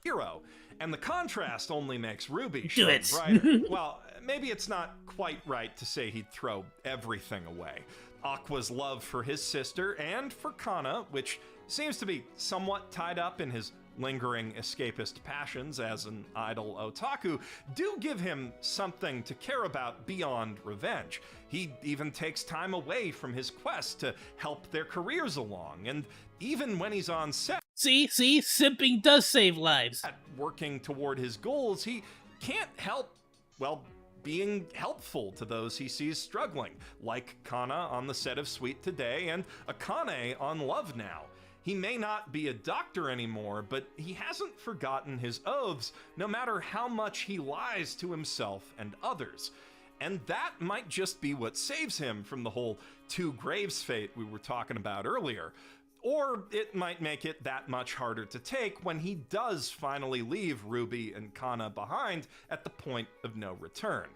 Hero. And the contrast only makes Ruby Do shine it. brighter. Well, maybe it's not quite right to say he'd throw everything away. Aqua's love for his sister and for Kana, which seems to be somewhat tied up in his lingering escapist passions as an idol otaku, do give him something to care about beyond revenge. He even takes time away from his quest to help their careers along, and even when he's on set, See, simping does save lives. working toward his goals, he can't help, well, being helpful to those he sees struggling, like Kana on the set of Sweet Today and Akane on Love Now. He may not be a doctor anymore, but he hasn't forgotten his oaths, no matter how much he lies to himself and others. And that might just be what saves him from the whole two graves fate we were talking about earlier. Or it might make it that much harder to take when he does finally leave Ruby and Kana behind at the point of no return.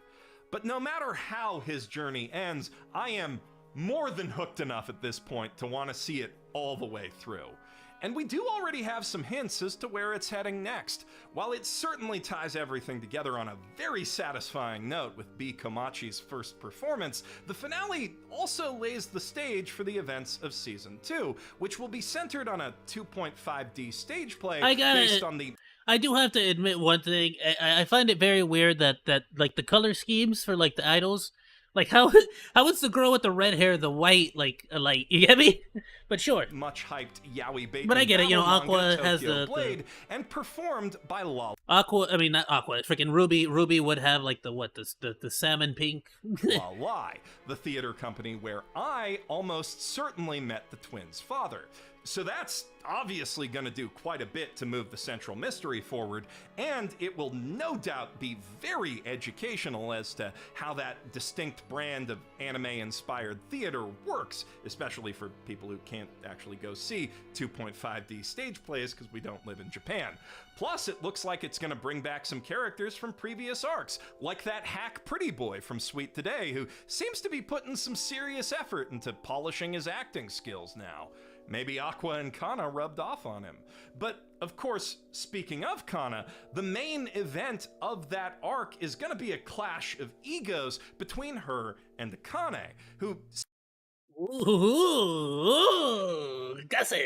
But no matter how his journey ends, I am more than hooked enough at this point to want to see it all the way through. And we do already have some hints as to where it's heading next. While it certainly ties everything together on a very satisfying note with B. Komachi's first performance, the finale also lays the stage for the events of Season 2, which will be centered on a 2.5D stage play based on the... I do have to admit one thing. I find it very weird that like the color schemes for like the idols, like how is the girl with the red hair the white like you get me? But sure. Much hyped yaoi bait. But I get it. You know, Aqua has the Blade and performed by Lala. Not Aqua. Freaking Ruby. Ruby would have like the salmon pink. Lala, the theater company where I almost certainly met the twins' father. So that's obviously going to do quite a bit to move the central mystery forward, and it will no doubt be very educational as to how that distinct brand of anime-inspired theater works, especially for people who can't actually go see 2.5D stage plays because we don't live in Japan. Plus, it looks like it's going to bring back some characters from previous arcs, like that hack pretty boy from Sweet Today, who seems to be putting some serious effort into polishing his acting skills now. Maybe Aqua and Kana rubbed off on him. But, of course, speaking of Kana, the main event of that arc is going to be a clash of egos between her and Akane, who... Ooh, gossip!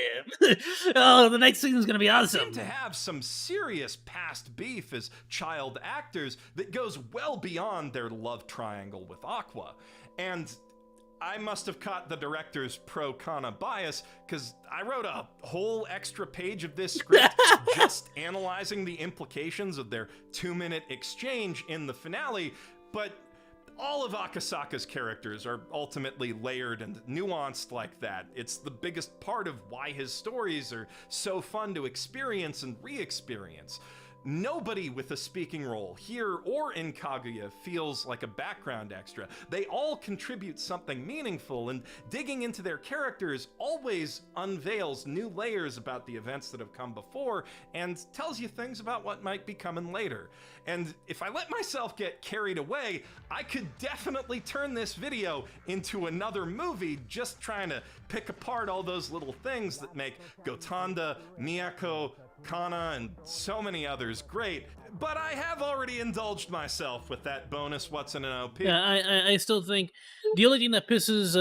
Oh, the next season's gonna be awesome. Seem to have some serious past beef as child actors that goes well beyond their love triangle with Aqua. And I must have caught the director's pro-Kana bias, because I wrote a whole extra page of this script just analyzing the implications of their 2-minute exchange in the finale, but All of Akasaka's characters are ultimately layered and nuanced like that. It's the biggest part of why his stories are so fun to experience and re-experience. Nobody with a speaking role, here or in Kaguya, feels like a background extra. They all contribute something meaningful, and digging into their characters always unveils new layers about the events that have come before and tells you things about what might be coming later. And if I let myself get carried away, I could definitely turn this video into another movie just trying to pick apart all those little things that make Gotanda, Miyako, Kana, and so many others great, but I have already indulged myself with that bonus What's in an OP. Yeah, I still think the only thing that pisses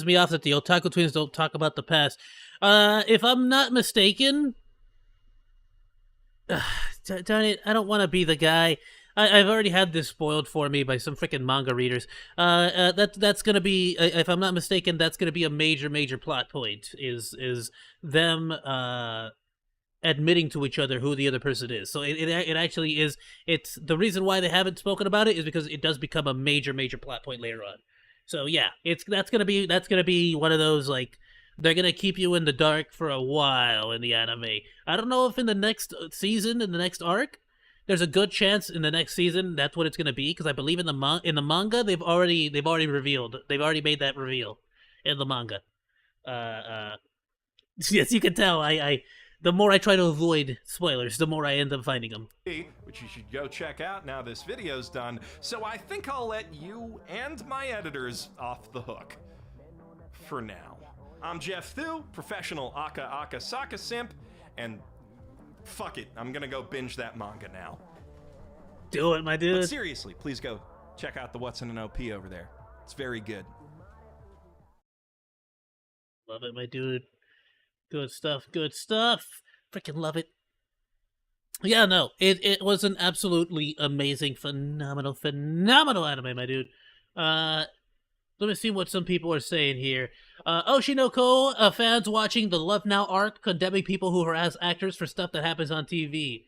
me off that the Otaku Twins don't talk about the past. If I'm not mistaken, darn it, I don't want to be the guy. I've already had this spoiled for me by some freaking manga readers. That's gonna be, if I'm not mistaken, that's gonna be a major plot point. Is them admitting to each other who the other person is. So it actually is. It's the reason why they haven't spoken about it is because it does become a major plot point later on. So yeah, that's gonna be one of those, like, they're gonna keep you in the dark for a while in the anime. I don't know if in the next season, in the next arc, there's a good chance in the next season that's what it's gonna be, because I believe in the manga they've already made that reveal in the manga. Yes, you can tell. The more I try to avoid spoilers, the more I end up finding them. Which you should go check out now this video's done, so I think I'll let you and my editors off the hook. For now. I'm Jeff Thu, professional Akasaka simp, and fuck it, I'm gonna go binge that manga now. Do it, my dude. But seriously, please go check out the What's in an OP over there. It's very good. Love it, my dude. Good stuff. Freaking love it. Yeah, no, it was an absolutely amazing, phenomenal anime, my dude. Let me see what some people are saying here. Oshinoko fans watching the Love Now arc condemning people who harass actors for stuff that happens on TV.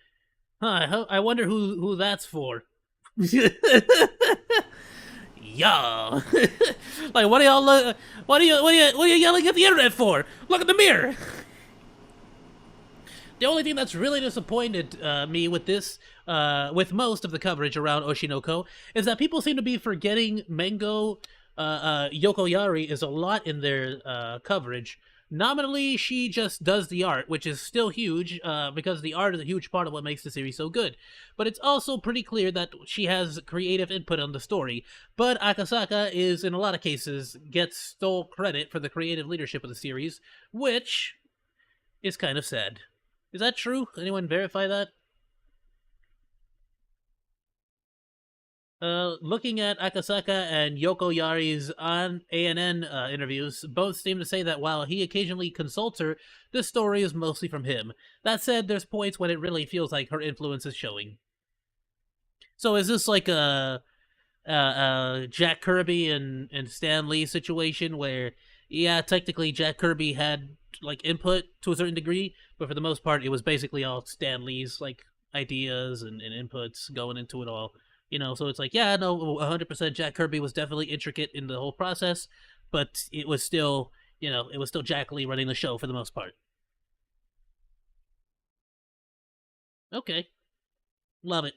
Huh, I wonder who that's for. Yeah. Like, what are y'all? What are you yelling at the internet for? Look at the mirror. The only thing that's really disappointed me with this, with most of the coverage around Oshinoko, is that people seem to be forgetting Mengo Yokoyari is a lot in their coverage. Nominally, she just does the art, which is still huge, because the art is a huge part of what makes the series so good. But it's also pretty clear that she has creative input on the story. But Akasaka is, in a lot of cases, gets sole credit for the creative leadership of the series, which is kind of sad. Is that true? Anyone verify that? Looking at Akasaka and Yoko Yari's on ANN interviews, both seem to say that while he occasionally consults her, the story is mostly from him. That said, there's points when it really feels like her influence is showing. So is this like a Jack Kirby and Stan Lee situation where, yeah, technically Jack Kirby had like input to a certain degree, but for the most part it was basically all Stan Lee's like ideas and inputs going into it all. You know, so it's like, yeah, no, 100% Jack Kirby was definitely intricate in the whole process, but it was still, you know, it was still Jack Lee running the show for the most part. Okay. Love it.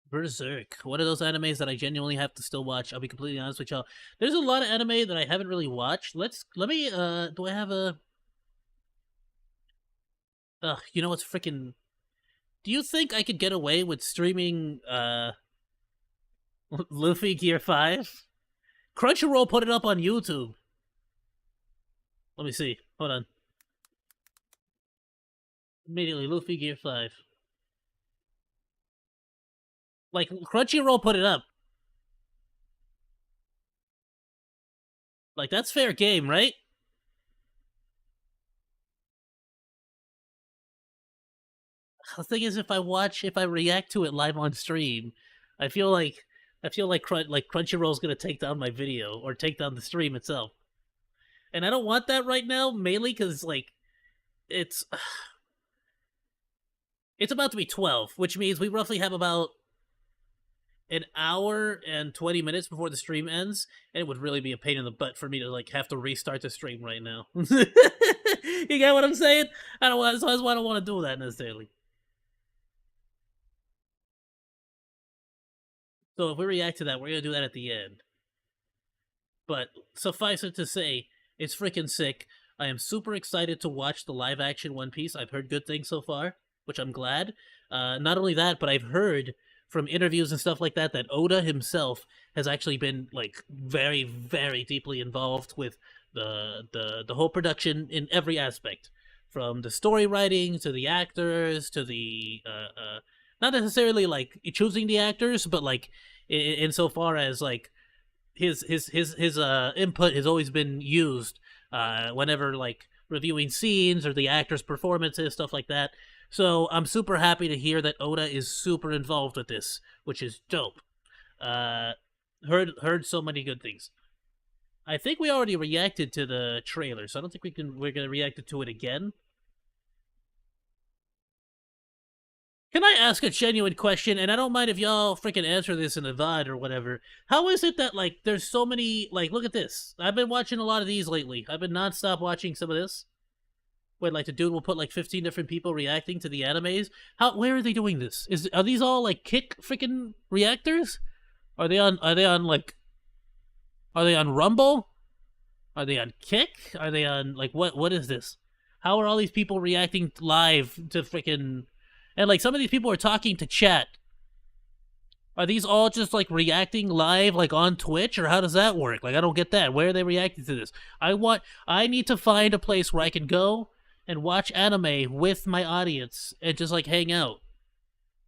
Berserk. One of those animes that I genuinely have to still watch. I'll be completely honest with y'all. There's a lot of anime that I haven't really watched. Let me, do I have a... you know what's freaking... Do you think I could get away with streaming, Luffy Gear 5? Crunchyroll put it up on YouTube. Let me see. Hold on. Immediately, Luffy Gear 5. Like, Crunchyroll put it up. Like, that's fair game, right? The thing is, if I react to it live on stream, I feel like Crunchyroll's gonna take down my video or take down the stream itself, and I don't want that right now. Mainly because like, it's It's about to be 12, which means we roughly have about an hour and 20 minutes before the stream ends, and it would really be a pain in the butt for me to like have to restart the stream right now. You get what I'm saying? That's why I don't want to do that necessarily. So if we react to that, we're gonna do that at the end. But suffice it to say, it's freaking sick. I am super excited to watch the live action One Piece. I've heard good things so far, which I'm glad. Not only that, but I've heard from interviews and stuff like that that Oda himself has actually been like very, very deeply involved with the whole production in every aspect, from the story writing to the actors to the not necessarily like choosing the actors, but like insofar as like his input has always been used whenever like reviewing scenes or the actors' performances, stuff like that. So I'm super happy to hear that Oda is super involved with this, which is dope. Heard so many good things. I think we already reacted to the trailer, so I don't think we're gonna react to it again. Can I ask a genuine question? And I don't mind if y'all freaking answer this in the VOD or whatever. How is it that, like, there's so many, like, look at this. I've been watching a lot of these lately. I've been nonstop watching some of this. Where, like, the dude will put, like, 15 different people reacting to the animes. Where are they doing this? Are these all, like, Kick freaking reactors? Are they on Rumble? Are they on Kick? Are they on, like, what is this? How are all these people reacting live to freaking... And, like, some of these people are talking to chat. Are these all just, like, reacting live, like, on Twitch? Or how does that work? Like, I don't get that. Where are they reacting to this? I need to find a place where I can go and watch anime with my audience and just, like, hang out.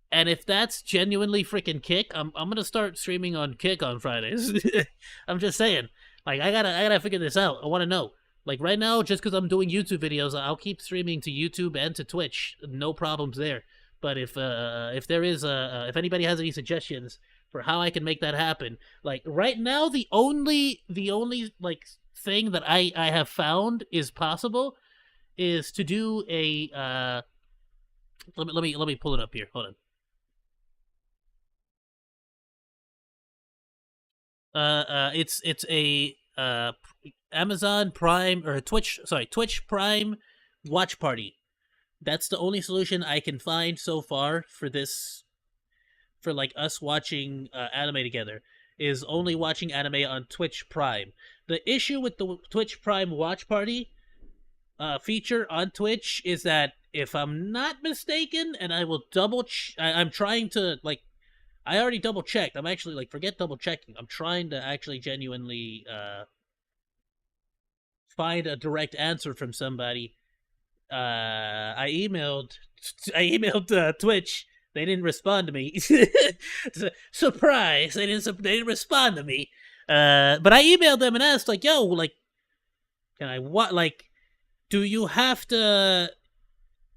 And if that's genuinely freaking Kick, I'm gonna start streaming on Kick on Fridays. I'm just saying. Like, I gotta figure this out. I want to know. Like, right now, just because I'm doing YouTube videos, I'll keep streaming to YouTube and to Twitch. No problems there. But if there is if anybody has any suggestions for how I can make that happen, like right now, the only like thing that I have found is possible is to do a let me pull it up here. Hold on. It's a Amazon Prime or Twitch Prime watch party. That's the only solution I can find so far for this, for like us watching anime together, is only watching anime on Twitch Prime. The issue with the Twitch Prime watch party feature on Twitch is that, if I'm not mistaken, and I will I'm trying to, like, I already double checked. I'm actually, like, forget double checking. I'm trying to actually genuinely find a direct answer from somebody. I emailed Twitch. They didn't respond to me. Surprise! They didn't respond to me. But I emailed them and asked, like, yo, like, can I do you have to?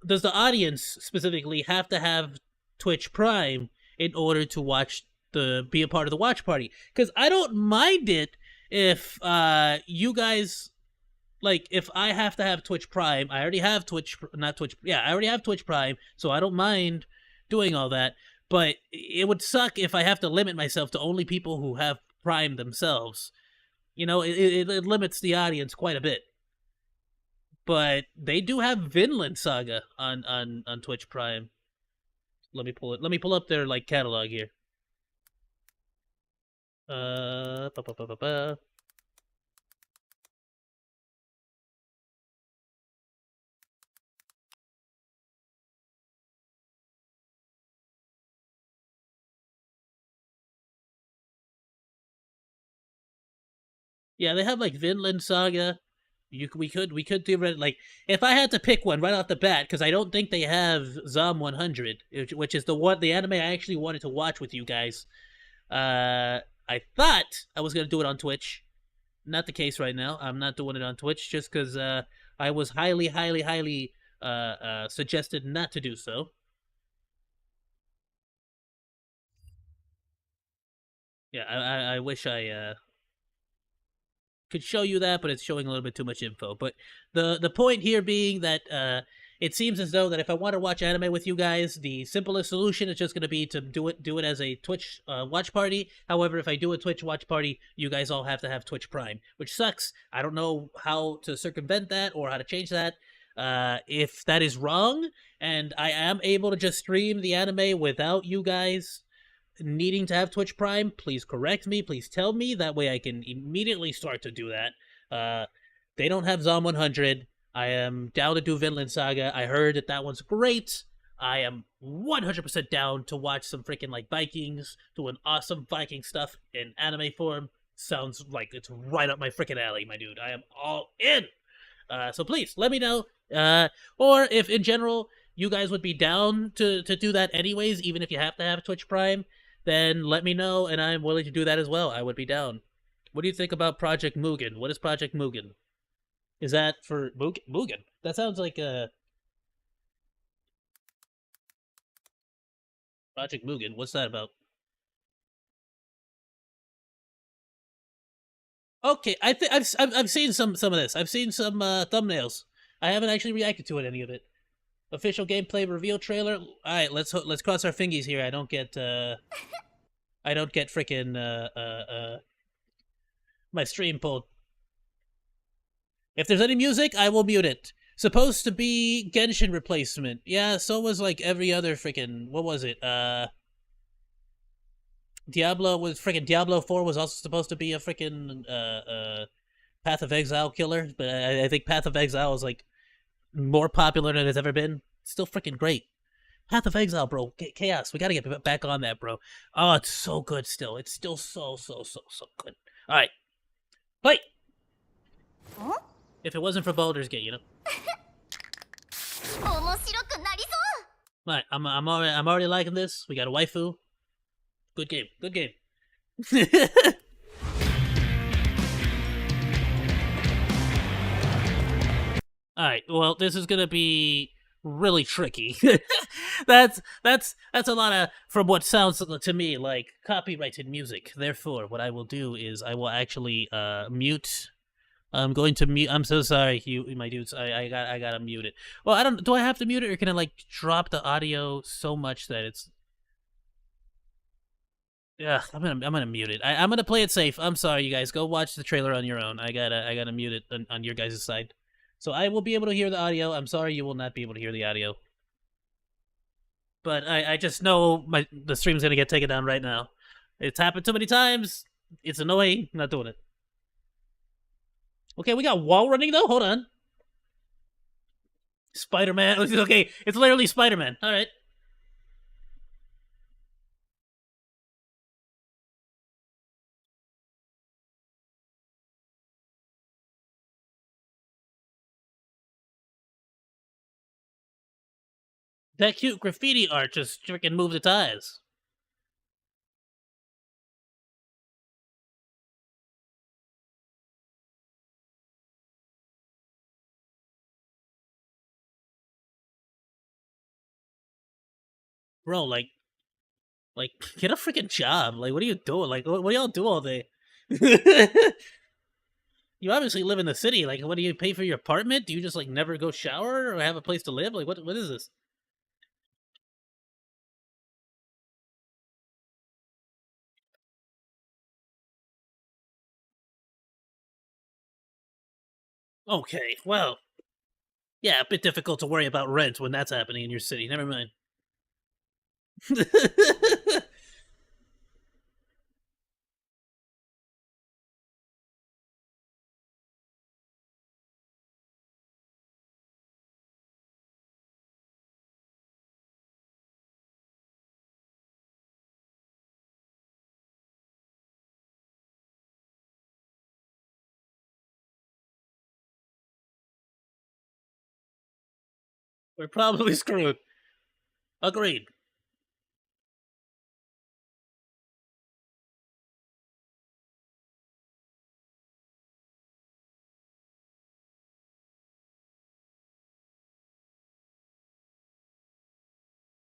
Does the audience specifically have to have Twitch Prime in order to be a part of the watch party? Because I don't mind it if you guys. Like, if I have to have Twitch Prime, I already have I already have Twitch Prime, so I don't mind doing all that. But it would suck if I have to limit myself to only people who have Prime themselves. You know, it limits the audience quite a bit. But they do have Vinland Saga on Twitch Prime. Let me pull up their, like, catalog here. Yeah, they have, like, Vinland Saga. We could do, like, if I had to pick one right off the bat, because I don't think they have Zom 100, which is the anime I actually wanted to watch with you guys. I thought I was gonna do it on Twitch. Not the case right now. I'm not doing it on Twitch just because I was highly suggested not to do so. Yeah, I wish I could show you that, but it's showing a little bit too much info. But the point here being that it seems as though that if I want to watch anime with you guys, the simplest solution is just going to be to do it as a Twitch watch party. However, if I do a Twitch watch party, you guys all have to have Twitch Prime, which sucks. I don't know how to circumvent that or how to change that. If that is wrong, and I am able to just stream the anime without you guys needing to have Twitch Prime, please correct me, please tell me, that way I can immediately start to do that. They don't have Zom 100. I am down to do Vinland Saga. I heard that one's great. I am 100% down to watch some freaking like Vikings doing awesome Viking stuff in anime form. Sounds like it's right up my freaking alley, my dude. I am all in. So please let me know. Or if in general you guys would be down to do that anyways, even if you have to have Twitch Prime, then let me know, and I'm willing to do that as well. I would be down. What do you think about Project Mugen? What is Project Mugen? Is that for Mugen? That sounds like a Project Mugen. What's that about? Okay, I think I've seen some of this. I've seen some thumbnails. I haven't actually reacted to any of it. Official gameplay reveal trailer. All right, let's cross our fingies here. I don't get freaking my stream pulled. If there's any music, I will mute it. Supposed to be Genshin replacement. Yeah, so was like every other freaking, what was it? Diablo 4 was also supposed to be a freaking Path of Exile killer, but I think Path of Exile is like more popular than it's ever been. Still freaking great. Path of Exile, bro. Chaos. We gotta get back on that, bro. Oh, it's so good still. It's still so good. Alright. Play! Huh? If it wasn't for Baldur's Gate, you know. Alright, I'm already liking this. We got a waifu. Good game. Good game. Alright, well, this is gonna be really tricky. that's a lot of, from what sounds to me like copyrighted music. Therefore, what I will do is I will actually mute. I'm going to mute. I'm so sorry, you, my dudes. I gotta mute it. Well, I don't. Do I have to mute it, or can I like drop the audio so much that it's? Yeah, I'm gonna mute it. I'm gonna play it safe. I'm sorry, you guys. Go watch the trailer on your own. I gotta mute it on your guys' side. So I will be able to hear the audio. I'm sorry you will not be able to hear the audio. But I just know the stream's gonna get taken down right now. It's happened too many times. It's annoying. I'm not doing it. Okay, we got wall running though. Hold on. Spider-Man. Okay, it's literally Spider-Man. All right. That cute graffiti art just freaking moved its eyes. Bro, like, get a freaking job. Like, what are you doing? Like, what do y'all do all day? You obviously live in the city. Like, what do you pay for your apartment? Do you just, like, never go shower or have a place to live? Like, what is this? Okay, well, yeah, a bit difficult to worry about rent when that's happening in your city. Never mind. We're probably screwed. Agreed.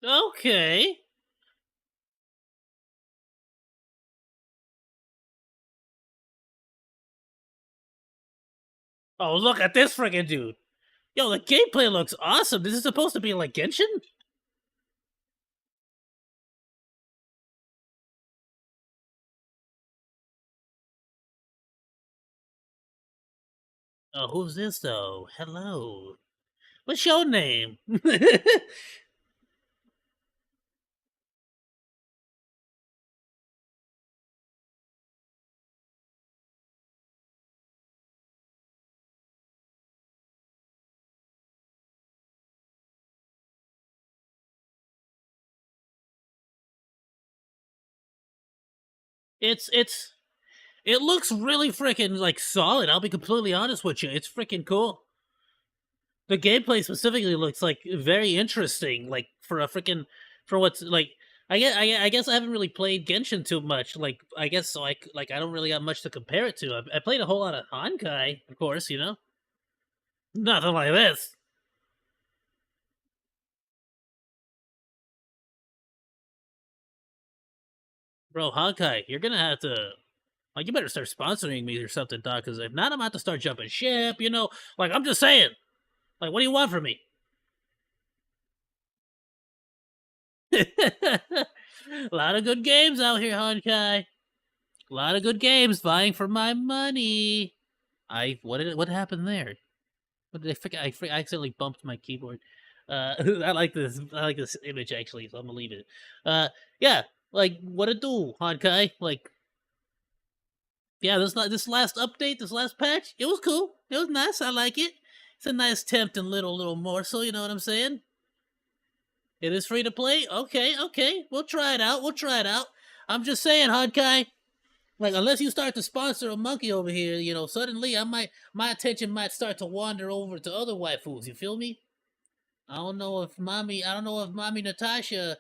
Okay. Oh, look at this friggin' dude. Yo, the gameplay looks awesome. This is supposed to be like Genshin? Oh, who's this though? Hello. What's your name? It looks really freaking like solid. I'll be completely honest with you. It's freaking cool. The gameplay specifically looks like very interesting. Like for a freaking for what's like. I guess I haven't really played Genshin too much. Like I guess so. I don't really have much to compare it to. I played a whole lot of Honkai, of course. You know, nothing like this. Bro, Honkai, you're gonna have to like you better start sponsoring me or something, dog. Because if not, I'm gonna have to start jumping ship. You know, like I'm just saying. Like, what do you want from me? A lot of good games out here, Honkai. A lot of good games vying for my money. What happened there? What did I forget? I accidentally bumped my keyboard. I like this image actually, so I'm gonna leave it. Yeah, like what it do, Honkai? Like, yeah, this last update, this last patch, it was cool. It was nice. I like it. It's a nice tempting little morsel. You know what I'm saying? It is free to play? Okay. We'll try it out. I'm just saying, Honkai. Like, unless you start to sponsor a monkey over here, you know, suddenly my attention might start to wander over to other waifus. You feel me? I don't know if mommy Natasha,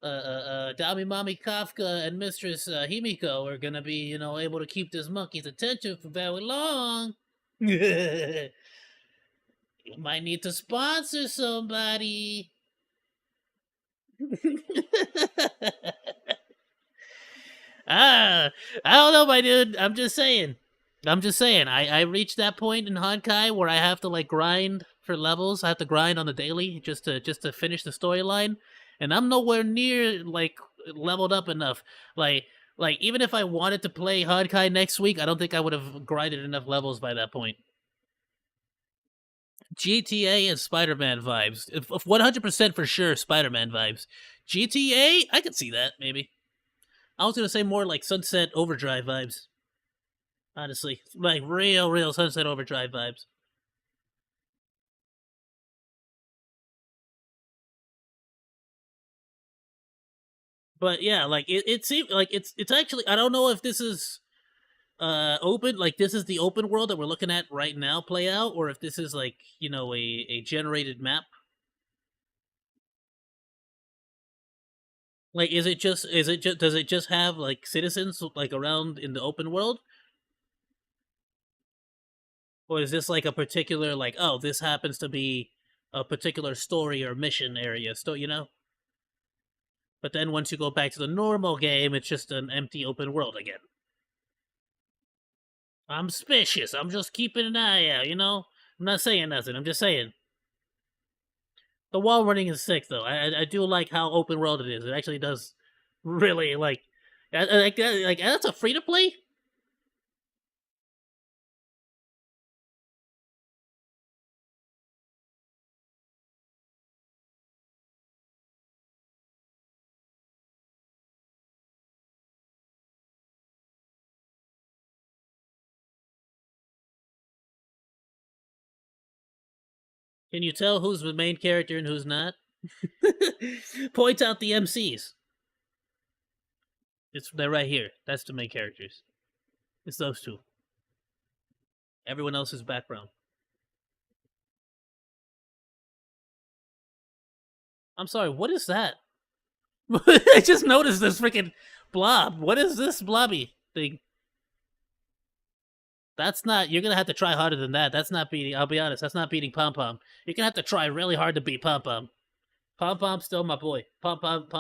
Dami Mommy Kafka, and Mistress Himiko are gonna be, you know, able to keep this monkey's attention for very long. You might need to sponsor somebody. I don't know, my dude. I'm just saying. I reached that point in Honkai where I have to like grind for levels. I have to grind on the daily just to finish the storyline, and I'm nowhere near like leveled up enough. Like even if I wanted to play Honkai next week, I don't think I would have grinded enough levels by that point. GTA and Spider-Man vibes. 100% for sure Spider-Man vibes. GTA, I could see that, maybe. I was going to say more like Sunset Overdrive vibes. Honestly. Like real Sunset Overdrive vibes. But yeah, like it seems like it's actually, I don't know if this is open, like this is the open world that we're looking at right now play out, or if this is like, you know, a generated map. Like does it just have like citizens like around in the open world? Or is this like a particular like, oh, this happens to be a particular story or mission area, so you know? But then once you go back to the normal game, it's just an empty open world again. I'm suspicious. I'm just keeping an eye out, you know? I'm not saying nothing. I'm just saying. The wall running is sick, though. I do like how open world it is. It actually does really, like that's a free-to-play? Can you tell who's the main character and who's not? Point out the MCs. They're right here. That's the main characters. It's those two. Everyone else is background. I'm sorry, what is that? I just noticed this freaking blob. What is this blobby thing? That's not, you're gonna have to try harder than that. That's not beating, I'll be honest, that's not beating Pom Pom. You're gonna have to try really hard to beat Pom Pom. Pom Pom's still my boy. Pom Pom. I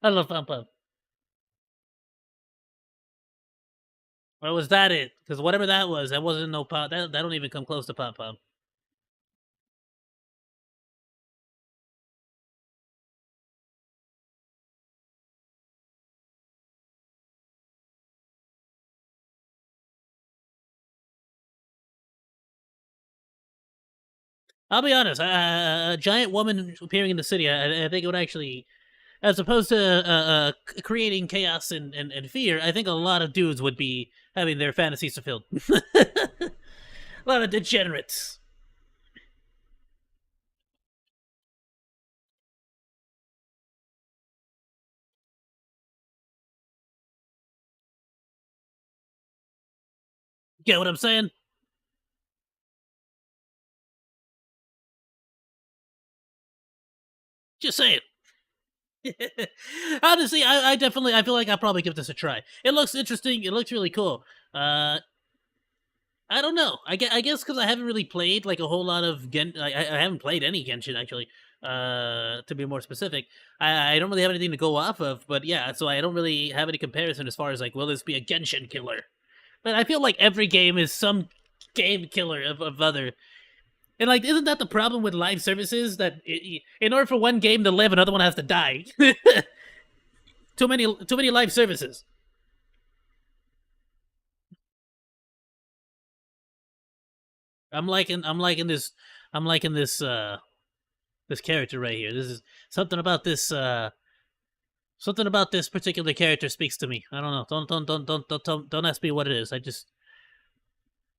love Pom Pom. Or was that it? Because whatever that was, that wasn't no pop. That don't even come close to pop pop. I'll be honest. A giant woman appearing in the city, I think it would actually, as opposed to creating chaos and fear, I think a lot of dudes would be having their fantasies fulfilled. A lot of degenerates. Get what I'm saying? Just saying. Honestly, I definitely, I feel like I'll probably give this a try. It looks interesting. It looks really cool. I don't know. I guess because I haven't really played like a whole lot of I haven't played any Genshin actually. To be more specific, I don't really have anything to go off of. But yeah, so I don't really have any comparison as far as like, will this be a Genshin killer? But I feel like every game is some game killer of other. And like, isn't that the problem with live services? That in order for one game to live, another one has to die. Too many live services. I'm liking this this character right here. This is something about this particular character speaks to me. I don't know. Don't ask me what it is.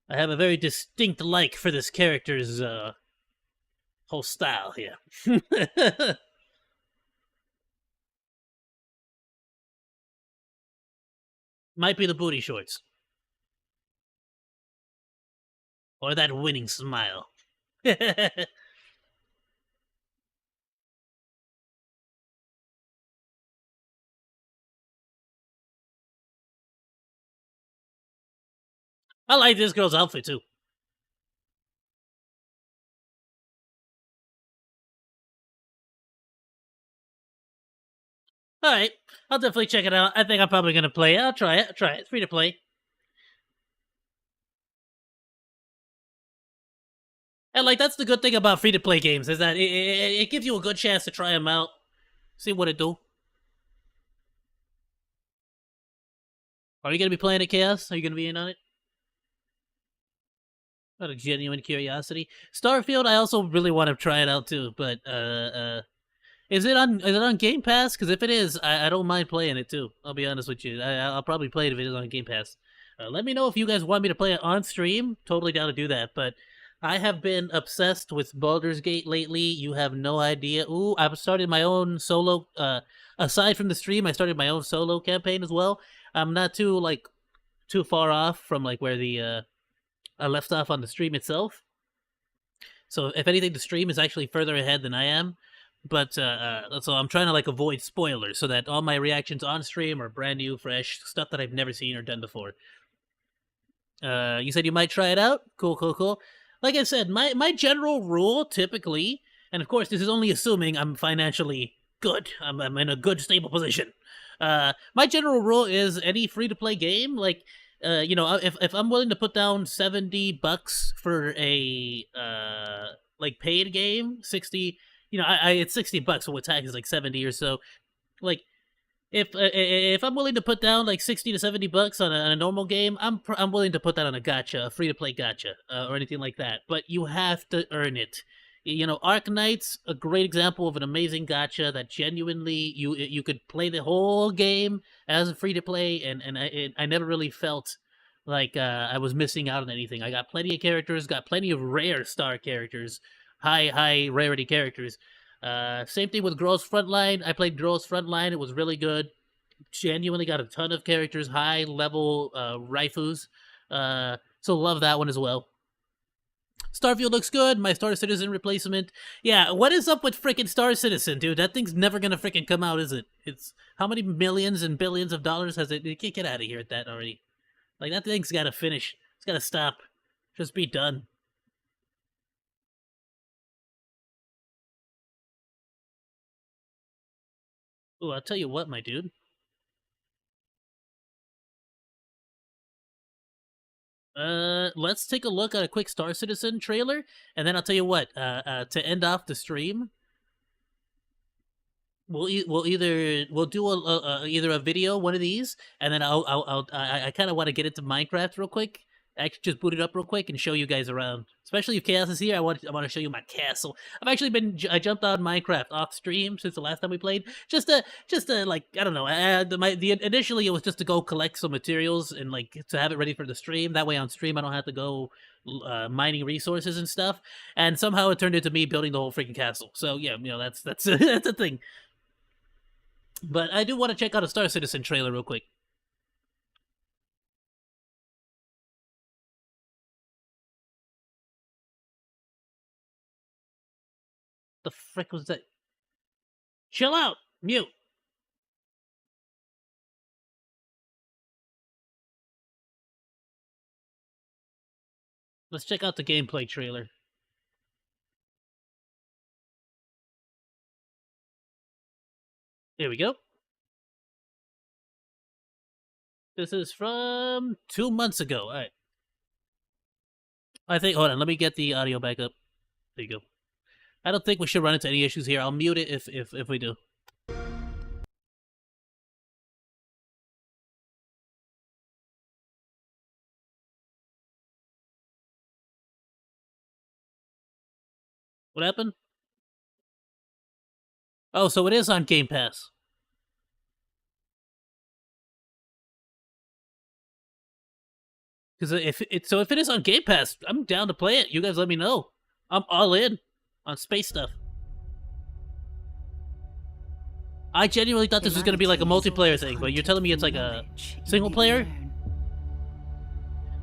I have a very distinct like for this character's whole style here. Might be the booty shorts. Or that winning smile. I like this girl's outfit too. Alright, I'll definitely check it out. I think I'm probably gonna play it. I'll try it. It's free to play. And like, that's the good thing about free to play games, is that it gives you a good chance to try them out, see what it do. Are you gonna be playing it, Chaos? Are you gonna be in on it? Out of genuine curiosity. Starfield, I also really want to try it out too, but is it on Game Pass? Because if it is, I don't mind playing it too. I'll be honest with you. I'll probably play it if it is on Game Pass. Let me know if you guys want me to play it on stream. Totally down to do that. But I have been obsessed with Baldur's Gate lately. You have no idea. Ooh, I've started my own solo. Aside from the stream, I started my own solo campaign as well. I'm not too far off from like where the I left off on the stream itself. So if anything, the stream is actually further ahead than I am. But so I'm trying to like avoid spoilers so that all my reactions on stream are brand new, fresh stuff that I've never seen or done before. You said you might try it out. Cool. Like I said, my general rule typically, and of course this is only assuming I'm financially good. I'm in a good stable position. My general rule is any free to play game, like if I'm willing to put down $70 for a like paid game, 60. It's $60, so with tax is like 70 or so. Like, if I'm willing to put down like 60 to $70 on a normal game, I'm willing to put that on a gacha, a free to play gacha, or anything like that. But you have to earn it. Arknight's a great example of an amazing gacha that genuinely you could play the whole game as a free to play, and I never really felt like I was missing out on anything. I got plenty of characters, got plenty of rare star characters. High rarity characters. Same thing with Girls Frontline. I played Girls Frontline. It was really good. Genuinely got a ton of characters, high level raifus. So love that one as well. Starfield looks good. My Star Citizen replacement. Yeah, what is up with freaking Star Citizen, dude? That thing's never gonna freaking come out, is it? It's how many millions and billions of dollars has it? You can't get out of here at that already. Like, that thing's gotta finish. It's gotta stop. Just be done. Ooh, I'll tell you what, my dude. Let's take a look at a quick Star Citizen trailer, and then I'll tell you what. To end off the stream, we'll do either a video, one of these, and then I kind of want to get into Minecraft real quick. Actually, just boot it up real quick and show you guys around. Especially if Chaos is here, I want to show you my castle. I've actually I jumped on Minecraft off stream since the last time we played, just to like, I don't know. Initially it was just to go collect some materials and like to have it ready for the stream. That way on stream I don't have to go mining resources and stuff. And somehow it turned into me building the whole freaking castle. So yeah, you know, that's that's a thing. But I do want to check out a Star Citizen trailer real quick. The frick was that? Chill out! Mute! Let's check out the gameplay trailer. Here we go. This is from 2 months ago. Alright. I think, hold on, let me get the audio back up. There you go. I don't think we should run into any issues here. I'll mute it if we do. What happened? Oh, so it is on Game Pass. Because if it is on Game Pass, I'm down to play it. You guys let me know. I'm all in on space stuff. I genuinely thought this was going to be like a multiplayer thing, but you're telling me it's like a single player?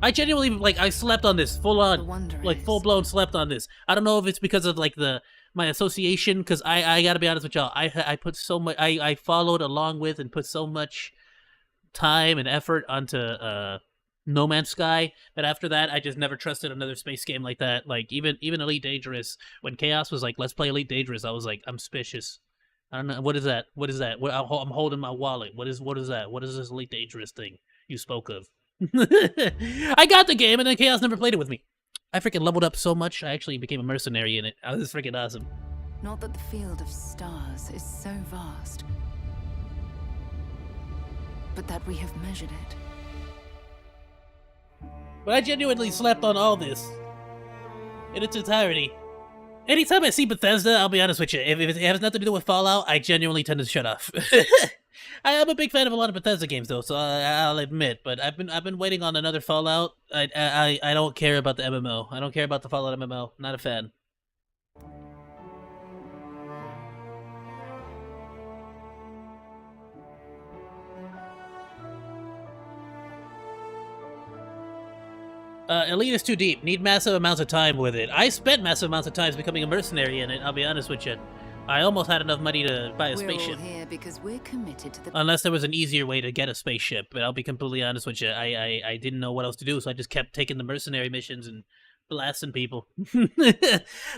I genuinely, like, I slept on this, full on, like, full-blown slept on this. I don't know if it's because of, like, my association, because I gotta be honest with y'all, I put so much, I followed along with and put so much time and effort onto, No Man's Sky, that after that, I just never trusted another space game like that. Like, even Elite Dangerous, when Chaos was like, let's play Elite Dangerous, I was like, I'm suspicious. I don't know, what is that? What is that? I'm holding my wallet. What is that? What is this Elite Dangerous thing you spoke of? I got the game, and then Chaos never played it with me. I freaking leveled up so much, I actually became a mercenary in it. I was freaking awesome. Not that the field of stars is so vast, but that we have measured it. But I genuinely slept on all this in its entirety. Anytime I see Bethesda, I'll be honest with you, if it has nothing to do with Fallout, I genuinely tend to shut off. I am a big fan of a lot of Bethesda games, though, so I'll admit. But I've been waiting on another Fallout. I don't care about the MMO. I don't care about the Fallout MMO. Not a fan. Elite is too deep. Need massive amounts of time with it. I spent massive amounts of time becoming a mercenary in it, I'll be honest with you. I almost had enough money to buy a spaceship. We're all here because we're committed to the... Unless there was an easier way to get a spaceship, but I'll be completely honest with you. I didn't know what else to do, so I just kept taking the mercenary missions and blasting people.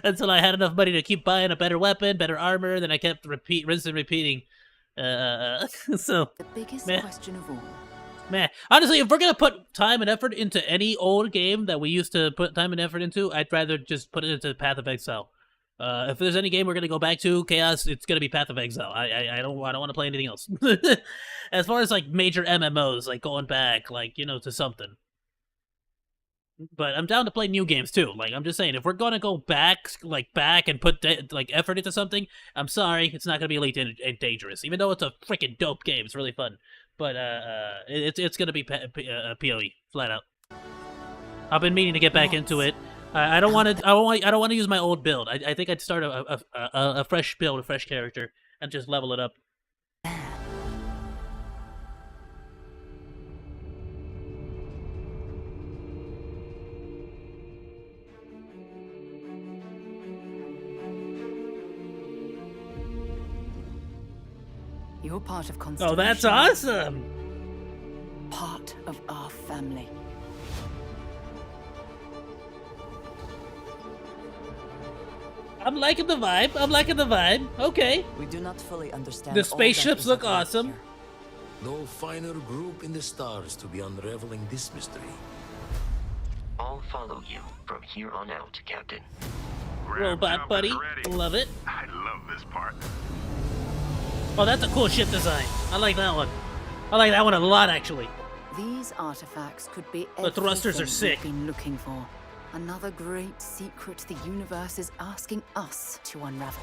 Until I had enough money to keep buying a better weapon, better armor, then I kept rinsing and repeating. So, the biggest meh. question of all. Man, honestly, if we're gonna put time and effort into any old game that we used to put time and effort into, I'd rather just put it into Path of Exile. If there's any game we're gonna go back to, Chaos, it's gonna be Path of Exile. I don't want to play anything else. As far as like major MMOs, like going back, like, you know, to something. But I'm down to play new games too. Like, I'm just saying, if we're gonna go back and put like effort into something, I'm sorry, it's not gonna be Elite and Dangerous. Even though it's a freaking dope game, it's really fun. But it's gonna be PoE flat out. I've been meaning to get back into it. I don't want to use my old build. I think I'd start a fresh build, a fresh character, and just level it up. You're part of Constellation. Oh, that's awesome! Part of our family. I'm liking the vibe. I'm liking the vibe. Okay. We do not fully understand. The spaceships look awesome. No finer group in the stars to be unraveling this mystery. I'll follow you from here on out, Captain. Robot buddy, love it. I love this part. Oh, that's a cool ship design. I like that one. I like that one a lot, actually. These artifacts could be The thrusters are everything sick. we've been looking for. Another great secret the universe is asking us to unravel.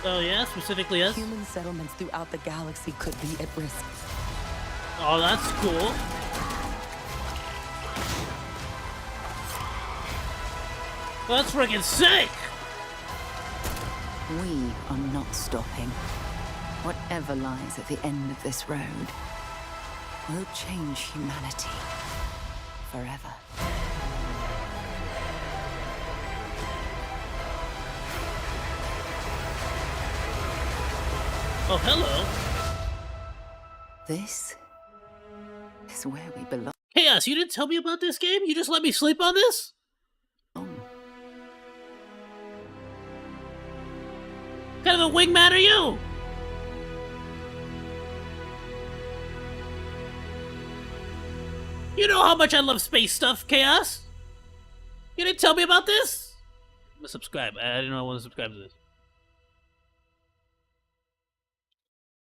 Oh yeah, specifically us. Human settlements throughout the galaxy could be at risk. Oh, that's cool. That's freaking sick! We are not stopping. Whatever lies at the end of this road will change humanity forever. Oh, hello. This is where we belong. Chaos, you didn't tell me about this game? You just let me sleep on this? What kind of a wingman are you? You know how much I love space stuff, Chaos? You didn't tell me about this? I'm gonna subscribe. I didn't know I want to subscribe to this.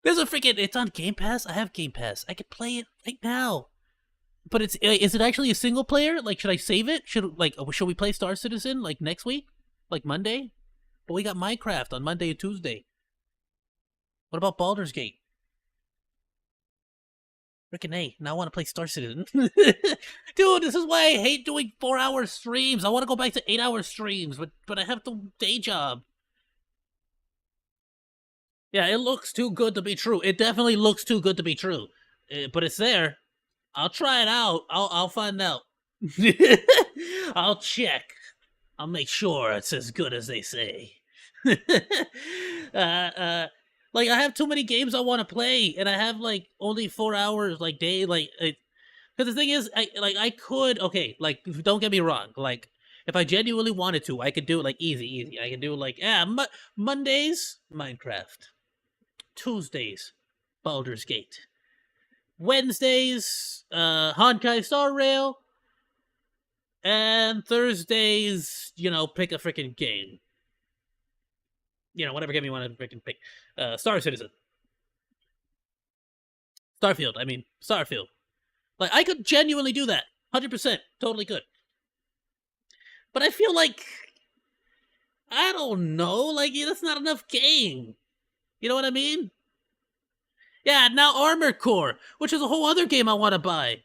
There's a freaking... It's on Game Pass? I have Game Pass. I could play it right now. But it's... Is it actually a single player? Like, should I save it? Should we play Star Citizen, like, next week? Like, Monday? But we got Minecraft on Monday and Tuesday. What about Baldur's Gate? Frickin' A. Now I want to play Star Citizen. Dude, this is why I hate doing 4-hour streams. I want to go back to 8-hour streams, but I have the day job. Yeah, it looks too good to be true. It definitely looks too good to be true. But it's there. I'll try it out. I'll find out. I'll check. I'll make sure it's as good as they say. Like, I have too many games I want to play, and I have, like, only 4 hours, like, day, like, because the thing is, I could, okay, like, don't get me wrong, like, if I genuinely wanted to, I could do it, like, easy. I could do, like, Mondays, Minecraft. Tuesdays, Baldur's Gate. Wednesdays, Honkai Star Rail. And Thursdays, you know, pick a freaking game. You know, whatever game you want to freaking pick. Star Citizen. Starfield. Like, I could genuinely do that. 100%. Totally good. But I feel like... I don't know. Like, that's not enough game. You know what I mean? Yeah, now Armored Core, which is a whole other game I want to buy.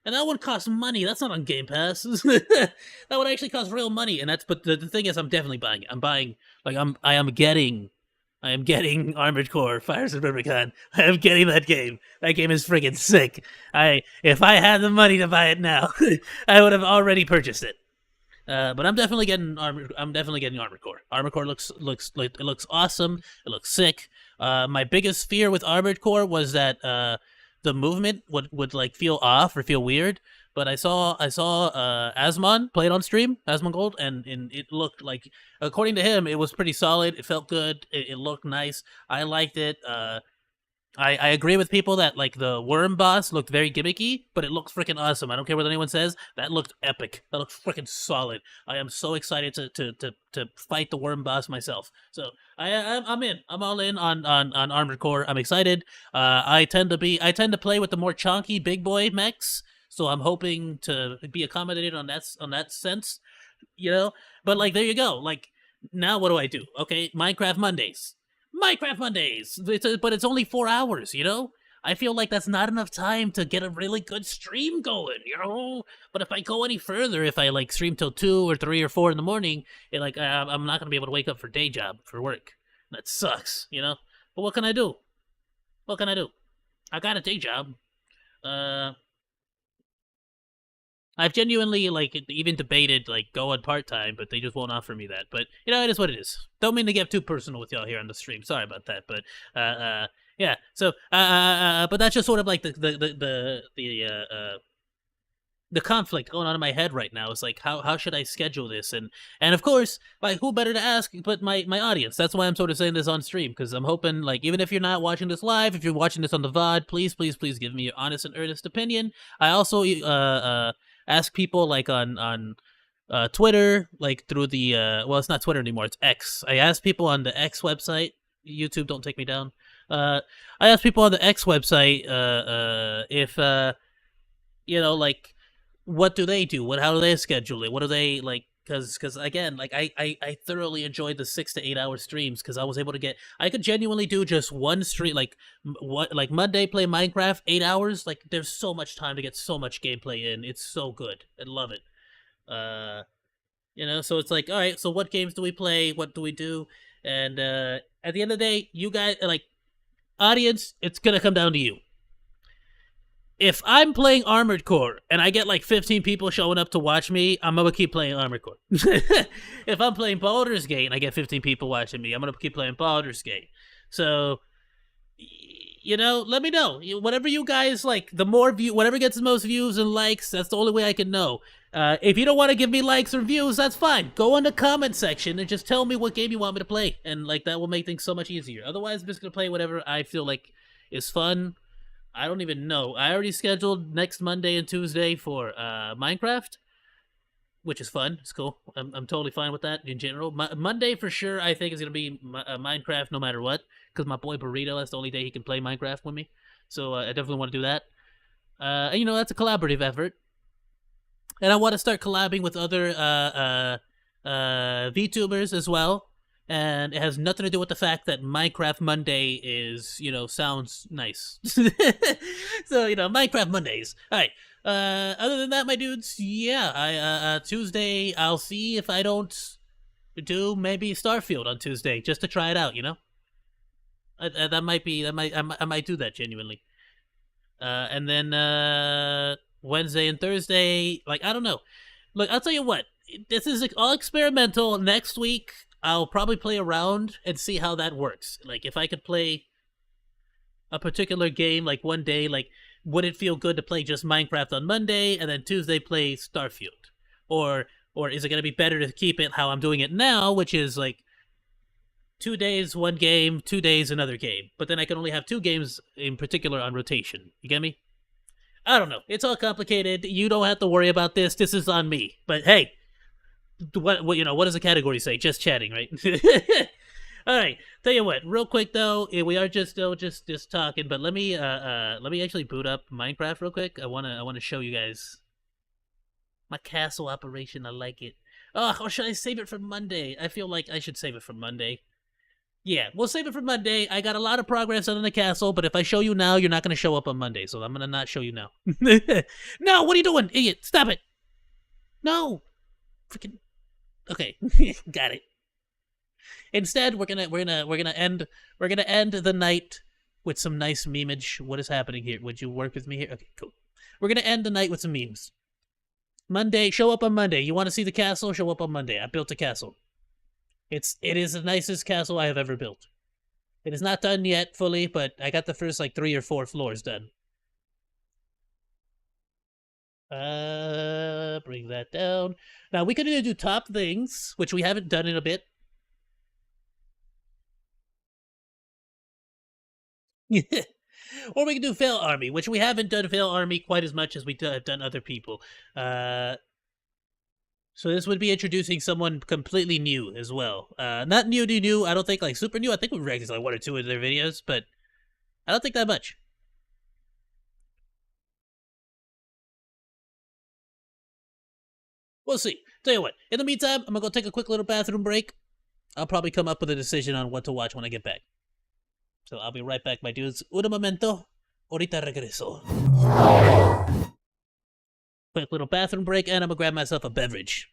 And that one costs money. That's not on Game Pass. That would actually cost real money. And but the thing is, I'm definitely buying it. I am getting Armored Core, Fires of Rubicon. I am getting that game. That game is friggin' sick. If I had the money to buy it now, I would have already purchased it. But I'm definitely getting Armored Core. Armored Core looks awesome. It looks sick. My biggest fear with Armored Core was that the movement would like feel off or feel weird, but I saw Asmon play it on stream, Asmon Gold, and it looked like, according to him, it was pretty solid. It felt good. It looked nice. I liked it. I agree with people that like the worm boss looked very gimmicky, but it looks freaking awesome. I don't care what anyone says. That looked epic. That looked freaking solid. I am so excited to fight the worm boss myself. So I'm in. I'm all in on Armored Core. I'm excited. I tend to play with the more chonky big boy mechs, so I'm hoping to be accommodated on that sense, you know. But like, there you go. Like, now what do I do? Okay, Minecraft Mondays, but it's only 4 hours, you know? I feel like that's not enough time to get a really good stream going, you know? But if I go any further, if I like stream till 2 or 3 or 4 in the morning, I'm not going to be able to wake up for day job, for work. That sucks, you know? But what can I do? I got a day job. I've genuinely, like, even debated, like, going part-time, but they just won't offer me that. But, you know, it is what it is. Don't mean to get too personal with y'all here on the stream. Sorry about that. But, yeah. So, but that's just sort of, like, the the conflict going on in my head right now is like how should I schedule this, and of course, like, who better to ask but my audience. That's why I'm sort of saying this on stream, because I'm hoping, like, even if you're not watching this live, if you're watching this on the VOD, please give me your honest and earnest opinion. I also ask people, like, on Twitter, like through the well, it's not Twitter anymore, it's X. I ask people on the X website. YouTube, don't take me down. I ask people on the X website if you know, like, what do they do? How do they schedule it? What do they like? Because again, like, I thoroughly enjoyed the 6 to 8 hour streams, because I was able to get, I could genuinely do just one stream, like like Monday play Minecraft 8 hours. Like, there's so much time to get so much gameplay in. It's so good. I love it. You know, so it's like, all right, so what games do we play? What do we do? And at the end of the day, you guys, like, audience, it's gonna come down to you. If I'm playing Armored Core and I get like 15 people showing up to watch me, I'm gonna keep playing Armored Core. If I'm playing Baldur's Gate and I get 15 people watching me, I'm gonna keep playing Baldur's Gate. So, you know, let me know. Whatever you guys like, the more whatever gets the most views and likes, that's the only way I can know. If you don't want to give me likes or views, that's fine. Go in the comment section and just tell me what game you want me to play, and like, that will make things so much easier. Otherwise, I'm just gonna play whatever I feel like is fun. I don't even know. I already scheduled next Monday and Tuesday for Minecraft, which is fun. It's cool. I'm totally fine with that in general. Monday for sure, I think, is gonna be Minecraft no matter what, because my boy Burrito, that's the only day he can play Minecraft with me. So I definitely want to do that. And, you know, that's a collaborative effort. And I want to start collabing with other VTubers as well. And it has nothing to do with the fact that Minecraft Monday is, you know, sounds nice. So, you know, Minecraft Mondays. All right. Other than that, my dudes, yeah, Tuesday, I'll see if I don't do maybe Starfield on Tuesday, just to try it out, you know? I might do that genuinely. And then Wednesday and Thursday, like, I don't know. Look, I'll tell you what, this is all experimental. Next week, I'll probably play around and see how that works. Like, if I could play a particular game, like, one day, like, would it feel good to play just Minecraft on Monday and then Tuesday play Starfield? Or is it going to be better to keep it how I'm doing it now, which is, like, 2 days, one game, 2 days, another game. But then I can only have 2 games in particular on rotation. You get me? I don't know. It's all complicated. You don't have to worry about this. This is on me. But hey, what you know, what does the category say? Just chatting, right? All right. Tell you what, real quick though, we are just talking, but let me actually boot up Minecraft real quick. I wanna show you guys my castle operation. I like it. Oh, or should I save it for Monday? I feel like I should save it for Monday. Yeah, we'll save it for Monday. I got a lot of progress on the castle, but if I show you now, you're not going to show up on Monday, so I'm going to not show you now. No, what are you doing, idiot? Stop it. No. Freaking. Okay, got it. Instead, we're gonna end the night with some nice memeage. What is happening here? Would you work with me here? Okay, cool. We're gonna end the night with some memes. Monday, show up on Monday. You want to see the castle? Show up on Monday. I built a castle. It is the nicest castle I have ever built. It is not done yet fully, but I got the first like 3 or 4 floors done. Bring that down. Now we could either do top things, which we haven't done in a bit. Or we can do fail army, which we haven't done fail army quite as much as we have done other people. So this would be introducing someone completely new as well. Not new, I don't think, like, super new. I think we've reacted to like 1 or 2 of their videos, but I don't think that much. We'll see. Tell you what, in the meantime, I'm gonna go take a quick little bathroom break. I'll probably come up with a decision on what to watch when I get back. So I'll be right back, my dudes. Un momento. Ahorita regreso. Quick little bathroom break, and I'm gonna grab myself a beverage.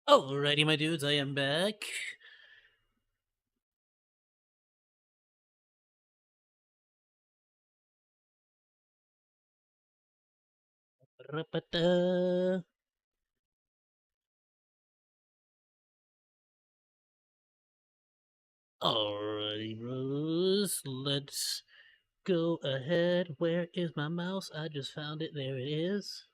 Alrighty, my dudes, I am back. Ra-ba-da. Alrighty, bros. Let's go ahead. Where is my mouse? I just found it. There it is.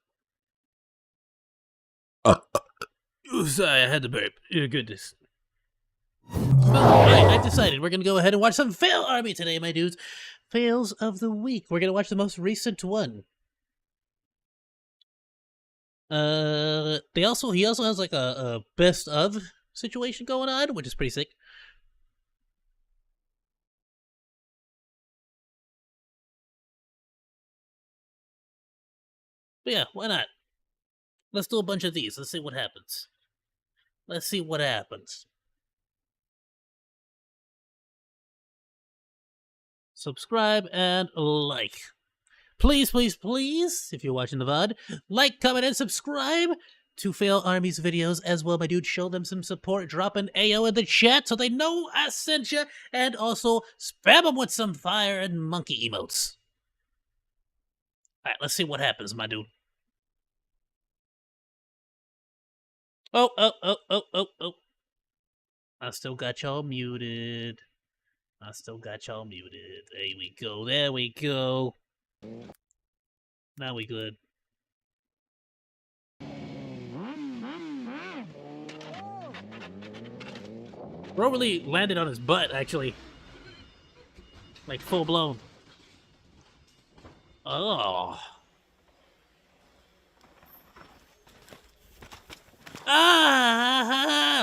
Sorry, I had to burp. Goodness. Alright, I decided we're gonna go ahead and watch some Fail Army today, my dudes. Fails of the week. We're gonna watch the most recent one. He also has like a best of situation going on, which is pretty sick. But yeah, why not? Let's do a bunch of these. Let's see what happens. Let's see what happens. Subscribe and like. Please, please, please, if you're watching the VOD, like, comment, and subscribe to Fail Army's videos as well, my dude. Show them some support. Drop an AO in the chat so they know I sent you. And also, spam them with some fire and monkey emotes. Alright, let's see what happens, my dude. Oh. I still got y'all muted. There we go. There we go. Now we good. Bro really landed on his butt, actually. Like, full blown. Oh.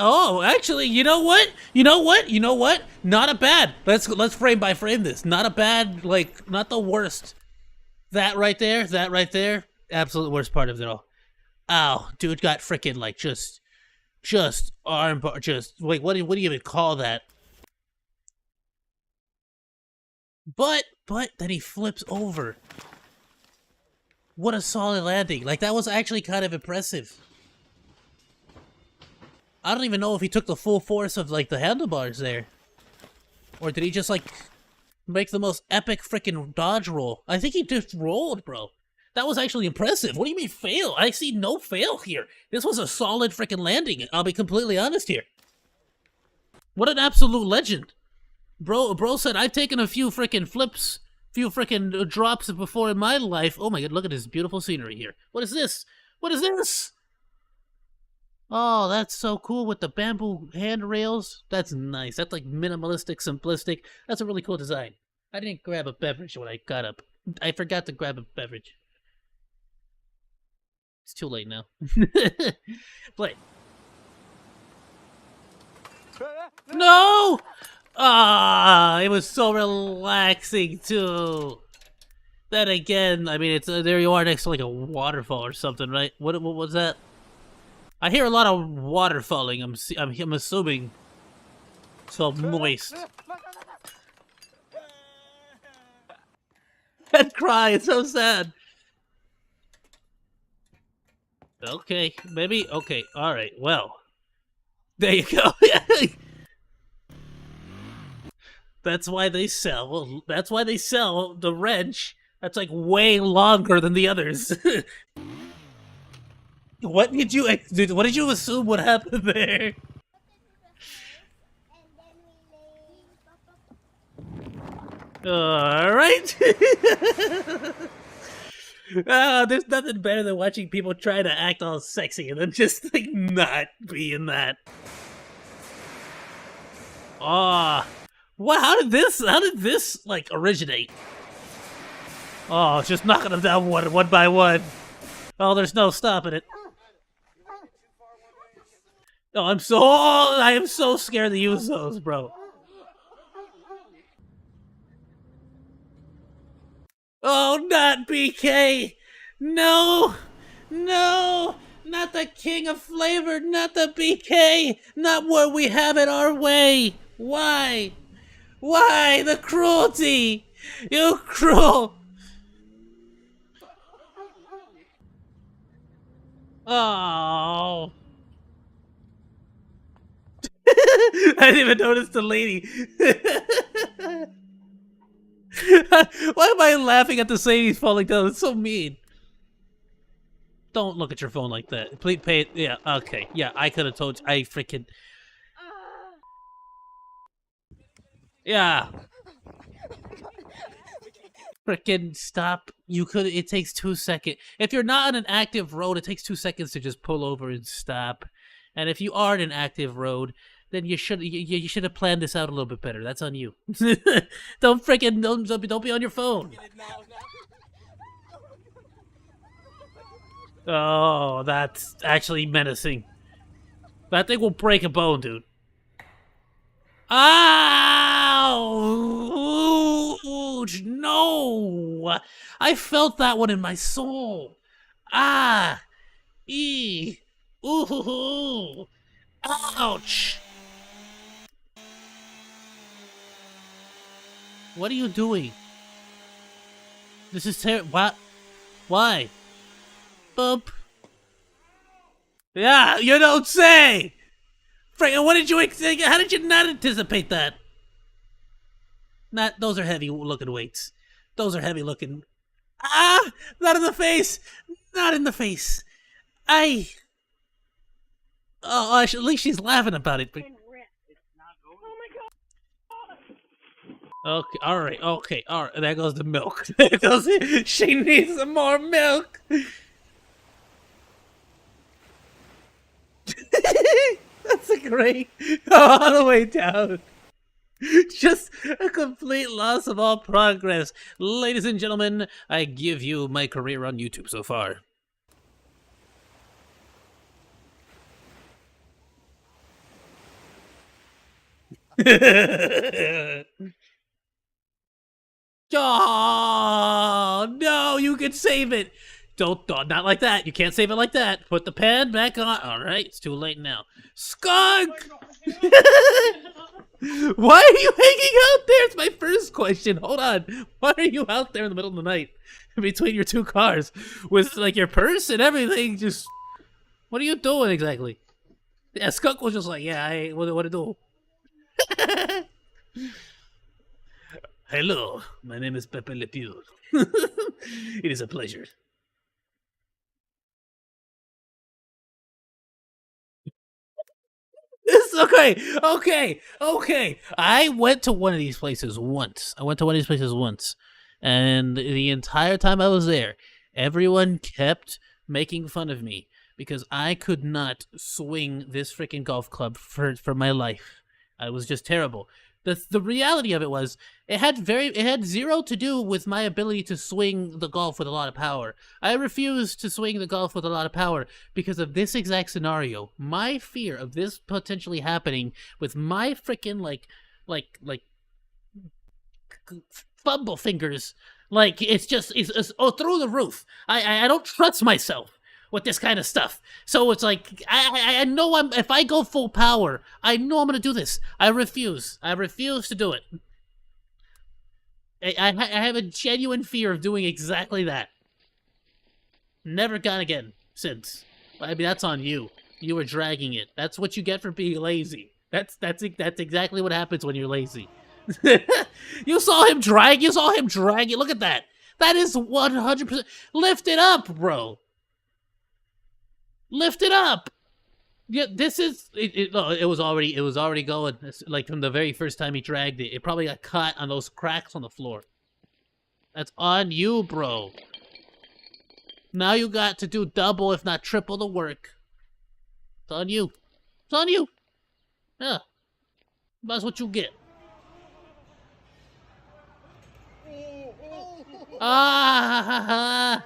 Oh, actually, you know what? Not a bad. Let's frame by frame this. Not a bad, like, not the worst. That right there, absolute worst part of it all. Ow, dude got freaking like just arm bar, wait, what do you even call that? But then he flips over. What a solid landing. Like, that was actually kind of impressive. I don't even know if he took the full force of like the handlebars there. Or did he just like make the most epic freaking dodge roll? I think he just rolled, bro. That was actually impressive. What do you mean fail? I see no fail here. This was a solid freaking landing. I'll be completely honest here. What an absolute legend. Bro said, I've taken a few freaking flips, few freaking drops before in my life. Oh my god, look at this beautiful scenery here. What is this? What is this? Oh, that's so cool with the bamboo handrails. That's nice. That's like minimalistic, simplistic. That's a really cool design. I didn't grab a beverage when I got up. I forgot to grab a beverage. It's too late now. Play. No! Ah, it was so relaxing too. Then again, I mean, it's there you are next to like a waterfall or something, right? What was that? I hear a lot of water falling. I'm assuming. So moist. That cry is so sad. Okay, maybe. Okay, all right. Well, there you go. That's why they sell. That's why they sell the wrench. That's like way longer than the others. What did you assume would happen there? Alright. There's nothing better than watching people try to act all sexy and then just like not being that. What? How did this like originate? Oh, just knocking them down one by one. Oh, there's no stopping it. Oh, I am so scared to use those, bro. Oh, not BK! No! No! Not the king of flavor, not the BK! Not where we have it our way! Why? Why the cruelty? You cruel! Oh. I didn't even notice the lady. Why am I laughing at the ladies falling down? It's so mean. Don't look at your phone like that. Please pay it. Yeah, okay. Yeah, I could have told you. I freaking... Yeah. Freaking stop. You could... It takes 2 seconds. If you're not on an active road, it takes 2 seconds to just pull over and stop. And if you are on an active road, then you should have planned this out a little bit better. That's on you. Don't freaking... Don't be on your phone. Oh, that's actually menacing. That thing will break a bone, dude. Ow! No! I felt that one in my soul. Ah! Ee! Ooh! Ouch! What are you doing? This is terrible. What? Why? Bump. Yeah, you don't say! Frank, what did you think? How did you not anticipate that? Those are heavy looking weights. Those are heavy looking. Ah! Not in the face! Not in the face! Oh, at least she's laughing about it. But... Okay, alright, okay, alright. There goes the milk. There goes it. She needs some more milk! That's a great... all the way down. Just a complete loss of all progress. Ladies and gentlemen, I give you my career on YouTube so far. Oh, no, you can save it. Don't, not like that. You can't save it like that. Put the pen back on. All right, it's too late now. Skunk! Why are you hanging out there? It's my first question. Hold on. Why are you out there in the middle of the night between your two cars with like your purse and everything? Just, what are you doing exactly? Yeah, Skunk was just like, yeah, what to do? Hello, my name is Pepe Le Pew. It is a pleasure. Okay. I went to one of these places once. And the entire time I was there, everyone kept making fun of me because I could not swing this freaking golf club for my life. I was just terrible. The reality of it was it had zero to do with my ability to swing the golf with a lot of power. I refused to swing the golf with a lot of power because of this exact scenario. My fear of this potentially happening with my freaking like fumble fingers, like it's through the roof. I don't trust myself with this kind of stuff. So it's like, I know if I go full power, I know I'm going to do this. I refuse to do it. I have a genuine fear of doing exactly that. Never gone again since. I mean, that's on you. You were dragging it. That's what you get for being lazy. That's exactly what happens when you're lazy. You saw him drag it. Look at that. That is 100%. Lift it up, bro. Lift it up. Yeah, this is it was already going. Like from the very first time he dragged it. It probably got caught on those cracks on the floor. That's on you, bro. Now you got to do double, if not triple the work. It's on you. It's on you. Yeah. That's what you get. Ah!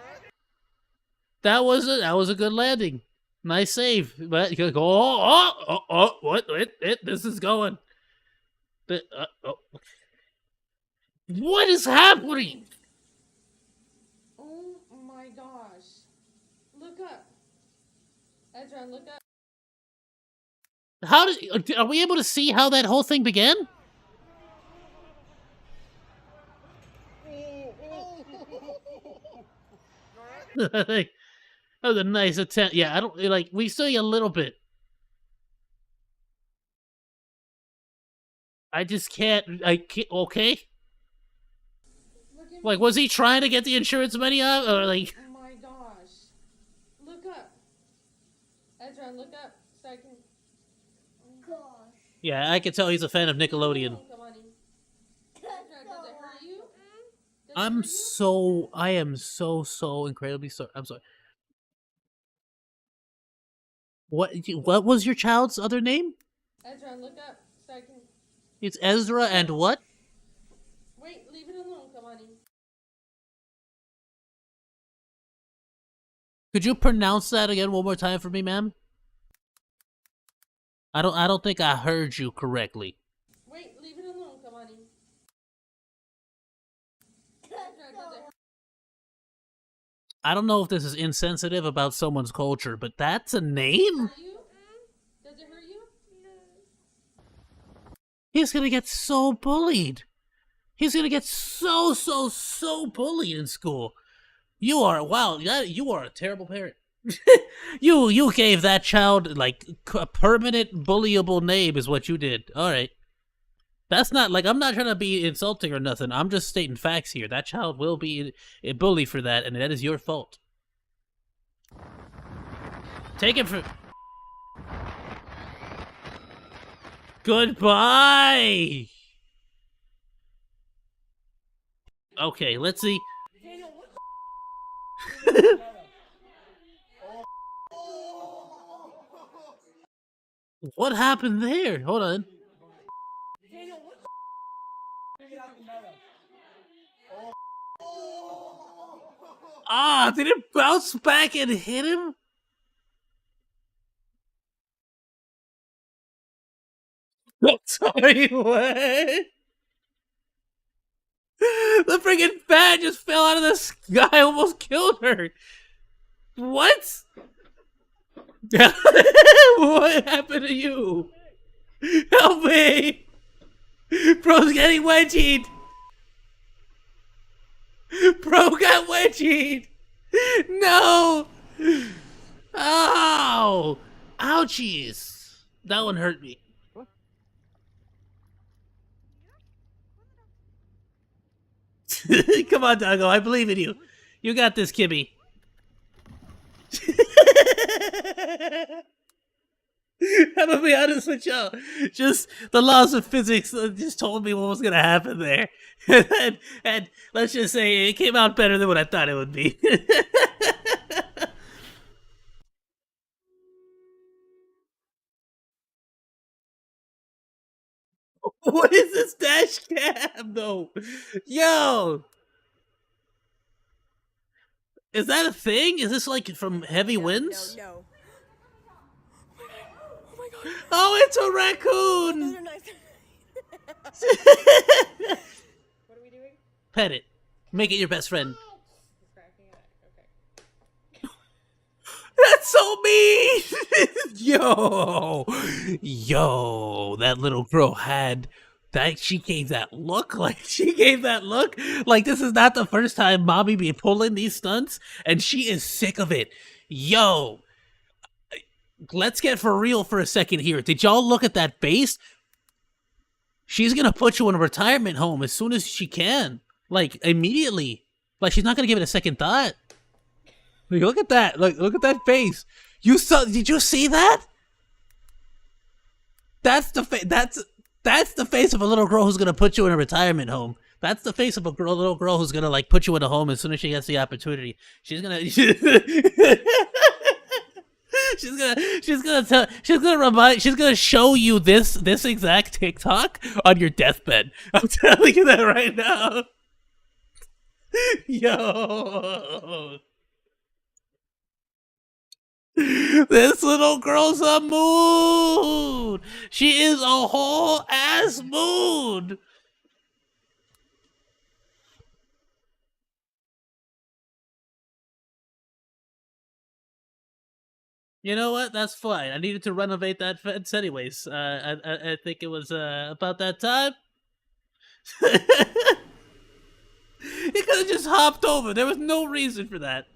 That was a good landing. Nice save. But you gotta go. What? This is going. What is happening? Oh my gosh. Look up. Ezra, look up. Are we able to see how that whole thing began? That was a nice attempt. Yeah, I don't like. We see a little bit. I just can't. I can't. Okay. Like, was he trying to get the insurance money out, or like? Oh my gosh. Look up. Ezra, look up so I can. Oh gosh. Yeah, I can tell he's a fan of Nickelodeon. Come on. Ezra, does it hurt you? I am so incredibly sorry. I'm sorry. What was your child's other name? Ezra, look up so I can. It's Ezra and what? Wait, leave it alone. Come on. Could you pronounce that again one more time for me, ma'am? I don't think I heard you correctly. Wait, leave it alone. Come on. Ezra, does it hurt? I don't know if this is insensitive about someone's culture, but that's a name? You? Does it hurt you? He's gonna get so bullied. He's gonna get so bullied in school. You are a terrible parent. you gave that child like a permanent bullyable name is what you did. All right. That's not like I'm not trying to be insulting or nothing. I'm just stating facts here. That child will be a bully for that, and that is your fault. Take it for. Goodbye. Okay, let's see. What happened there? Hold on. Ah, did it bounce back and hit him? Sorry, what? The friggin' fan just fell out of the sky, almost killed her. What? What happened to you? Help me! Bro's getting wedgied! Bro got wedgied! No! Ow! Ouchies! That one hurt me. Come on, Doggo, I believe in you. You got this, Kimmy. I'm gonna be honest with y'all. Just the laws of physics just told me what was gonna happen there. and let's just say it came out better than what I thought it would be. What is this dash cam though? Yo! Is that a thing? Is this like from heavy winds? No. Oh, it's a raccoon! What are we doing? Pet it. Make it your best friend. That's so mean! Yo! That little girl had... She gave that look. Like, this is not the first time mommy be pulling these stunts, and she is sick of it. Yo! Let's get for real for a second here. Did y'all look at that base? She's gonna put you in a retirement home as soon as she can. Like, immediately. Like, she's not gonna give it a second thought. Like, look at that. Look at that face. Did you see that? That's the face of a little girl who's gonna put you in a retirement home. That's the face of a little girl who's gonna like put you in a home as soon as she gets the opportunity. She's gonna she's gonna show you this exact TikTok on your deathbed. I'm telling you that right now. Yo. This little girl's a mood. She is a whole ass mood. You know what? That's fine. I needed to renovate that fence anyways. I think it was about that time. You could have just hopped over. There was no reason for that.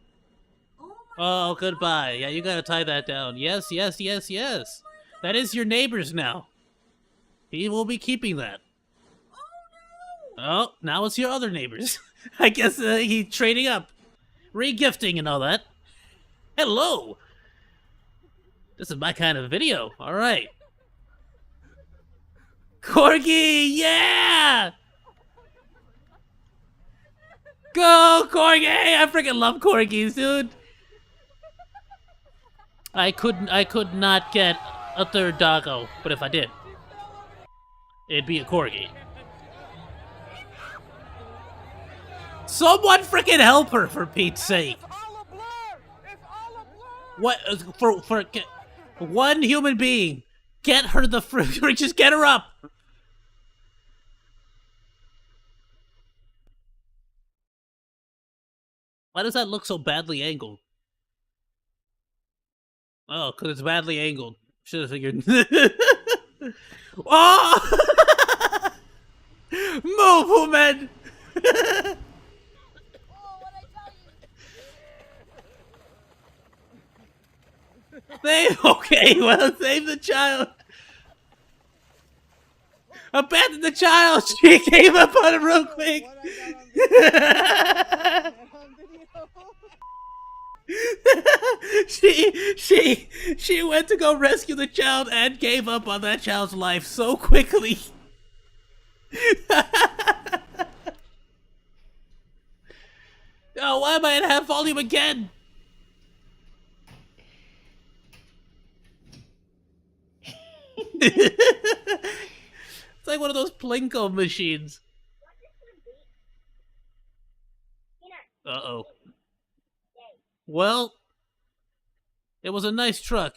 Oh, goodbye. Yeah, you gotta tie that down. Yes. That is your neighbor's now. He will be keeping that. Oh, now it's your other neighbors. I guess he's trading up. Re-gifting and all that. Hello! This is my kind of video. Alright. Corgi, yeah! Go, Corgi! I freaking love corgis, dude. I could not get a third doggo, but if I did, it'd be a corgi. Someone freaking help her, for Pete's sake. What for one human being? Get her the fruit. Just get her up. Why does that look so badly angled? Oh, because it's badly angled. Should have figured. Oh! Move, woman! Okay, well, save the child. Abandon the child. She gave up on him real quick. She went to go rescue the child and gave up on that child's life so quickly. Oh, why am I at half volume again? It's like one of those Plinko machines. Uh-oh. Well, it was a nice truck.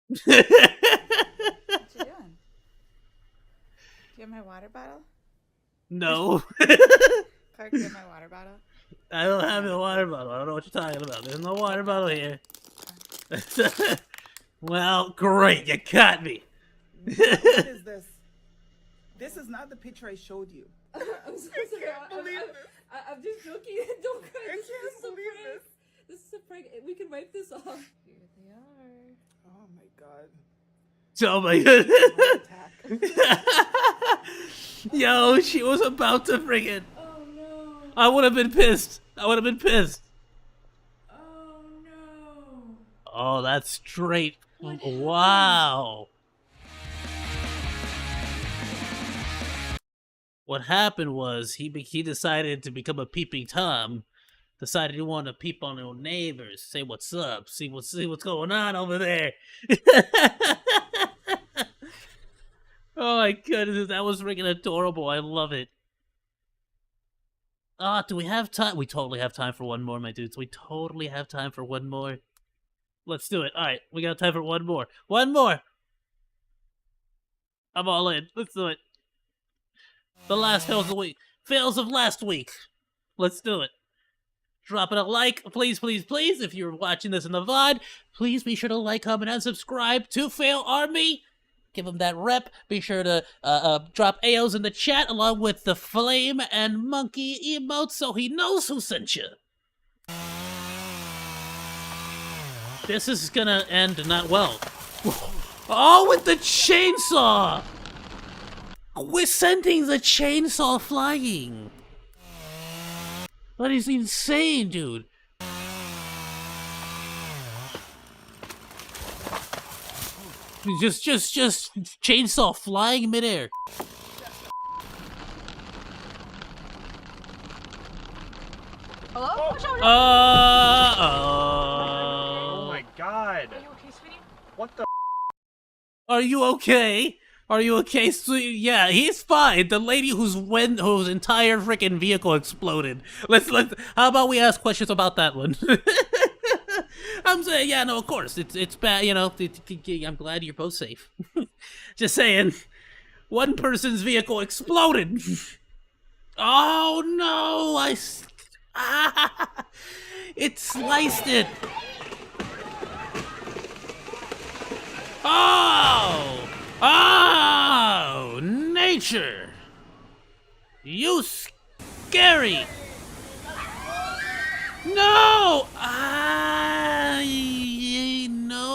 What you doing? Do you have my water bottle? No. Clark, do you have my water bottle? I don't have a water bottle. I don't know what you're talking about. There's no water bottle here. Well, great. You caught me. What is this? This is not the picture I showed you. I'm so sorry. I'm just joking. Don't cry. I can't believe this. This is a prank. We can wipe this off. Here they are. Oh my god. Oh my god. Yo, she was about to friggin'. Oh no. I would have been pissed. I would have been pissed. Oh no. Oh, that's straight. Wow. What happened was he decided to become a peeping Tom. Decided he wanted to peep on his neighbors, say what's up, see what's going on over there. Oh my goodness, that was freaking adorable. I love it. Ah, do we have time? We totally have time for one more, my dudes. We totally have time for one more. Let's do it. All right, we got time for one more. One more. I'm all in. Let's do it. The last fails of the week. Fails of last week. Let's do it. Dropping a like, please, please, please. If you're watching this in the VOD, please be sure to like, comment, and subscribe to Fail Army. Give him that rep. Be sure to drop AOs in the chat along with the flame and monkey emotes so he knows who sent you. This is gonna end not well. Oh, with the chainsaw! We're sending the chainsaw flying. That is insane, dude. Just chainsaw flying midair. Hello? Oh my god. Are you okay, sweetie? What the? Are you okay? Are you okay? Yeah, he's fine. The lady whose entire freaking vehicle exploded. Let's. How about we ask questions about that one? I'm saying, yeah, no, of course, it's bad. You know, I'm glad you're both safe. Just saying, one person's vehicle exploded. Oh no! It sliced it. Oh! Oh! Nature! You scary! No!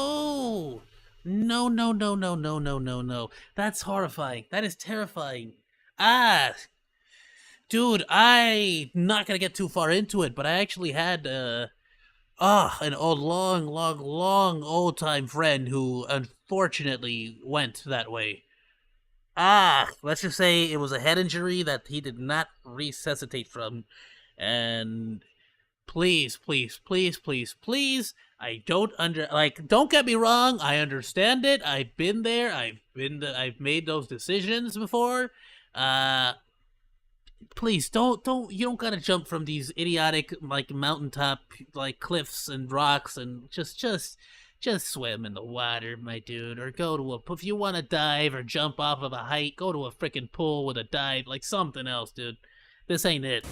No! no, no, no, no, no, no, no, no. That's horrifying. That is terrifying. Ah, dude, I'm not gonna get too far into it, but I actually had an old, long old time friend who unfortunately went that way. Let's just say it was a head injury that he did not resuscitate from, and please, I don't don't get me wrong, I understand it, I've been there, I've made those decisions before, please, you don't gotta jump from these idiotic, like, mountaintop, like, cliffs and rocks, and just swim in the water, my dude, or go to if you want to dive or jump off of a height, go to a freaking pool with a dive, like, something else, dude. This ain't it.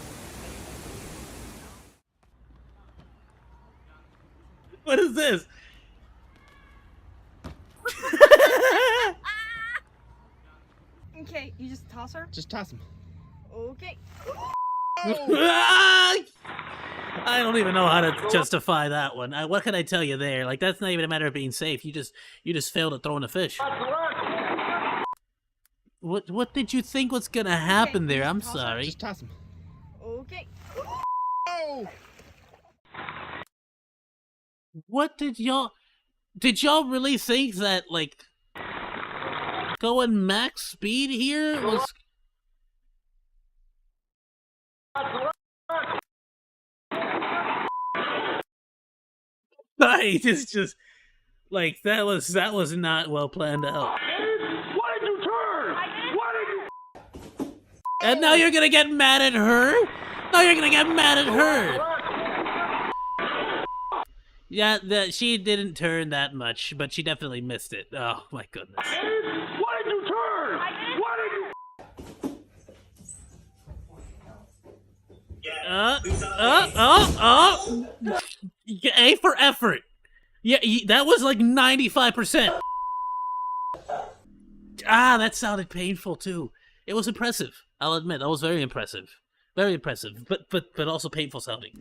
What is this? Okay, you just toss her? Just toss him. Okay. I don't even know how to justify that one. What can I tell you there? Like, that's not even a matter of being safe. You just failed at throwing a fish. What did you think was gonna happen there? I'm sorry. Just toss him. Okay. What did y'all really think that, like, going max speed here was... Right, it's just like that was not well planned out. Why did you turn? Why did you? And now you're gonna get mad at her? Now you're gonna get mad at her. Yeah, she didn't turn that much, but she definitely missed it. Oh my goodness. Why did you turn? Why did you? A for effort. Yeah, that was like 95%. That sounded painful too. It was impressive. I'll admit, that was very impressive. Very impressive, but also painful sounding.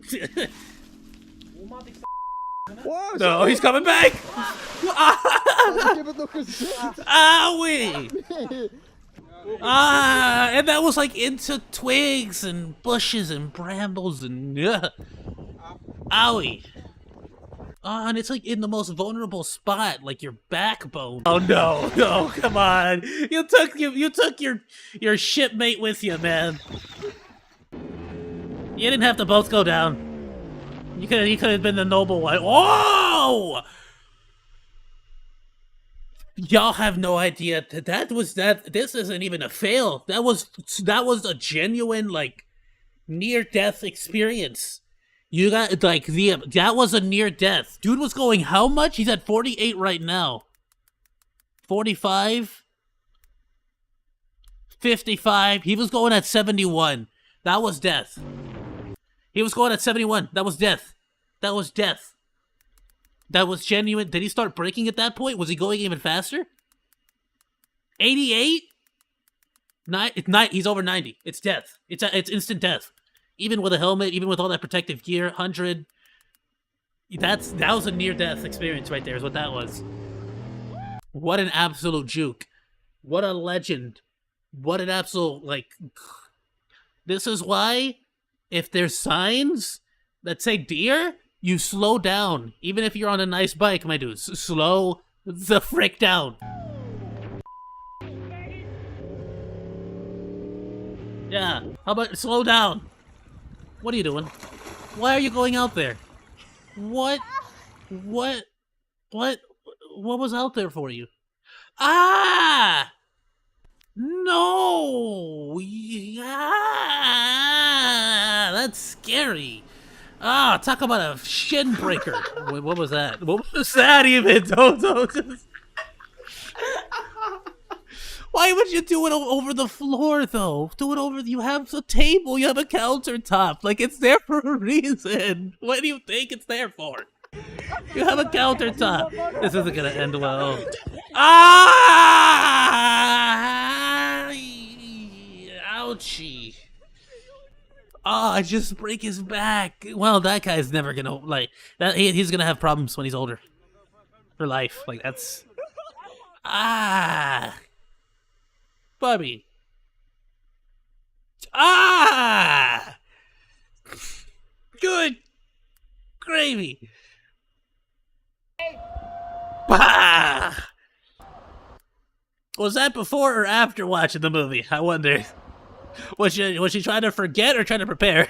No, he's coming back! Owie! And that was like into twigs and bushes and brambles and owie. And it's like in the most vulnerable spot, like your backbone. Oh no, come on. You took your shipmate with you, man. You didn't have to both go down. You could have been the noble one. Oh! Y'all have no idea that this isn't even a fail. That was a genuine, like, near-death experience. You got, like, that was a near-death. Dude was going how much? He's at 48 right now. 45? 55? He was going at 71. That was death. He was going at 71. That was death. That was death. That was genuine. Did he start braking at that point? Was he going even faster? 88? He's over 90. It's death. It's instant death. Even with a helmet, even with all that protective gear, 100. That was a near-death experience right there, is what that was. What an absolute juke. What a legend. What an absolute, like... This is why, if there's signs that say deer, you slow down. Even if you're on a nice bike, my dude. Slow the frick down. Yeah, how about slow down? What are you doing? Why are you going out there? What was out there for you? Ah! No! Yeah! That's scary. Talk about a shin breaker. Wait, what was that? What was that even? Don't just... Why would you do it over the floor, though? Do it over... You have a table, you have a countertop. Like, it's there for a reason. What do you think it's there for? You have a countertop. This isn't gonna end well. Ouchie. I just break his back. Well, that guy's never gonna, like, that. He's gonna have problems when he's older. For life. Like, that's... Ah! Barbie. Ah! Good gravy. Bah! Was that before or after watching the movie? I wonder. Was she trying to forget or trying to prepare?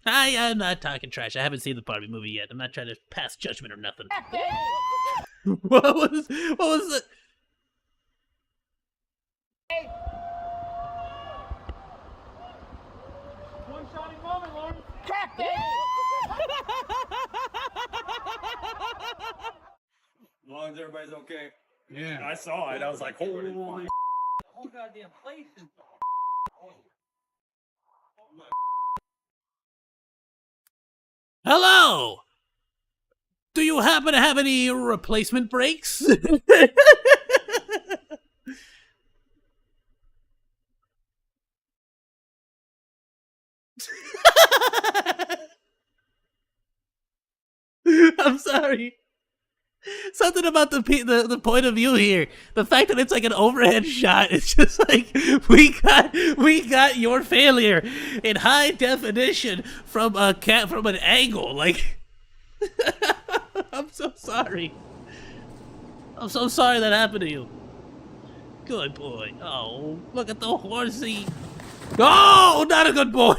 I'm not talking trash. I haven't seen the Barbie movie yet. I'm not trying to pass judgment or nothing. What was it? One shining moment, Lauren. Captain! As long as everybody's okay. Yeah. I saw it. I was like, holy. The whole goddamn place is. Hello! Do you happen to have any replacement brakes? I'm sorry. Something about the point of view here. The fact that it's like an overhead shot. It's just like we got your failure in high definition from an angle. Like I'm so sorry. I'm so sorry that happened to you. Good boy. Oh, look at the horsey. Oh, not a good boy.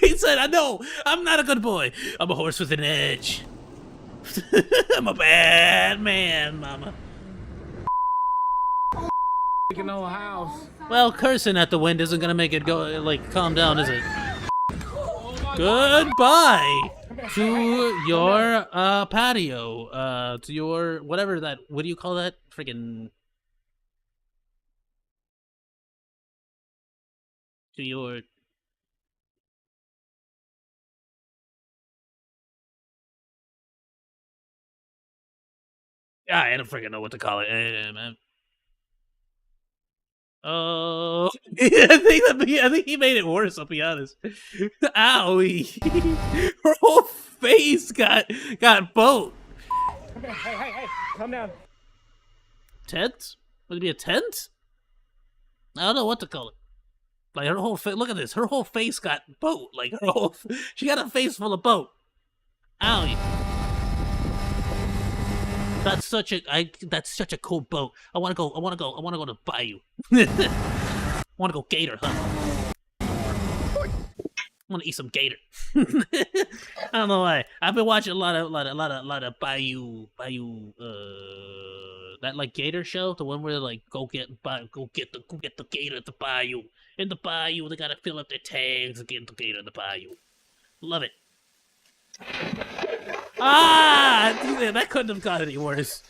He said, "I know, I'm not a good boy. I'm a horse with an edge. I'm a bad man, mama." Making no house. Well, cursing at the wind isn't gonna make it go, like, calm down, is it? Goodbye to your, patio, to your, whatever that, what do you call that? Friggin'... To your... I don't freaking know what to call it, man. Oh, I think he made it worse. I'll be honest. Owie! Her whole face got boat. Hey! Calm down. Tent? Would it be a tent? I don't know what to call it. Like her whole face. Look at this. Her whole face got boat. Like her whole. She got a face full of boat. Owie! That's such a cool boat. I wanna go to Bayou. I wanna go gator hunt. I wanna eat some gator. I don't know why. I've been watching a lot of Bayou that like gator show, the one where like go get the gator at the Bayou. In the Bayou, they gotta fill up their tanks and get the gator in the Bayou. Love it. Ah! That couldn't have got any worse.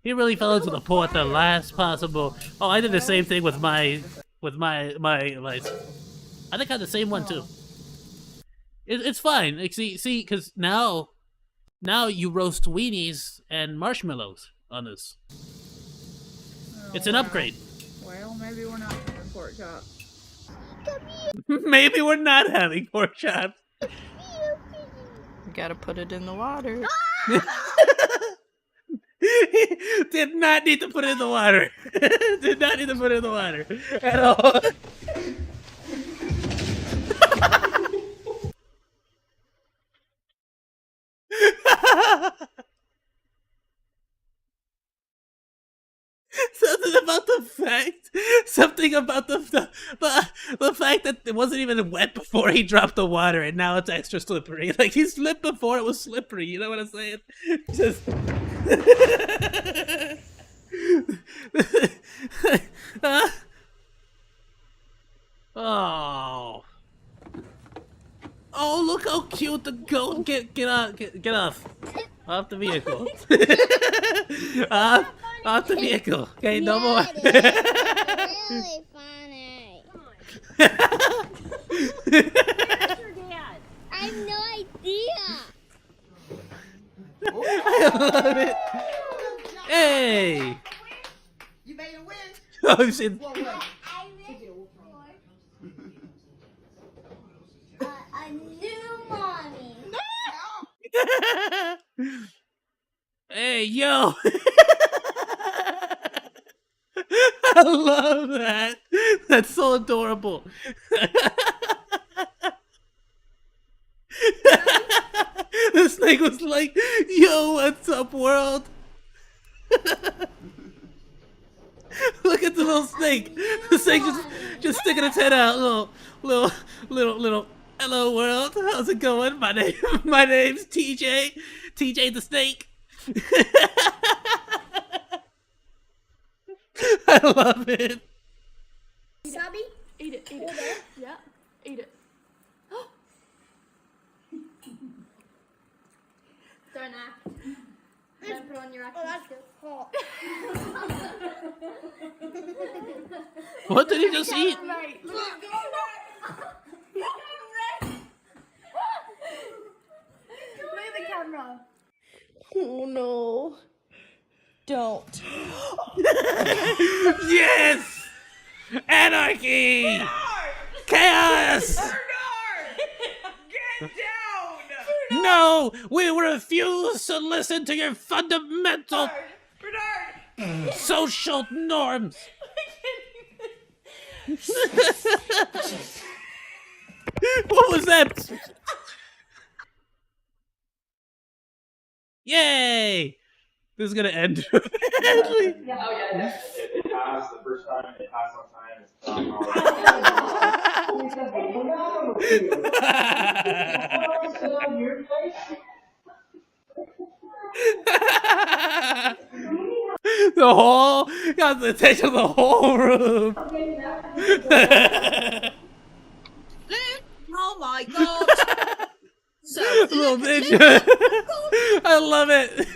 He really fell into the pool at the last possible. Oh, I did the same thing with my I think I had the same one too. It's fine. Like, see, because now you roast weenies and marshmallows on this. It's an upgrade. Well, maybe we're not having pork chops. Maybe we're not having pork chops. You gotta put it in the water. Did not need to put it in the water. Did not need to put it in the water at all. Something about the fact that it wasn't even wet before he dropped the water, and now it's extra slippery. Like he slipped before it was slippery. You know what I'm saying? Just. Oh. Oh, look how cute the goat. Get off the vehicle. Off the vehicle. Okay, no more. Really funny. I have no idea. I love it. Hey. You made a win. Oh shit. A new mommy. Hey, yo! I love that. That's so adorable. The snake was like, yo, what's up, world? Look at the little snake. The snake just sticking its head out. Little. Hello, world. How's it going? My name's TJ. TJ the snake. I love it. Dubby? Eat it. Yeah. Eat it. Don't act. Don't put on your acting skills. Hot. What did he just eat? Look at the camera. Oh no. Don't. Yes! Anarchy! Chaos! Get down! No! We refuse to listen to your fundamental social norms! What was that? Yay! This is gonna end badly. It has the first time, it has on time. The whole got the attention of the whole room. Oh my god! So Little ninja. I love it.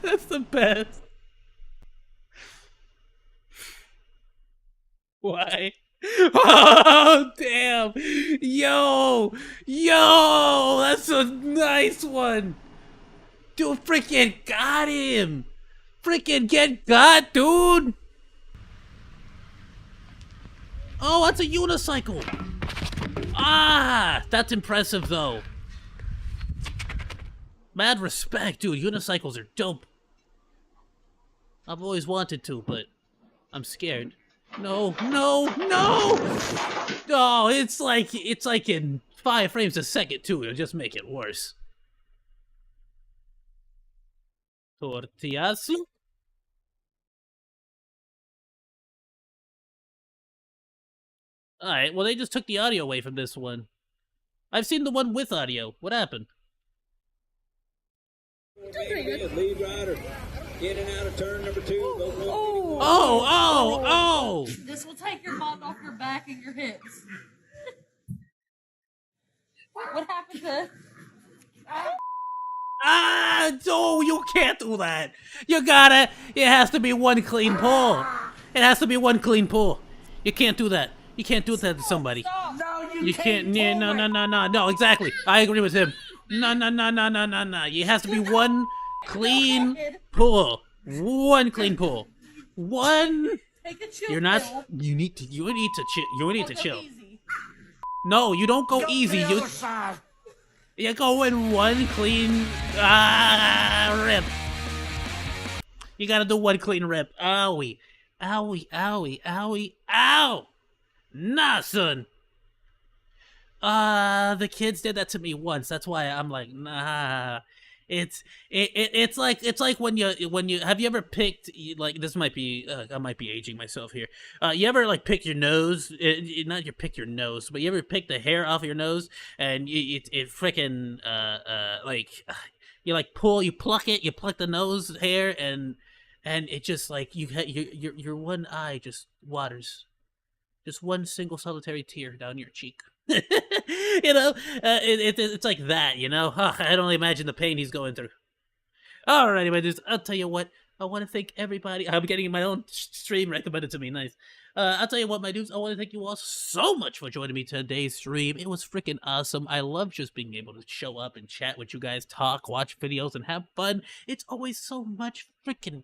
That's the best. Why? Oh damn! Yo! That's a nice one. Dude, freaking got him. Freaking get got, dude. Oh, that's a unicycle. Ah, that's impressive though. Mad respect, dude. Unicycles are dope. I've always wanted to, but I'm scared. No. Oh, it's like in 5 frames a second too. It'll just make it worse. Tortillas. Alright, well they just took the audio away from this one. I've seen the one with audio. What happened? Lead rider, in and out of turn number 2. Oh! This will take your bum off your back and your hips. What happened to... Oh, you can't do that. You gotta, it has to be one clean pull. It has to be one clean pull. You can't do that. You can't do that to somebody. No, You can't, no, exactly. I agree with him. No. It has to be one clean pull. One clean pull. One. Take a chill You're not, pill. you need to chill. No, you don't go easy. You go in one clean rip. You gotta do one clean rip. Owie. Ow! Nah, son. The kids did that to me once. That's why I'm like, nah. It's like when you have you ever picked, like, this might be I might be aging myself here. You ever like pick your nose? Not you pick your nose, but you ever pick the hair off your nose and it freaking like you like you pluck the nose hair and it just like your one eye just waters, just one single solitary tear down your cheek. It's like that, you know. I don't imagine the pain he's going through. Alright, anyway, dudes, I'll tell you what. I want to thank everybody. I'm getting my own stream recommended to me. Nice. I'll tell you what, my dudes. I want to thank you all so much for joining me today's stream. It was freaking awesome. I love just being able to show up and chat with you guys, talk, watch videos, and have fun. It's always so much freaking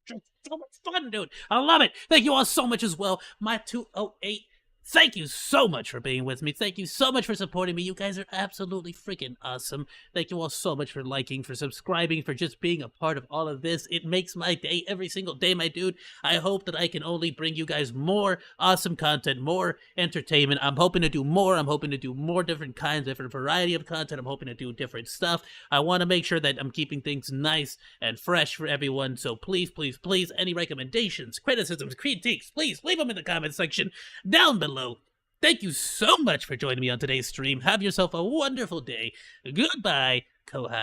so much fun, dude. I love it. Thank you all so much as well. My 208 Thank you so much for being with me. Thank you so much for supporting me. You guys are absolutely freaking awesome. Thank you all so much for liking, for subscribing, for just being a part of all of this. It makes my day every single day, my dude. I hope that I can only bring you guys more awesome content, more entertainment. I'm hoping to do more. I'm hoping to do more different kinds, different variety of content. I'm hoping to do different stuff. I want to make sure that I'm keeping things nice and fresh for everyone. So please, please, please, any recommendations, criticisms, critiques, please leave them in the comment section down below. Thank you so much for joining me on today's stream. Have yourself a wonderful day. Goodbye, Koha.